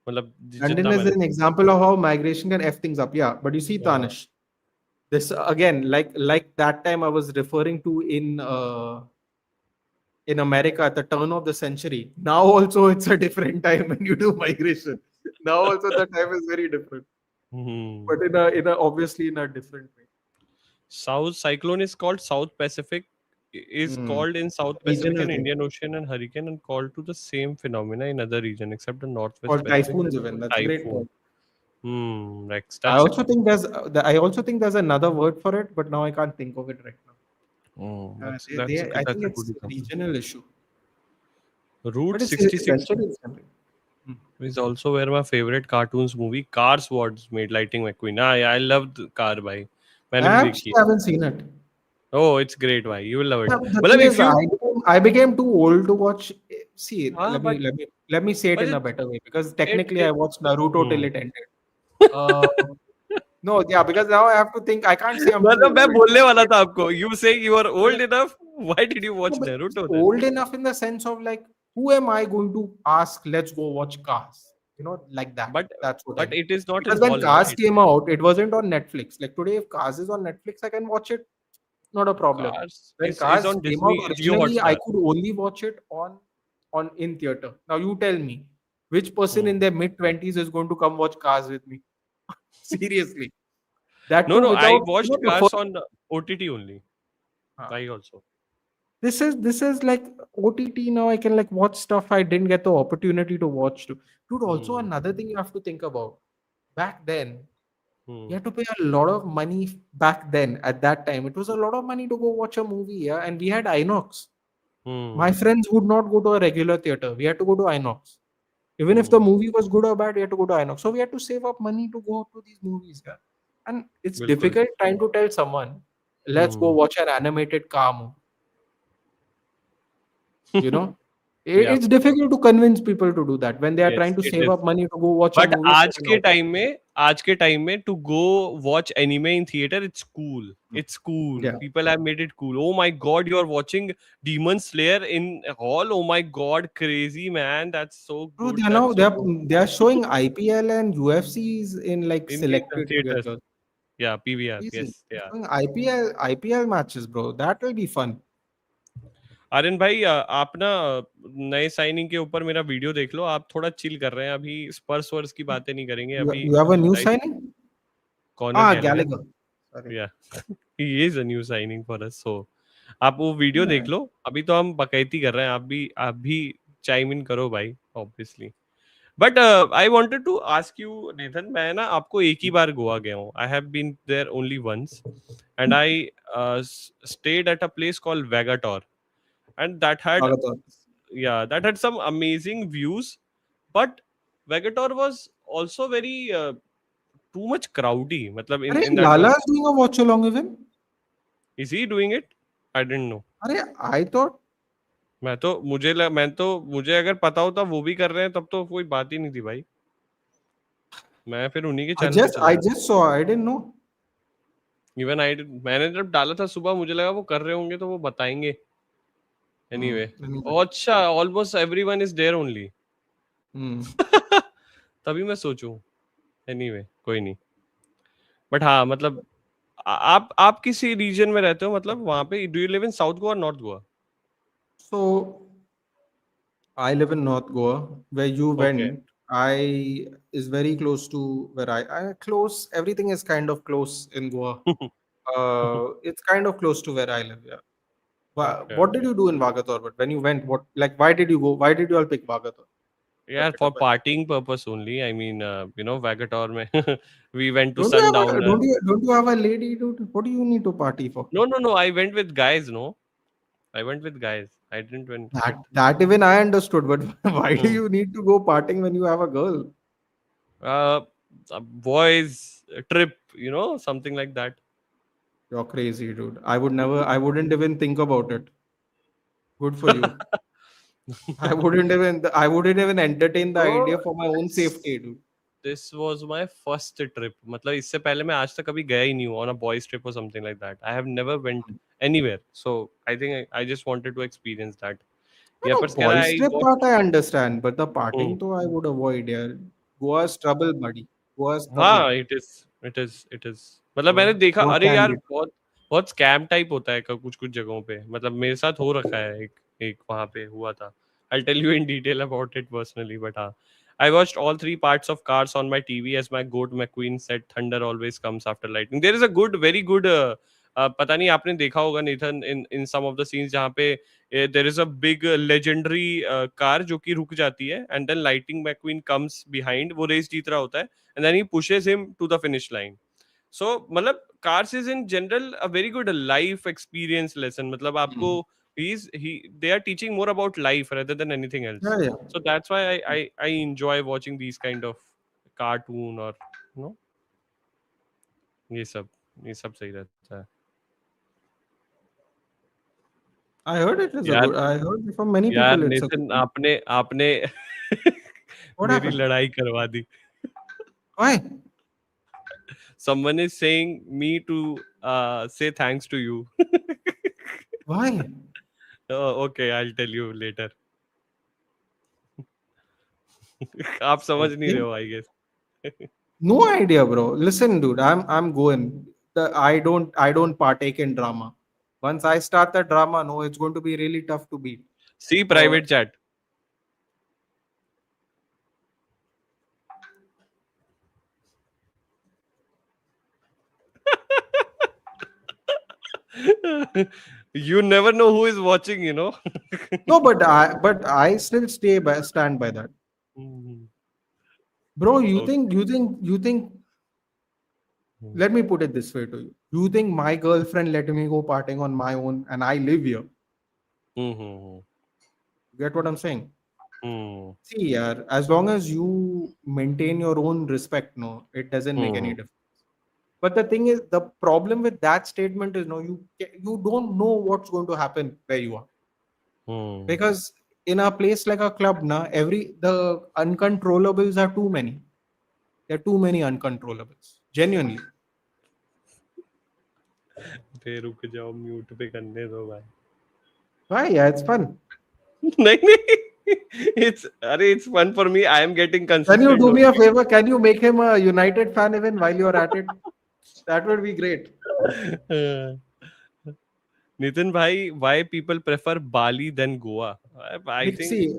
मतलब London जितना is मैंने an example of how migration can F things up. Yeah, but you see, हाँ, Tanish, this again, like that time I was referring to in America at the turn of the century. Now also it's a different time when you do migration. Now also the time is very different, hmm. but in a obviously in a different way. South cyclone is called South Pacific, is Hmm. called in South Pacific Regional and thing Indian Ocean, and hurricane and called to the same phenomena in other region except the Northwest called Pacific typhoons that's even. called That's a great typhoon. point. Rex, I that's it. also think I also think there's another word for it, but now I can't think of it right now. I That's think a good it's a example. regional issue, Route but it's 66 essentially the same thing. Hmm. is also where my favorite cartoons movie Cars was made. Lightning McQueen. I loved Car भाई, मैंने भी I देखी actually है। haven't seen it. Oh, it's great भाई, you will love it। Yeah, but the मतलब thing if is, you I became too old to watch. See, हाँ let me say it but in a it's better way because it technically I it watched Naruto till hmm it ended. Uh, no, yeah, because now I have to think. I can't say I'm too मतलब मैं old. बोलने वाला था आपको, you say you are old enough, why did you No, watch but Naruto then? old enough in the sense of like, who am I going to ask, let's go watch Cars? Like that. but That's what I but mean. it is not Because when involved, Cars right? came out, it wasn't on Netflix. Like today, if Cars is on Netflix, I can watch it, not a problem. Cars When is Cars on came out Disney Jio originally, I Hotstar। could only watch it on in theater. Now you tell me, which person Hmm. in their mid 20s is going to come watch Cars with me? Seriously. That No, too no, I without watched the Cars first. on OTT only. Huh. I also This is like OTT now. I can like watch stuff I didn't get the opportunity to watch. Dude, also hmm another thing you have to think about. Back then, hmm you had to pay a lot of money. Back then, at that time, it was a lot of money to go watch a movie. Yeah, and we had Inox. My hmm friends would not go to a regular theater. We had to go to Inox. Even if the hmm movie was good or bad, we had to go to Inox. So we had to save up money to go to these movies. Yeah. And it's बिल्कुल। difficult trying to tell someone, let's go hmm watch an animated car movie. You know, Yeah, it's difficult to convince people to do that when they are yes, trying to it save is। up money to go watch a but movie for an hour. आज के time में to go watch anime in theatre, it's cool, Yeah. People have made it cool. Oh my god, you are watching Demon Slayer in hall, oh my god, crazy man, that's so Bro, good, they are now that's they so are good. they are showing IPL and UFCs in like in selected theatres, theaters. या PVR, Easy. Yes, They're या। showing IPL matches, bro. That will be fun. Aryan भाई, आप ना नए signing के ऊपर मेरा video देख लो, आप थोड़ा चिल कर रहे हैं अभी, स्पर्स वर्स की बातें नहीं करेंगे अभी। You have a new live signing? Conor Ah, Gallagher, Gallagher. Sorry. या he is a new signing for us, so आप वो वीडियो देख Yeah. लो। अभी तो हम बकैती कर रहे हैं, आप भी चाइम इन करो भाई, obviously. But I wanted to ask you Nathan, मैं ना आपको एक ही बार गोवा गया हूँ, I have been there only once, and I stayed at a place called Vagator, and Agathon. that had some amazing views, but Vegator was also very too much crowdy, matlab Arey, in that Lala one, is doing a watch along event. is he doing it? I didn't know। Arey, I thought मुझे अगर पता होता वो भी कर रहे हैं तब तो कोई बात ही नहीं थी भाई, मैं फिर उन्हीं के I चैनल पे just चला I जाता। just saw. I didn't know. Even मैंने जब डाला था सुबह, मुझे लगा वो कर रहे होंगे तो वो बताएंगे। Anyway, Anyway. अच्छा, almost everyone is there only. Hmm. तभी मैं सोचूं, एनीवे कोई नहीं। बट हाँ, मतलब आप किसी रीजन में रहते हो, मतलब वहां पे do you live in South Goa और North Goa? So I live in North Goa. Where you okay. went, I is very close to where I close. Everything is kind of close in Goa. It's kind of close to where I live. Yeah. Okay, What did okay. you do in Vagator? But when you went, what like why did you go? Why did you all pick Vagator? Yeah, Kept it for up. partying purpose only. I mean, Vagator mein we went to Don't you have Sundowner. don't you have a lady? Dude? What do you need to party for? No, no, no. I went with guys. No, I went with guys. I didn't went with. That even I understood, but why do Hmm. you need to go partying when you have a girl? Uh, a boys trip. Something like that. You're crazy, dude. I wouldn't even think about it. Good for you. I wouldn't even entertain the Bro, idea for my own this safety, dude. this was my first trip. मतलब इससे पहले मैं आज तक कभी गया ही नहीं हूँ on a boys trip or something like that. I have never went anywhere. So I think I just wanted to experience that. No, Yeah, no, पर कह रहा boys I trip part watched. I understand, but the partying Hmm. though I would avoid, yeah. Goa's trouble, buddy. Goa's trouble. हाँ, it is मतलब मैंने Goa, देखा, Goa अरे can यार be. बहुत बहुत स्कैम टाइप होता है कुछ कुछ जगहों पे, मतलब मेरे साथ हो रखा है, एक एक वहां पे हुआ था. I'll tell you in detail about it personally, but हाँ, I watched all three parts of Cars on my TV. As my goat McQueen said, thunder always comes after lightning. There is a good, very good पता नहीं आपने देखा होगा Nathan, in some of the scenes जहाँ पे there is a big legendary car जो कि रुक जाती है, and then lighting McQueen comes behind, वो रेस जीत रहा होता है, and then he pushes him to the finish line. So मतलब cars is in general a very good life experience lesson. मतलब आपको Hmm. they are teaching more about life rather than anything else. Yeah, yeah. So that's why I enjoy watching these kind of cartoon, or you know ये सब ये सब सही रहता है. I heard it is a यार good. I heard from many यार people it's a good Nitin, thing. आपने आपने What मेरी happened? लड़ाई करवा दी. Why? Someone is saying me to say thanks to you. Why? Oh, okay, I'll tell you later. आप समझ नहीं रहे Okay. हो, I guess. No idea, bro. Listen, dude. I'm going. I don't partake in drama. Once I start the drama, no, it's going to be really tough to beat. See Uh, private chat. You never know who is watching. no, but I still stand by that. Mhm. Bro, Okay. you think let me put it this way to you. You think my girlfriend let me go partying on my own and I live here? Mm-hmm. Get what I'm saying? Mm-hmm. See, yeah, as long as you maintain your own respect, no, it doesn't make any Mm-hmm. difference. But the thing is, the problem with that statement is no, you don't know what's going to happen where you are, because in a place like a club, na, the uncontrollables are too many. There are too many uncontrollables. Genuinely. ते रुक जाओ, mute पे करने दो भाई. Why? Yeah, it's fun. नहीं नहीं. It's fun for me. I am getting Can you consistent do me a only. favor? Can you make him a United fan even while you're at it? That would be great. Nitin bhai, why people prefer Bali than Goa? I think. See,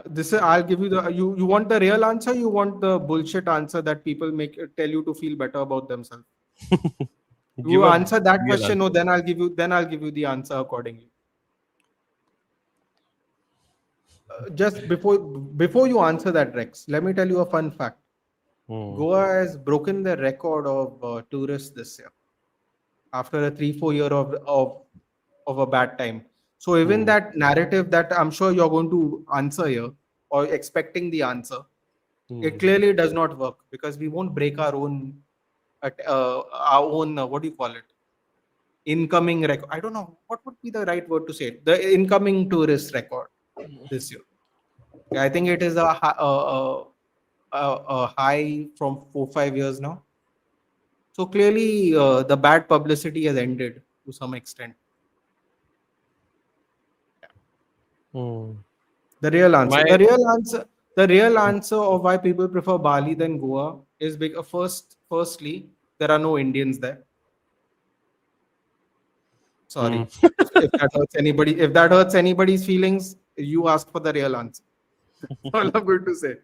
this is, I'll give you the you want the real answer. You want the bullshit answer that people make tell you to feel better about themselves. Give You a answer that real question. No, answer. then I'll give you the answer accordingly. Just before you answer that, Rex, let me tell you a fun fact. Hmm. Goa has broken the record of tourists this year after a 3-4 year of a bad time. So even Hmm. that narrative that I'm sure you're going to answer here or expecting the answer, it Hmm. clearly does not work because we won't break our own what do you call it, incoming record. I don't know what would be the right word to say it. The incoming tourist record this year. I think it is a high from 4-5 years now. So clearly, the bad publicity has ended to some extent. Hmm. The real answer, My. the real answer, the real answer of why people prefer Bali than Goa is because firstly, there are no Indians there. Hmm. Sorry, if that hurts anybody, if that hurts anybody's feelings, you ask for the real answer. All I'm going to say.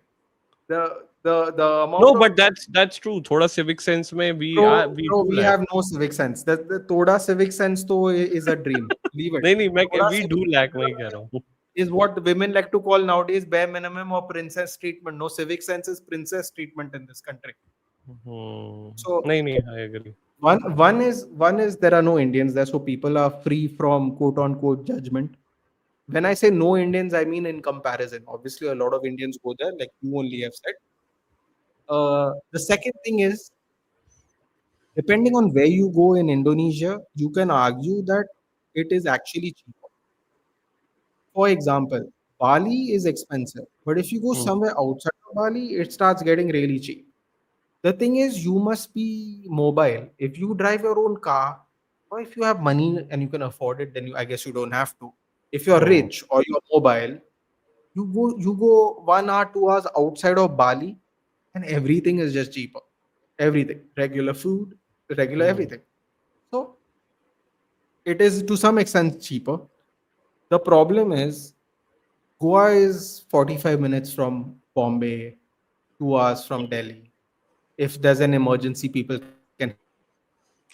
The No, amount of but that's true. Thoda civic sense में we bro, do we lack. have no civic sense. The Toda civic sense though is a dream. Leave it. नहीं नहीं मैं Toda we civic do lack मैं ही कह sense रहा हूँ. is what the women like to call nowadays bare minimum or princess treatment. No civic sense is princess treatment in this country. So नहीं नहीं I agree. one is there are no Indians there, so people are free from quote unquote judgment. When I say no Indians, I mean in comparison. Obviously, a lot of Indians go there, like you only have said. The second thing is, depending on where you go in Indonesia, you can argue that it is actually cheaper. For example, Bali is expensive, but if you go Hmm. somewhere outside of Bali, it starts getting really cheap. The thing is, you must be mobile. If you drive your own car, or if you have money and you can afford it, then I guess you don't have to. If you're Hmm. rich or you're mobile, you go 1 hour, 2 hours outside of Bali, and everything is just cheaper. Everything, regular food, regular Hmm. everything. So it is to some extent cheaper. The problem is Goa is 45 minutes from Bombay, 2 hours from Delhi. If there's an emergency, people can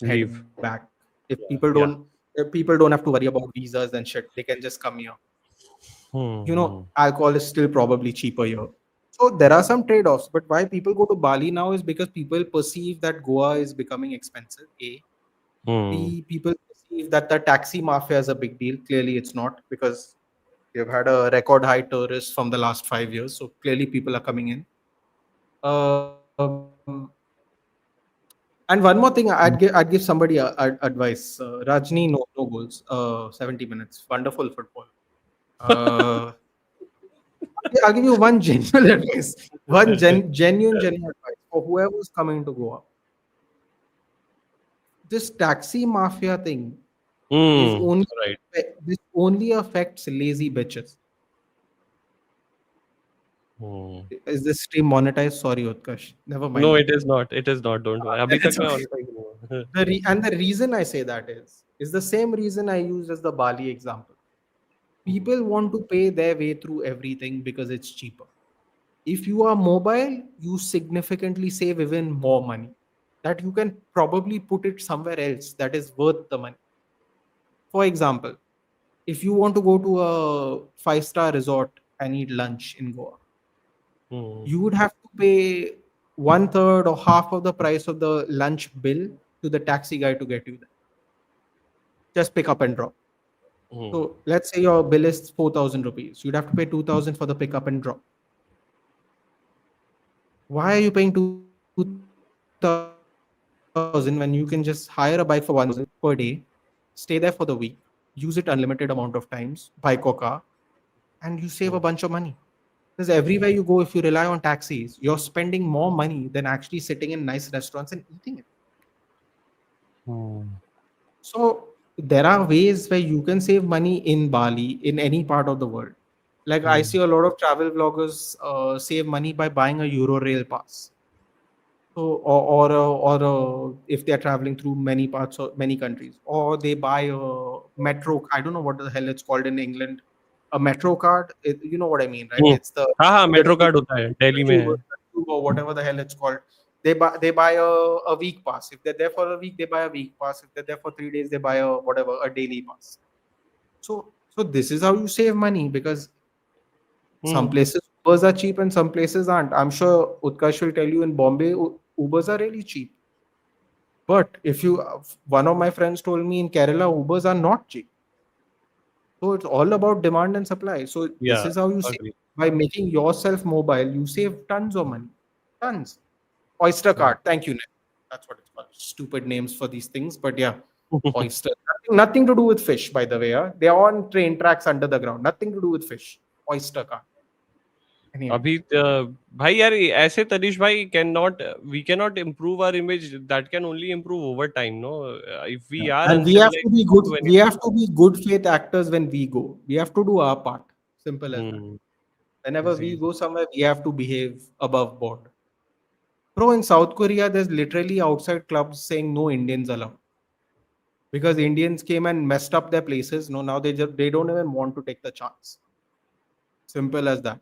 head back. If Leave. people Yeah. don't Yeah. if people don't have to worry about visas and shit, they can just come here. Hmm. Alcohol is still probably cheaper here. So there are some trade-offs, but why people go to Bali now is because people perceive that Goa is becoming expensive. A. Hmm. B. People perceive that the taxi mafia is a big deal. Clearly, it's not because we've had a record high tourists from the last 5 years. So clearly, people are coming in. Um, and one more thing, I'd give somebody advice. Rajni, no goals. 70 minutes. Wonderful football. Uh, I'll give you one genuine advice. One genuine advice for whoever's coming to Goa. This taxi mafia thing is Hmm. only Right. this only affects lazy bitches. Hmm. Is this stream monetized? Sorry, Utkarsh. Never No, mind. it is not. It is not. Don't worry. Then अभी तक it's मैं okay. On time हूँ. And the reason I say that is the same reason I used as the Bali example. People want to pay their way through everything because it's cheaper. If you are mobile, you significantly save even more money that you can probably put it somewhere else that is worth the money. For example, if you want to go to a five-star resort and eat lunch in Goa, Hmm. you would have to pay one third or half of the price of the lunch bill to the taxi guy to get you there. Just pick up and drop. Hmm. So let's say your bill is 4,000 rupees. You'd have to pay 2,000 for the pickup and drop. Why are you paying 2,000 when you can just hire a bike for 1,000 per day, stay there for the week, use it unlimited amount of times, bike or car, and you save a bunch of money? Hmm. Because everywhere you go, if you rely on taxis, you're spending more money than actually sitting in nice restaurants and eating it. Hmm. So there are ways where you can save money in Bali, in any part of the world. Like I Hmm. see a lot of travel vloggers save money by buying a Eurorail pass. So if they are traveling through many parts of many countries, or they buy a metro. I don't know what the hell it's called in England. A metro card. You know what I mean, right? Hmm. It's the हाँ हाँ the metro tube, card होता है the Delhi में tube, है. the tube or whatever the hell it's called. They buy a week pass. If they're there for a week, they buy a week pass. If they're there for 3 days, they buy a daily pass. So this is how you save money because some Hmm. places Ubers are cheap and some places aren't. I'm sure Utkarsh will tell you in Bombay, Ubers are really cheap. But if you, one of my friends told me in Kerala, Ubers are not cheap. So it's all about demand and supply. So this Yeah. is how you save. Agree. By making yourself mobile, you save tons of money. Tons. Oyster Hmm. card. Thank you, Nick. That's what it's called. Stupid names for these things. But yeah, oyster. Nothing to do with fish, by the way. They are on train tracks under the ground. Nothing to do with fish. Oyster card. Anyway. अभी भाई यार ऐसे तनिष भाई can not we can not improve our image that can only improve over time no if we Yeah. Are And we have to uncivilized be we good. won't do We anything. have to be good faith actors when we go. We have to do our part. Simple as that. Hmm. Whenever जी we जी. go somewhere, we have to behave above board. Bro, in South Korea, there's literally outside clubs saying no Indians allowed because Indians came and messed up their places. No, now they don't even want to take the chance. Simple as that.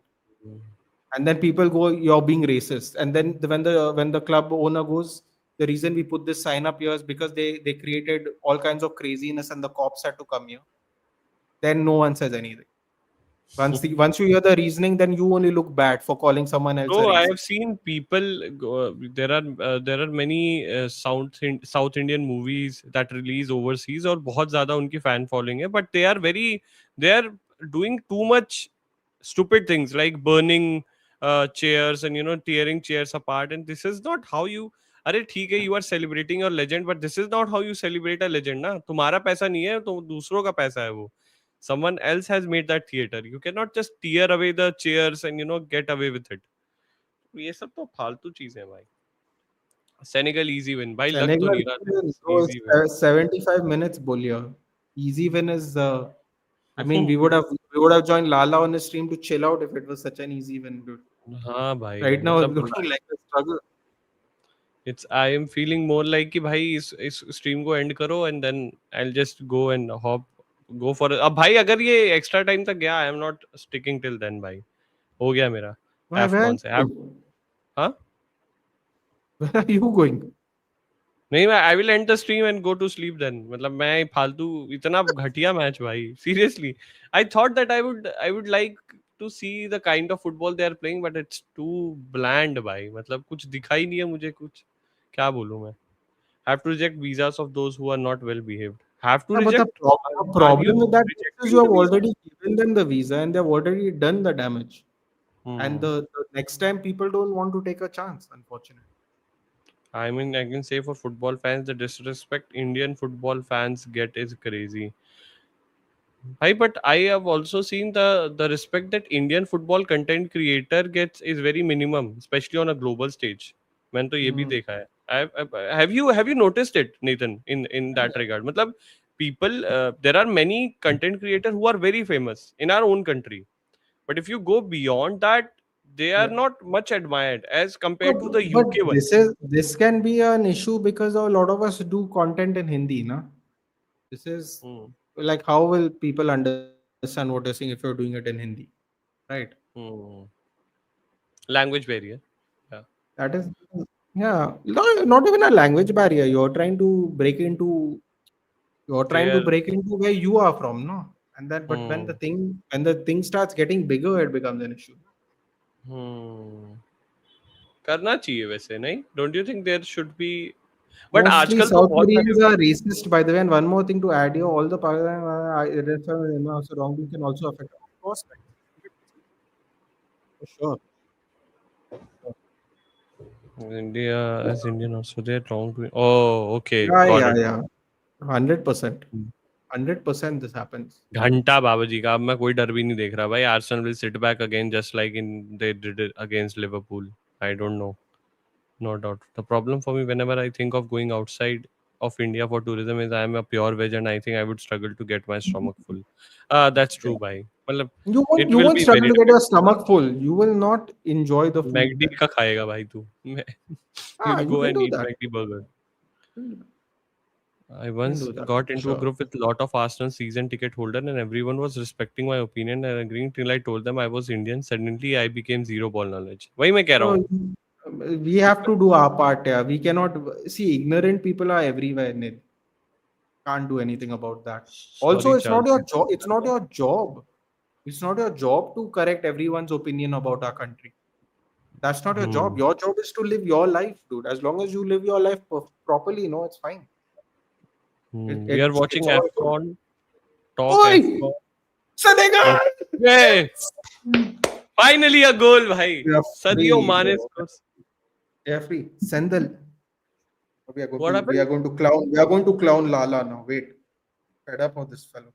and then people go, "You're being racist." And then when the club owner goes, "The reason we put this sign up here is because they created all kinds of craziness, and the cops had to come here." Then no one says anything. Once you hear the reasoning, then you only look bad for calling someone else a No, I have racist. seen people go, there are many South Indian movies that release overseas और बहुत ज़्यादा उनकी fan following है, but they are doing too much stupid things like burning chairs and tearing chairs apart, and this is not how you. अरे ठीक है, you are celebrating your legend, but this is not how you celebrate a legend ना. तुम्हारा पैसा नहीं है, तो दूसरों का पैसा है वो. Someone else has made that theater. You cannot just tear away the chairs and get away with it. ये सब तो फालतू चीजें हैं भाई. सेनेगल इजी विन भाई, लग तो Senegal, नहीं रहा this bro, easy win. 75 minutes bullier. Easy win is. I mean, we would have joined Lala on the stream to chill out if it was such an easy win, dude. हाँ भाई, Right now, it's मतलब looking like a struggle. It's I am feeling more like कि भाई इस stream को end करो and then I will just go and hop go for. अब भाई अगर ये एक्स्ट्रा टाइम तक गया, I am not sticking till then भाई. हो गया मेरा Where एफकॉन are से. you going? हाँ, Where are you going? नहीं, मैं I will end the stream and go to sleep then. मतलब मैं फालतू इतना घटिया मैच भाई, seriously. I thought that I would like to see the kind of football they are playing, but it's too bland भाई. मतलब कुछ दिखा ही नहीं है मुझे कुछ. क्या बोलूं मैं. Have to reject visas of those who are not well behaved. Have to Yeah, but reject. the Are you problem with that is rejecting you have the visa? already given them the visa and they've already done the damage. And Hmm. the next time people don't want to take a chance, unfortunately. I mean, I can say for football fans, the disrespect Indian football fans get is crazy. Hi, but I have also seen the respect that Indian football content creator gets is very minimum, especially on a global stage. मैंने तो ये भी Hmm. देखा है. Have you noticed it, Nathan? In Yeah, that regard, मतलब people there are many content creators who are very famous in our own country, but if you go beyond that, they are yeah. not much admired as But, compared to the but UK this ones. is this can be an issue because a lot of us do content in Hindi, na? This is Hmm. like how will people understand what you're saying if you're doing it in Hindi, right? Hmm. Language barrier. Yeah. That is, yeah, not even a language barrier. You're trying to Their. break into where you are from, no? And then, but when the Hmm. thing when the thing starts getting bigger, it becomes an issue. Hmm. करना चाहिए वैसे, नहीं? Don't you think there should be? But Mostly आजकल तो South बहुत सारे. Koreans are racist, by the way. And one more thing to add here, all the also wrongdoing can also affect. Of course, right. 100%, for sure. India as Indian also they're wrong to. Oh, okay, Yeah, got yeah, it. yeah. 100%. 100% this happens. घंटा बाबाजी का. अब मैं कोई डर भी नहीं देख रहा भाई. Arsenal will sit back again just like in they did against Liverpool. I don't know. No doubt. The problem for me whenever I think of going outside of India for tourism is I am a pure veg and I think I would struggle to get my stomach full. That's Yeah. true, bhai. Well, You won't it you will won't be struggle very to get your difficult. stomach full. You will not enjoy the food McD there. का खाएगा भाई तू. Ah, You'll you go can and do eat that. McD burger. You I can once do that got for into a sure. group with a lot of Arsenal season ticket holder and everyone was respecting my opinion and agreeing till I told them I was Indian. Suddenly I became zero ball knowledge. वही मैं कह रहा So हूँ. we have to do our part. Yeah, we cannot see ignorant people are everywhere. Nil. Can't do anything about that. Also, Sorry it's not your चल. job. It's not your job. It's not your job to correct everyone's opinion about our country. That's not your job. Hmm. Your job is to live your life, dude. As long as you live your life properly, no, it's fine. It, Hmm. We are it's watching it's all good. AFCON. Talk Oi, AFCON. Senegal! What? Hey! Finally a goal, भाई. We are Sadio free, Mane bro. scores. We are free. Sendal. We are going What to we happened? are going to clown we are going to clown Lala now. Wait, fed up of this fellow.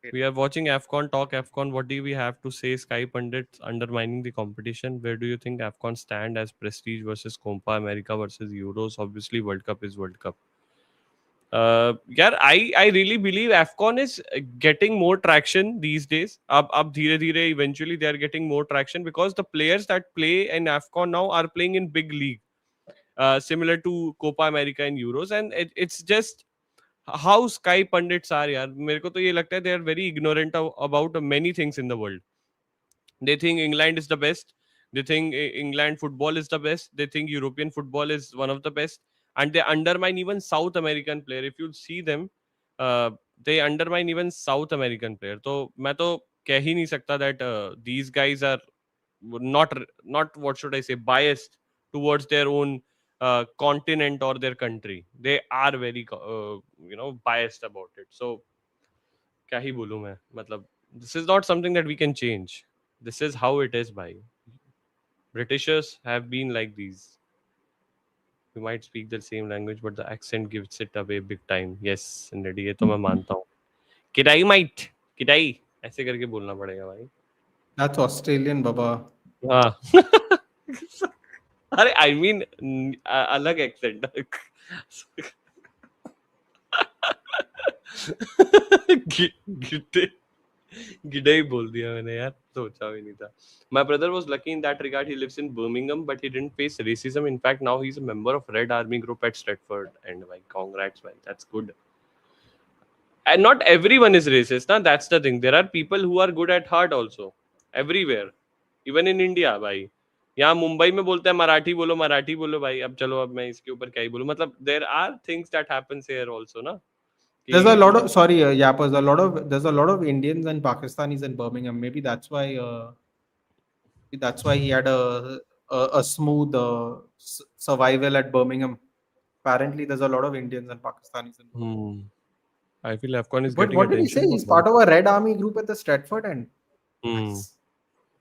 Wait. We are watching AFCON. Talk AFCON. What do we have to say? Sky pundits undermining the competition. Where do you think AFCON stand as prestige versus Copa America versus Euros? Obviously, World Cup is World Cup. यार I really believe AFCON is getting more traction these days. अब धीरे धीरे eventually they are getting more traction because the players that play in AFCON now are playing in big league, similar to Copa America and Euros, and it's just how Sky pundits are यार. मेरे को तो ये लगता है they are very ignorant about many things in the world. They think England is the best. They think England football is the best. They think European football is one of the best, and they undermine even South American player. If you see them, uh, they undermine even South American player. तो मैं तो कह ही नहीं सकता that these guys are not what should I say, biased towards their own continent or their country. They are very biased about it. So क्या ही बोलूं मैं, मतलब this is not something that we can change. This is how it is. By Britishers have been like these. We might speak the same language, but the accent gives it away big time. Yes, Nadi, ये तो मैं मानता हूँ. किडाई might, किडाई ऐसे करके बोलना पड़ेगा भाई. That's Australian, Baba. हाँ. अरे I mean अलग accent. गिड्डे गिडे ही बोल दिया मैंने यार, सोचा भी नहीं था. My brother was lucky in that regard. He lives in Birmingham, but he didn't face racism. In fact, now he's a member of Red Army group at Stratford. And like, congrats, man. That's good. And not everyone is racist. Nah? That's the thing. There are people who are good at heart also. Everywhere. Even in India, भाई. यहाँ मुंबई में बोलते हैं मराठी बोलो भाई. अब चलो, अब मैं इसके ऊपर क्या ही बोलूं. मतलब there are things that happens here also, ना. There's a कि lot of sorry, Yappers. There's a lot of Indians and Pakistanis in Birmingham. Maybe that's why he had a smooth survival at Birmingham. Apparently, there's a lot of Indians and Pakistanis in Birmingham. I feel AFCON is But getting what did he say? attention. He's part of a Red Army group at the Stratford end. Hmm. Nice.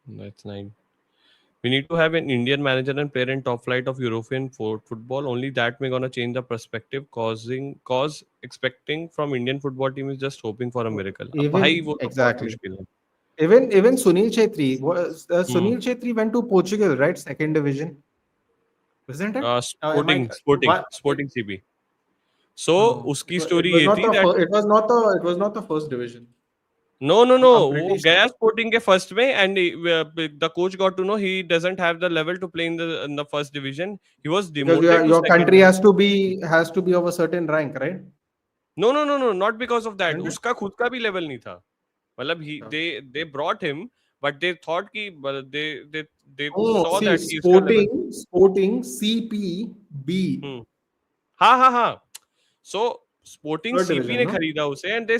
That's nice. We need to have an Indian manager and player in top flight of European football. Only that may gonna change the perspective. Cause expecting from Indian football team is just hoping for a miracle. अब भाई Even वो तो बहुत exactly. मुश्किल है. Even Sunil Chetri Hmm. Sunil Chetri went to Portugal, right? Second division, isn't it? Am I what? Sporting CP. So No, उसकी it story was ये not थी the that first. It was not the first division. no, I'm वो pretty sure. गया Sporting के first में, and the coach got to know he doesn't have the level to play in the first division. He was Because demoted to your second country division. has to be of a certain rank, right? No, not because of that. Isn't it? उसका खुद का भी level नहीं था. मतलब Yeah. they brought him, but they thought कि they Oh, saw see, that he इसका level. Sporting CPB, हम्म. हाँ. So Sporting third CP division, ने no? खरीदा उसे, and they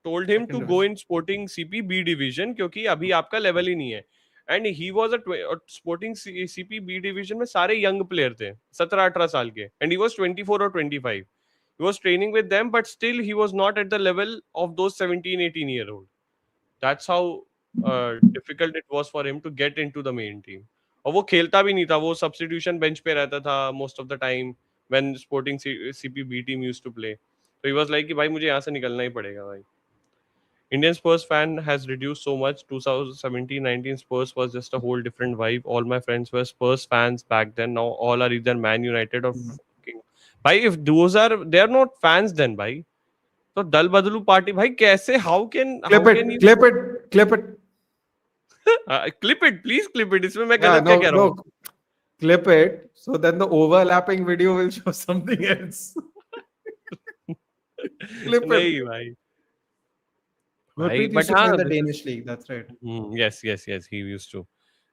told him Second to go division. in Sporting CP B division क्योंकि अभी आपका level ही नहीं है. And he was Sporting CP B division में सारे young player थे, 17-18 साल के, and he was 24 or 25. He was training with them, but still he was not at the level of those 17-18-year-old. That's how difficult it was for him to get into the main team. और वो खेलता भी नहीं था, वो substitution bench पे रहता था most of the time when Sporting CPB team used to play. So he was like कि भाई मुझे यहाँ से निकलना ही पड़ेगा भाई. Indian Spurs fan has reduced so much. 2017-19 Spurs was just a whole different vibe. All my friends were Spurs fans back then. Now all are either Man United or fucking. Bhai, if those are, they are not fans then, bhai. तो दल बदलू party भाई कैसे, Clip how can it, you clip it, clip it. clip it, please clip it. इसमें मैं Yeah, गलत क्या no, कह रहा हूँ? no, clip it. So then the overlapping video will show something else. Clip it. नहीं भाई. भाई Gurpreet used but to play in हाँ, the this is Danish league. That's right. yes, he used to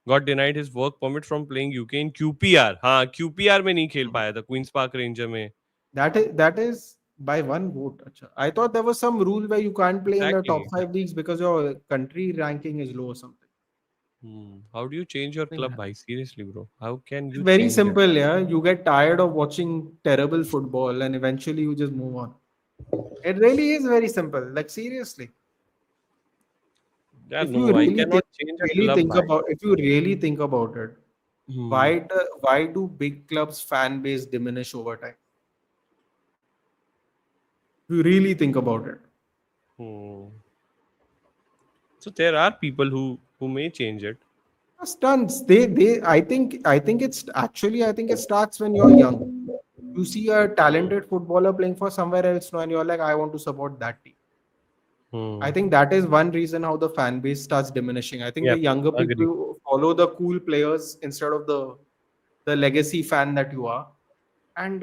got denied his work permit from playing UK in QPR. हाँ, QPR में नहीं खेल पाया था, Queens Park Ranger में. That is by one vote. Acha. I thought there was some rule where you can't play in the top Exactly. five leagues because your country ranking is low or something. How do you change your Thing club, happens. bhai? Seriously, bro. How can It's you very change it? simple, yeah. You get tired of watching terrible football and eventually you just move on. It really is very simple. Like seriously. Yeah, If you no, I really cannot think change a club, bhai. if you really think about it, Hmm. why do big clubs fan base diminish over time? If you really think about it. Hmm. So there are people who may change it. Stunts. They I think it starts when you're young. You see a Hmm. talented footballer playing for somewhere else now and you're like, I want to support that team. I Hmm. think that is one reason how the fan base starts diminishing. I think the Yep. younger Agree. people follow the cool players instead of the legacy fan that you are. And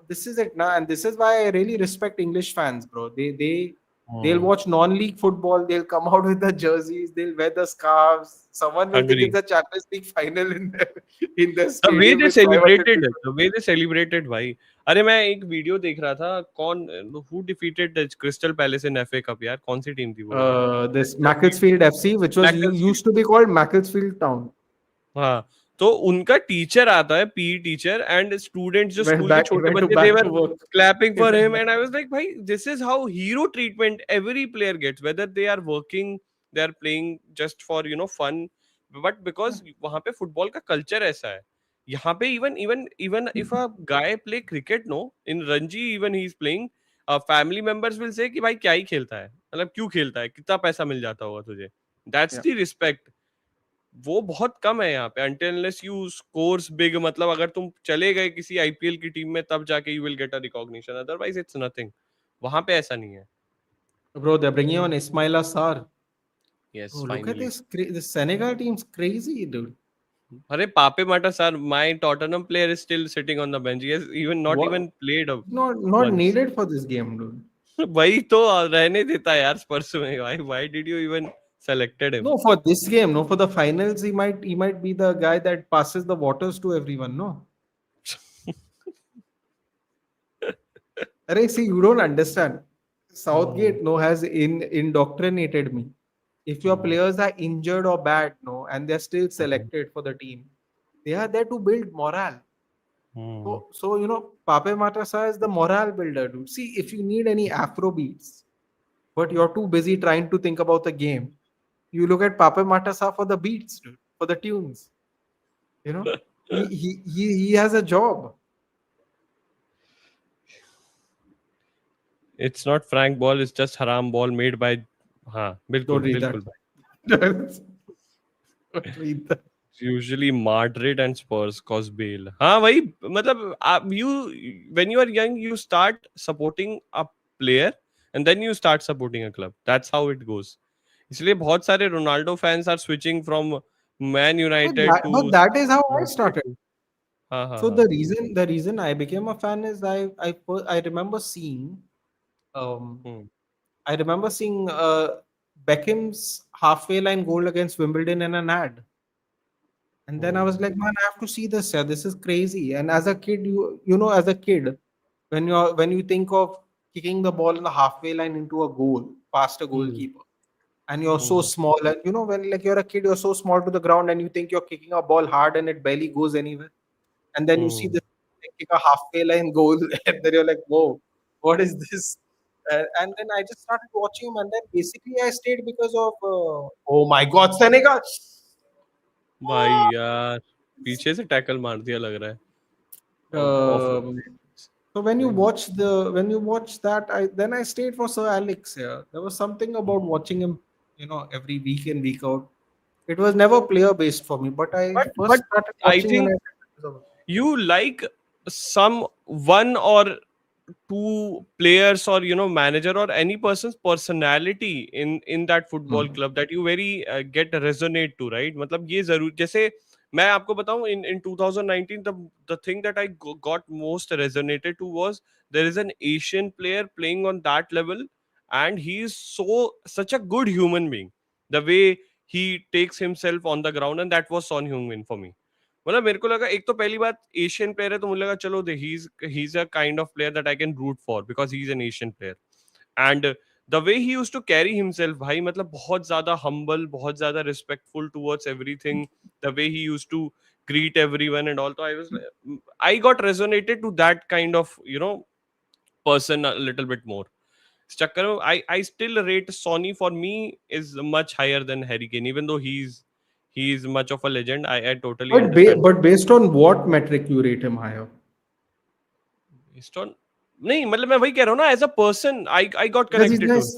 this is it now, and this is why I really respect English fans, bro. They They'll Hmm. watch non-league football. They'll come out with the jerseys. They'll wear the scarves. Someone will think Agree. it's a Champions League final in their The way stadium they with 500 celebrated it, people. the way they celebrated भाई. अरे मैं एक video देख रहा था. कौन who defeated the Crystal Palace in FA Cup यार? कौन सी टीम थी वो यार? This Crystal Palace, Macclesfield FC, which was Macclesfield. used to be called Macclesfield Town, हाँ, तो उनका टीचर आता है, पीई टीचर, एंड स्टूडेंट्स जो went स्कूल के back. He छोटे went to बच्चे, they back were to work. clapping He for went him, back. and I was like, भाई, this is how hero treatment every player gets, whether they are working, they are playing just for fun, but because वहाँ पे football का culture ऐसा है. यहाँ पे even if a guy play cricket, no, in Ranji even he is playing, family members will say कि भाई क्या ही खेलता है, मतलब क्यों खेलता है, कितना पैसा मिल जाता होगा तुझे. That's Yeah. the respect. वो बहुत कम है यहाँ पे, until unless you scores big, मतलब अगर तुम चले गए किसी आईपीएल की टीम में तब जाके you will get a recognition, otherwise it's nothing. वहां पे ऐसा नहीं है. Bro, they're bringing on Ismail Assar. Yes, Oh, look at finally. this. This Senegal team's crazy, dude. अरे पापे माटा sir, my Tottenham player is still sitting on the bench. He has even not What? even played Not once. needed for this game, dude. वही तो रहने देता है यार स्पर्स में. Why did you even selected him? No, for this game, no, for the finals, he might be the guy that passes the waters to everyone, no. Arey, see, you don't understand. Hmm. Southgate, no, has indoctrinated me. If your Hmm. players are injured or bad, no, and they're still Hmm. selected for the team, they are there to build morale. Hmm. So Pape Matasa is the morale builder, dude. See, if you need any Afro beats, but you're too busy trying to think about the game, you look at Pape Matasa for the beats, dude, for the tunes. You know, he has a job. It's not Frank ball, it's just haram ball made by. हाँ, Don't बिल्कुल read that. बिल्कुल भाई. Don't read that. Usually Madrid and Spurs cause bail. हाँ भाई, मतलब you when you are young you start supporting a player and then you start supporting a club. That's how it goes. इसलिए बहुत सारे Ronaldo fans are switching from Man But United that, to but that is how I Madrid started. to. हाँ हाँ So हाँ. the reason I became a fan is I remember seeing um Hmm. I remember seeing Beckham's halfway line goal against Wimbledon in an ad. And then I was Hmm. like, man, I have to see this. Yeah, this is crazy. And as a kid, as a kid, when you think of kicking the ball in the halfway line into a goal, past a Hmm. goalkeeper, and you're so Hmm. small, and when like you're a kid, you're so small to the ground, and you think you're kicking a ball hard and it barely goes anywhere. And then you see Hmm. this kick a halfway line goal, and then you're like, whoa, what is this? And then I just started watching him, and then basically I stayed because of oh my god, Senegal. भाई यार, पीछे से tackle मार दिया लग रहा है. Off the Um, play. so when you कोई नहीं. watch that, I stayed for Sir Alex. Yeah, there was something about watching him, every week in week out. It was never player based for me, but I But first started I watching think United because of you like some one or two players, or manager or any person's personality in that football Hmm. club that you very get resonate to, right? मतलब ये जरूर, जैसे मैं आपको बताऊं, in 2019 the thing that I got most resonated to was there is an Asian player playing on that level, and he is such a good human being, the way he takes himself on the ground, and that was Son Heung-min for me. मतलब मेरे को लगा, एक तो पहली बात Asian player है, तो मुझे लगा चलो they he is a kind of player that I can root for because he is an Asian player. And the way he used to carry himself भाई, मतलब बहुत ज्यादा हम्बल, बहुत ज्यादा respectful towards everything, the way he used to greet everyone and all. So I got resonated to that kind of person a little bit more. इस चक्कर में I still rate Sony, for me, is much higher than Harry Kane, even though he's much of a legend. I totally understand. But based on what metric you rate him higher? Based on, नहीं मतलब मैं वही कह रहा हूँ ना, as a person I got Because he's connected to him. nice.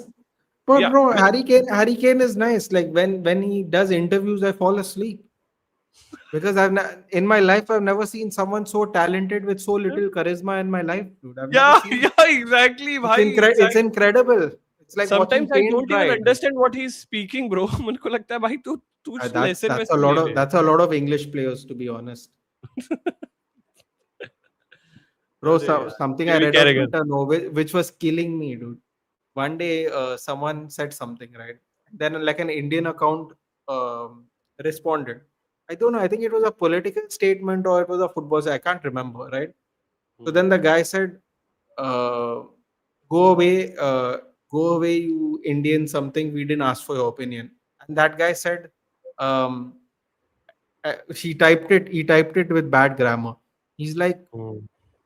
But Yeah, bro, Harry Kane is nice. Like when he does interviews, I fall asleep because in my life I've never seen someone so talented with so little charisma in my life, dude. I've never yeah, seen it. yeah, exactly भाई, It's exactly. incredible. It's like Sometimes watching I paint don't even dry, dude. understand what he's speaking, bro. मेरे को लगता है भाई तू That's lesson that's a वेसन lot ले of ले. that's a lot of English players, to be honest. Bro, अरे यार, something ये I भी read कह on रहेगा. Twitter, no, which was killing me, dude. one day someone said something, right? Then like an Indian account um, responded. I don't know. I think it was a political statement or it was a football. I can't remember, right? So Hmm. then the guy said, uh, "Go away, go away, you Indian something. We didn't ask for your opinion." And that guy said, um, He typed it with bad grammar. He's like, Hmm.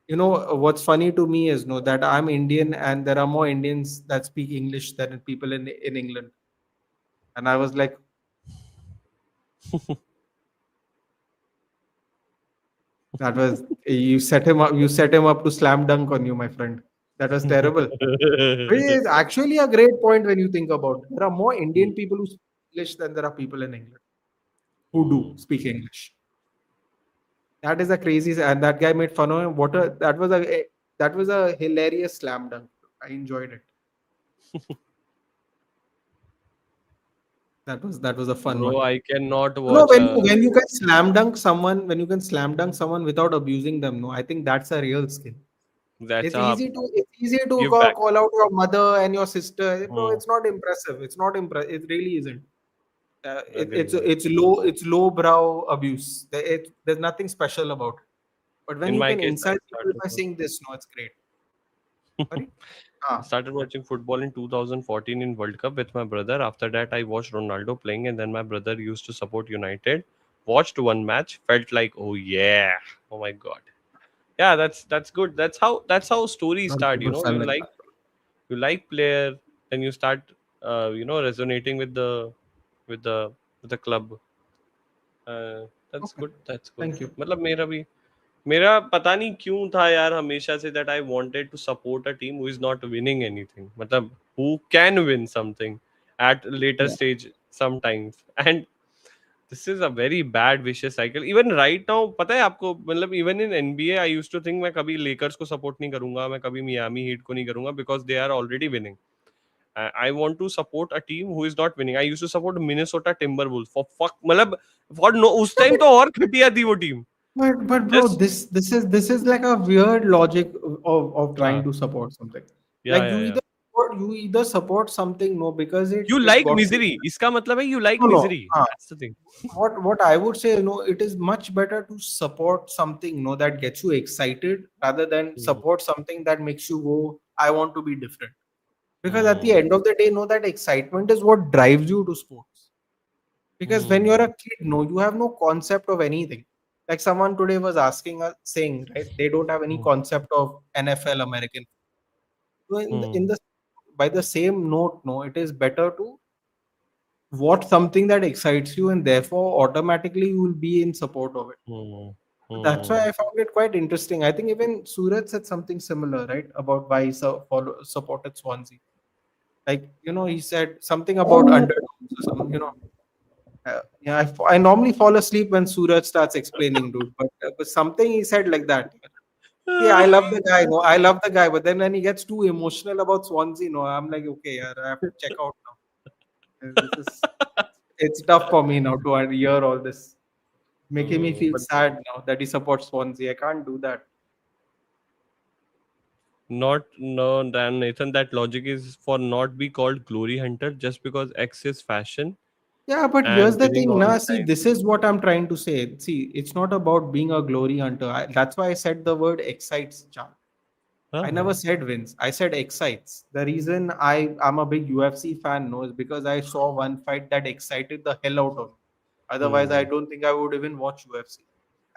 what's funny to me is no that I'm Indian and there are more Indians that speak English than people in England. And I was like, that was you set him up to slam dunk on you, my friend. That was terrible. Which is actually a great point when you think about it. There are more Indian people who speak English than there are people in England who do Hmm. speak English. That is a crazy, and that guy made fun of him. That was a hilarious slam dunk. I enjoyed it. That was a fun Bro, one. I cannot No, watch. when you can slam dunk someone without abusing them, no, I think that's a real skill. That's It's easy to give back. call out your mother and your sister. Bro, Hmm. it's not impressive. It's not impressive. It really isn't. Agree, man. It's low brow abuse. There's nothing special about it. But when In you my can case, I insult people started. by saying this, no, it's great. Sorry. Ah, Started watching football in 2014 in World Cup with my brother. After that, I watched Ronaldo playing, and then my brother used to support United. Watched one match, felt like, oh yeah, oh my god, yeah, that's good. That's how stories some start. people felt like that. You like player, then you start resonating with the with the club. That's Okay, good. That's good. thank you. मतलब मेरा पता नहीं क्यों था यार हमेशा से that I wanted to support a team who is not winning anything मतलब who can win something at later Yeah. stage sometimes and this is a very bad vicious cycle even right now पता है आपको मतलब even in NBA I used to think मैं कभी Lakers को support नहीं करूंगा मैं कभी Miami Heat को नहीं करूंगा because they are already winning I want to support a team who is not winning I used to support Minnesota Timberwolves for fuck मतलब for no उस time तो और घटिया थी वो team But bro, just this is like a weird logic of trying हाँ to support something. yeah Like yeah yeah you either support something, no, because you it like got you. misery इसका मतलब है you like No, no. misery that's the thing What I would say, it is much better to support something, that gets you excited rather than Hmm. support something that makes you go, I want to be different. Because at the Hmm. end of the day, that excitement is what drives you to sports. Because when you're Hmm. a kid, no, you have no concept of anything. Like someone today was asking us, saying, right, they don't have any Hmm. concept of NFL American. So Hmm. by the same note, no, it is better to watch something that excites you, and therefore automatically you will be in support of it. Hmm. That's why Hmm. I found it quite interesting. I think even Suraj said something similar, right, about why he supported Swansea. Like, he said something about underdogs or something, yeah, I normally fall asleep when Suraj starts explaining, dude. But something he said like that. Yeah, I love the guy. No, I love the guy. But then when he gets too emotional about Swansea, no, I'm like, okay, yeah, I have to check out now. This is it's tough for me now to hear all this, making me feel But sad now that he supports Swansea. I can't do that. not no Dan Nathan that logic is for not be called glory hunter just because X is fashion Yeah, but here's and the winning thing, all now. the See, time. this is what I'm trying to say. See, it's not about being a glory hunter. That's why I said the word excites, Chan. I never Uh-huh. said wins. I said excites. The reason I'm a big UFC fan, no, is because I saw one fight that excited the hell out of me. Otherwise, I Hmm. don't think I would even watch UFC.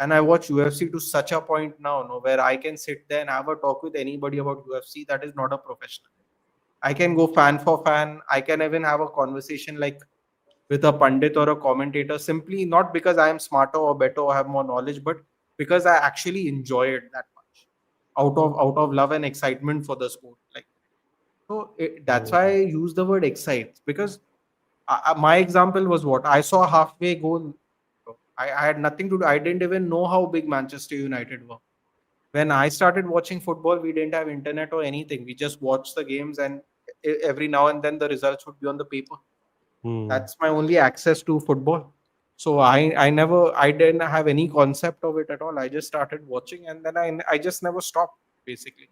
And I watch UFC to such a point now, no, where I can sit there and have a talk with anybody about UFC that is not a professional. I can go fan for fan. I can even have a conversation like with a pundit or a commentator simply not because I am smarter or better or have more knowledge, but because I actually enjoy it that much out of love and excitement for the sport. Like that's why Hmm. I use the word excites because my example was what I saw halfway goal. I had nothing to do. I didn't even know how big Manchester United were. When I started watching football, we didn't have internet or anything. We just watched the games, and every now and then the results would be on the paper. Hmm. That's my only access to football. So I didn't have any concept of it at all. I just started watching and then I just never stopped basically.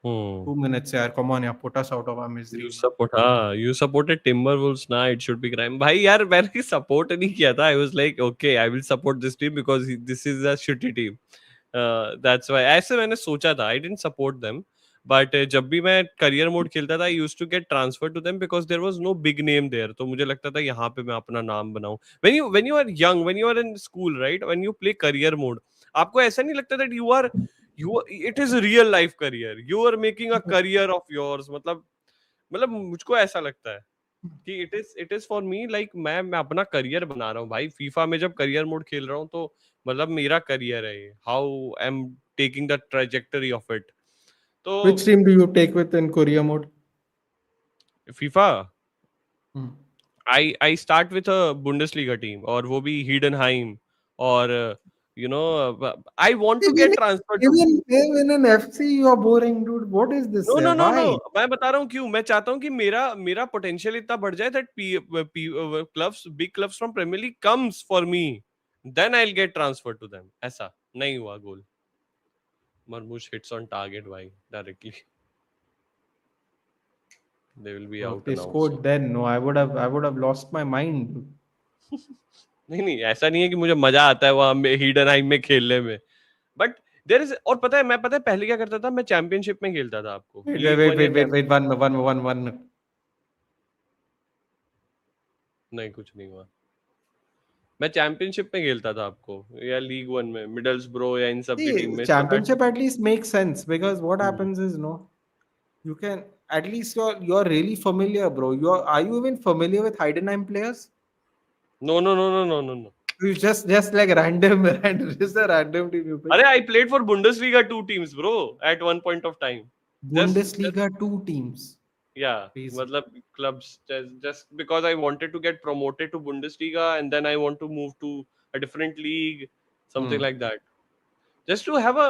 Hmm. 2 minutes, yeah. Come on, yeah. Put us out of our You misery, man. support, हाँ, you supported Timberwolves ना, it should be crime. भाई यार मैंने support नहीं किया था. I was like, okay, I will support this team because this is a shitty team. That's why. ऐसे मैंने सोचा था. I didn't support them. But जब भी मैं career mode खेलता था, I used to get transferred to them because there was no big name there. तो मुझे लगता था यहाँ पे मैं अपना नाम बनाऊं. When you are young, when you are in school, right? When you play career mode, आपको ऐसा नहीं लगता that it is a real life career. You are making a career of yours. मतलब मुझको ऐसा लगता है कि it is for me like मैं अपना करियर बना रहा हूँ भाई. फीफा में जब करियर मोड खेल रहा हूँ तो मतलब मेरा करियर है ये. How I am taking the trajectory of it. तो Which team do you take with in Korea mode? FIFA Hmm. I start with a Bundesliga team और वो भी हीडनहाइम और you know I want to Even get transfer to. even in FC, you are boring, dude. What is this? No no no no, Why? मैं बता रहा हूँ क्यों. मैं चाहता हूँ कि मेरा मेरा पोटेंशियल इतना बढ़ जाए that clubs big clubs from Premier League comes for me, then I will get transfer to them. ऐसा नहीं हुआ. Goal Marmoush hits on target भाई directly. They will be Bro, if out they now so. scored then, no, I would have lost my mind, dude. नहीं नहीं, ऐसा नहीं है कि मुझे मजा आता है वहां हीडनहाइम में खेलने में. बट देयर इज, और पता है पहले क्या करता था मैं. चैंपियनशिप में खेलता था आपको Wait, wait, league wait, one या wait, wait, wait. One. नहीं कुछ नहीं हुआ. मैं चैंपियनशिप में खेलता था आपको या लीग वन में मिडल्स ब्रो या इन सब की टीम See, में so that. championship at least makes sense because what happens is, no, you can at least you're really familiar, bro. Are you even familiar with Heidenheim players? No no no no no no no. You just like random, random, just a random team you pick. अरे I played for Bundesliga two teams bro at one point of time. Just Bundesliga two teams. yeah, Crazy. मतलब clubs just because I wanted to get promoted to Bundesliga and then I want to move to a different league, something Hmm. like that. Just to have a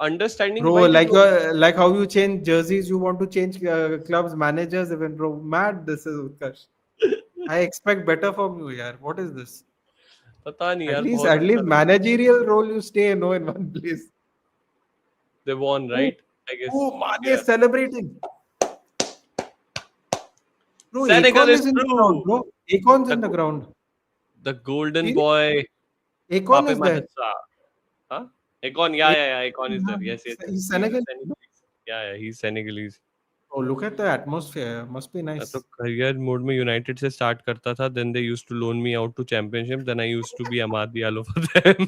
understanding Bro, why like क्योंकि like how you change jerseys, you want to change clubs, managers, even, bro. Mad, this is Utkarsh. I expect better from you, yaar. What is this? पता नहीं At यार least, बहुत at अच्छा least लगा. managerial role you stay no in one place. They won, Oh, right? I guess. oh, Mane Yeah. is celebrating. Bro, Senegal Akon is is in the ground, through. bro. Akon's The in the ground. the golden Really? boy Akon Pape is there. Mahatsa. Huh? Akon, yeah. Akon is there. Yeah, Yes. he's He's a Senegal. Senegalese. Yeah, he's Senegalese. Oh, look at the atmosphere. Must be मैं तो nice. Career mode में United से start करता था. Then they used to loan me out to Championship. Then I used to be Amad Diallo for them.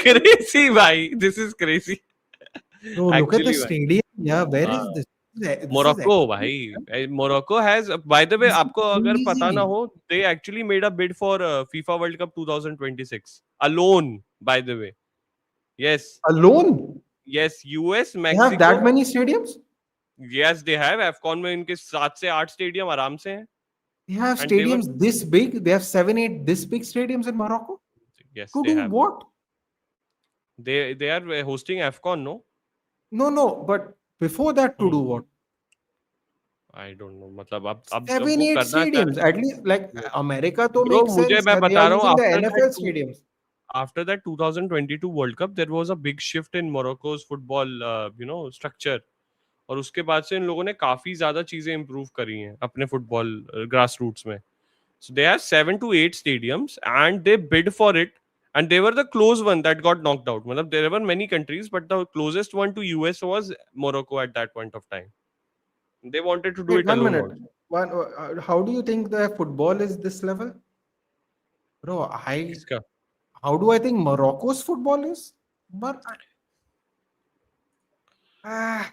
Crazy भाई, this is crazy Bro, look at the actually भाई. stadium. Yeah, where is हाँ, this? This is Morocco भाई. Morocco has, by the way this is आपको अगर पता ना crazy. हो, they actually made a bid for FIFA World Cup 2026 alone, by the way. Yes. Alone? Yes, US, They have Mexico. that many stadiums? Yes they have. AFCON में इनके 7 से 8 stadium आराम से हैं. They have and they were, stadiums this big. They have 7, 8 this big stadiums in Morocco. Yes To they do have. what? They are hosting AFCON, no? No. But before that, to do Hmm. what? I don't know. मतलब अब Seven, वो eight करना चाह stadiums. At least, like रहे. America, to Bro, make मुझे sense. मैं Yeah, they are बता रहा हूँ using the NFL stadiums. after that 2022 World Cup there was a big shift in Morocco's football structure. और उसके बाद से इन लोगों ने काफी ज्यादा चीजें इंप्रूव करी हैं अपने फुटबॉल ग्रास रूट्स में. So they have 7 to 8 stadiums and they bid for it and they were the close one that got knocked out. मतलब there were many countries but the closest one to US was Morocco at that point of time. They wanted to do Wait, it one alone minute. also. How do you think the football is this level? Bro, किसका? how do I think Morocco's football is? But ah,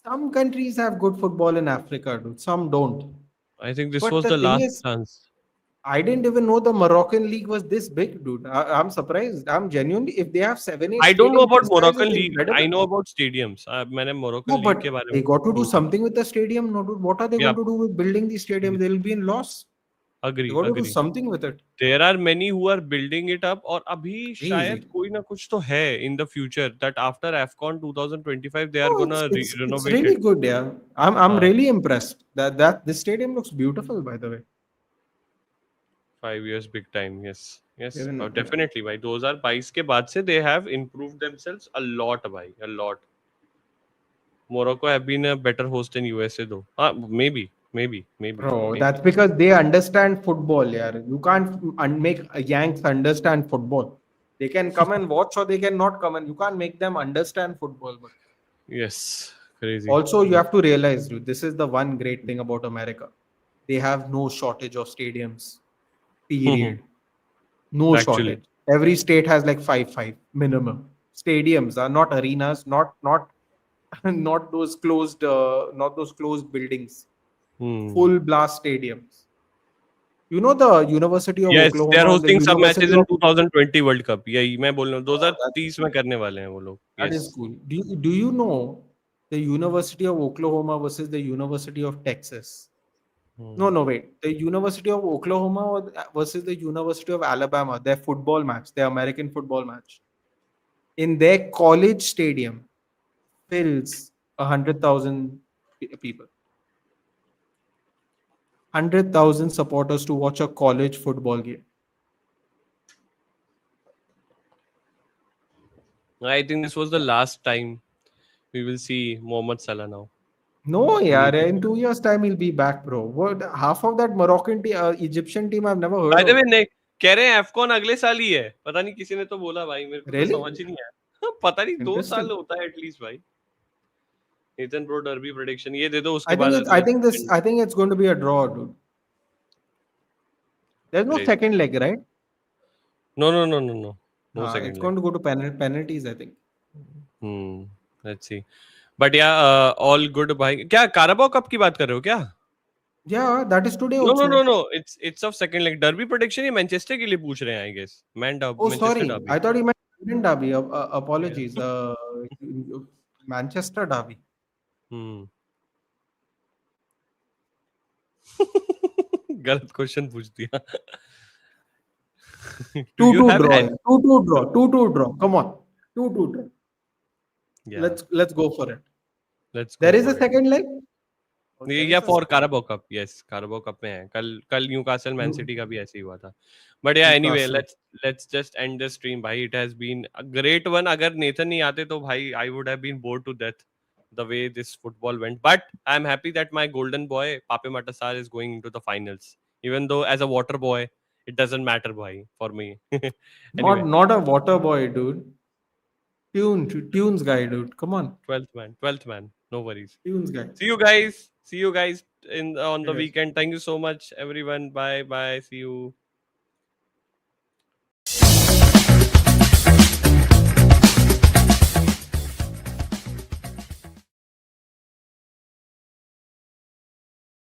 some countries have good football in Africa, dude. Some don't. I think this But was the the thing last is, chance. I didn't even know the Moroccan league was this big, dude. I'm surprised. I'm genuinely, if they have 7, 8 I don't know stadiums about this size, Moroccan it's league. incredible. I know about stadiums. मैंने No, Moroccan league के but बारे they में. got to do something with the stadium, no, dude. What are they Yeah, going to do with building these stadiums? They'll be in loss. They got to do agree. something with it. There are many who are building it up और अभी शायद Crazy. कोई ना कुछ तो है in the future that after AFCON 2025 they are Oh, gonna it's renovate really it. good, yeah. I'm हाँ. really impressed. That this stadium looks beautiful, by the way. 5 years big time. Yes. Yes. Even Definitely भाई 2022 के बाद से they have improved themselves a lot भाई, a lot. Morocco have been a better host in USA though. Maybe. bro, that's because they understand football. Yeah, you can't make Yanks understand football. They can come and watch, or they can not come, and you can't make them understand football. But Yes, crazy. also, you have to realize, dude, this is the one great thing about America. They have no shortage of stadiums. Period. No Actually. shortage. Every state has like five minimum. Stadiums are not arenas, not not those closed, not those closed buildings. Hmm. Full blast stadiums. You know the University of Yes, they are Oklahoma and the hosting some matches University in of 2020 World Cup. यही मैं बोल रहा हूँ that, 2030 में करने वाले हैं वो लोग. that Yes. is cool. Do you know the University of Oklahoma versus the University of Texas? Hmm. No, wait. The University of Oklahoma versus the University of Alabama, their football match, their American football match, in their college stadium fills 100,000 people. 100,000 supporters to watch a college football game. I think this was the last time we will see Mohamed Salah now. No, yeah, Maybe. in 2 years' time he'll be back, bro. What half of that Egyptian team I've never heard By the of. way, नहीं कह रहे हैं AFCON अगले साल ही है. पता नहीं किसी ने तो बोला भाई मेरे को तो Really? समझ ही नहीं आया. पता नहीं 2 साल Interesting. होता है एटलीस्ट भाई. Nathan Pro Derby prediction ये दे दो उसके I think बाद it. I let's think this. end. I think it's going to be a draw, dude. There's no Crazy. second leg, right? No. No It's second leg. going to go to penalties, I think. Hmm. Let's see. But yeah, all good भाई. क्या Carabao Cup की बात कर रहे हो क्या? Yeah, that is today No. also. It's of second leg. Derby prediction ये Manchester के लिए पूछ रहे हैं I guess. Oh, Manchester sorry. Derby. I thought he meant London Derby. Yeah. Apologies. Manchester Derby. Hmm. गलत क्वेश्चन पूछ दिया. Do you 2-2 have draw. any? 2-2 draw. 2-2 draw. Come on. 2-2 draw. Yeah. Let's go for it. Let's There go is a for it. second leg. Oh, ये there या is a for second. Carabao Cup. Yes, Carabao Cup में है. कल Newcastle man New- city का भी ऐसे ही हुआ था. But yeah, anyway, Newcastle. let's just end the stream भाई. It has been a great one. अगर नेथन नहीं आते तो भाई I would have been bored to death the way this football went. But I'm happy that my golden boy Pape Matasar is going into the finals. Even though as a water boy, it doesn't matter भाई for me. Not Anyway, not a water boy, dude. Tunes guy, dude. Come on. 12th man. No worries. Tunes guy. See you guys. See you guys in on the Okay, guys. weekend. Thank you so much, everyone. Bye. See you.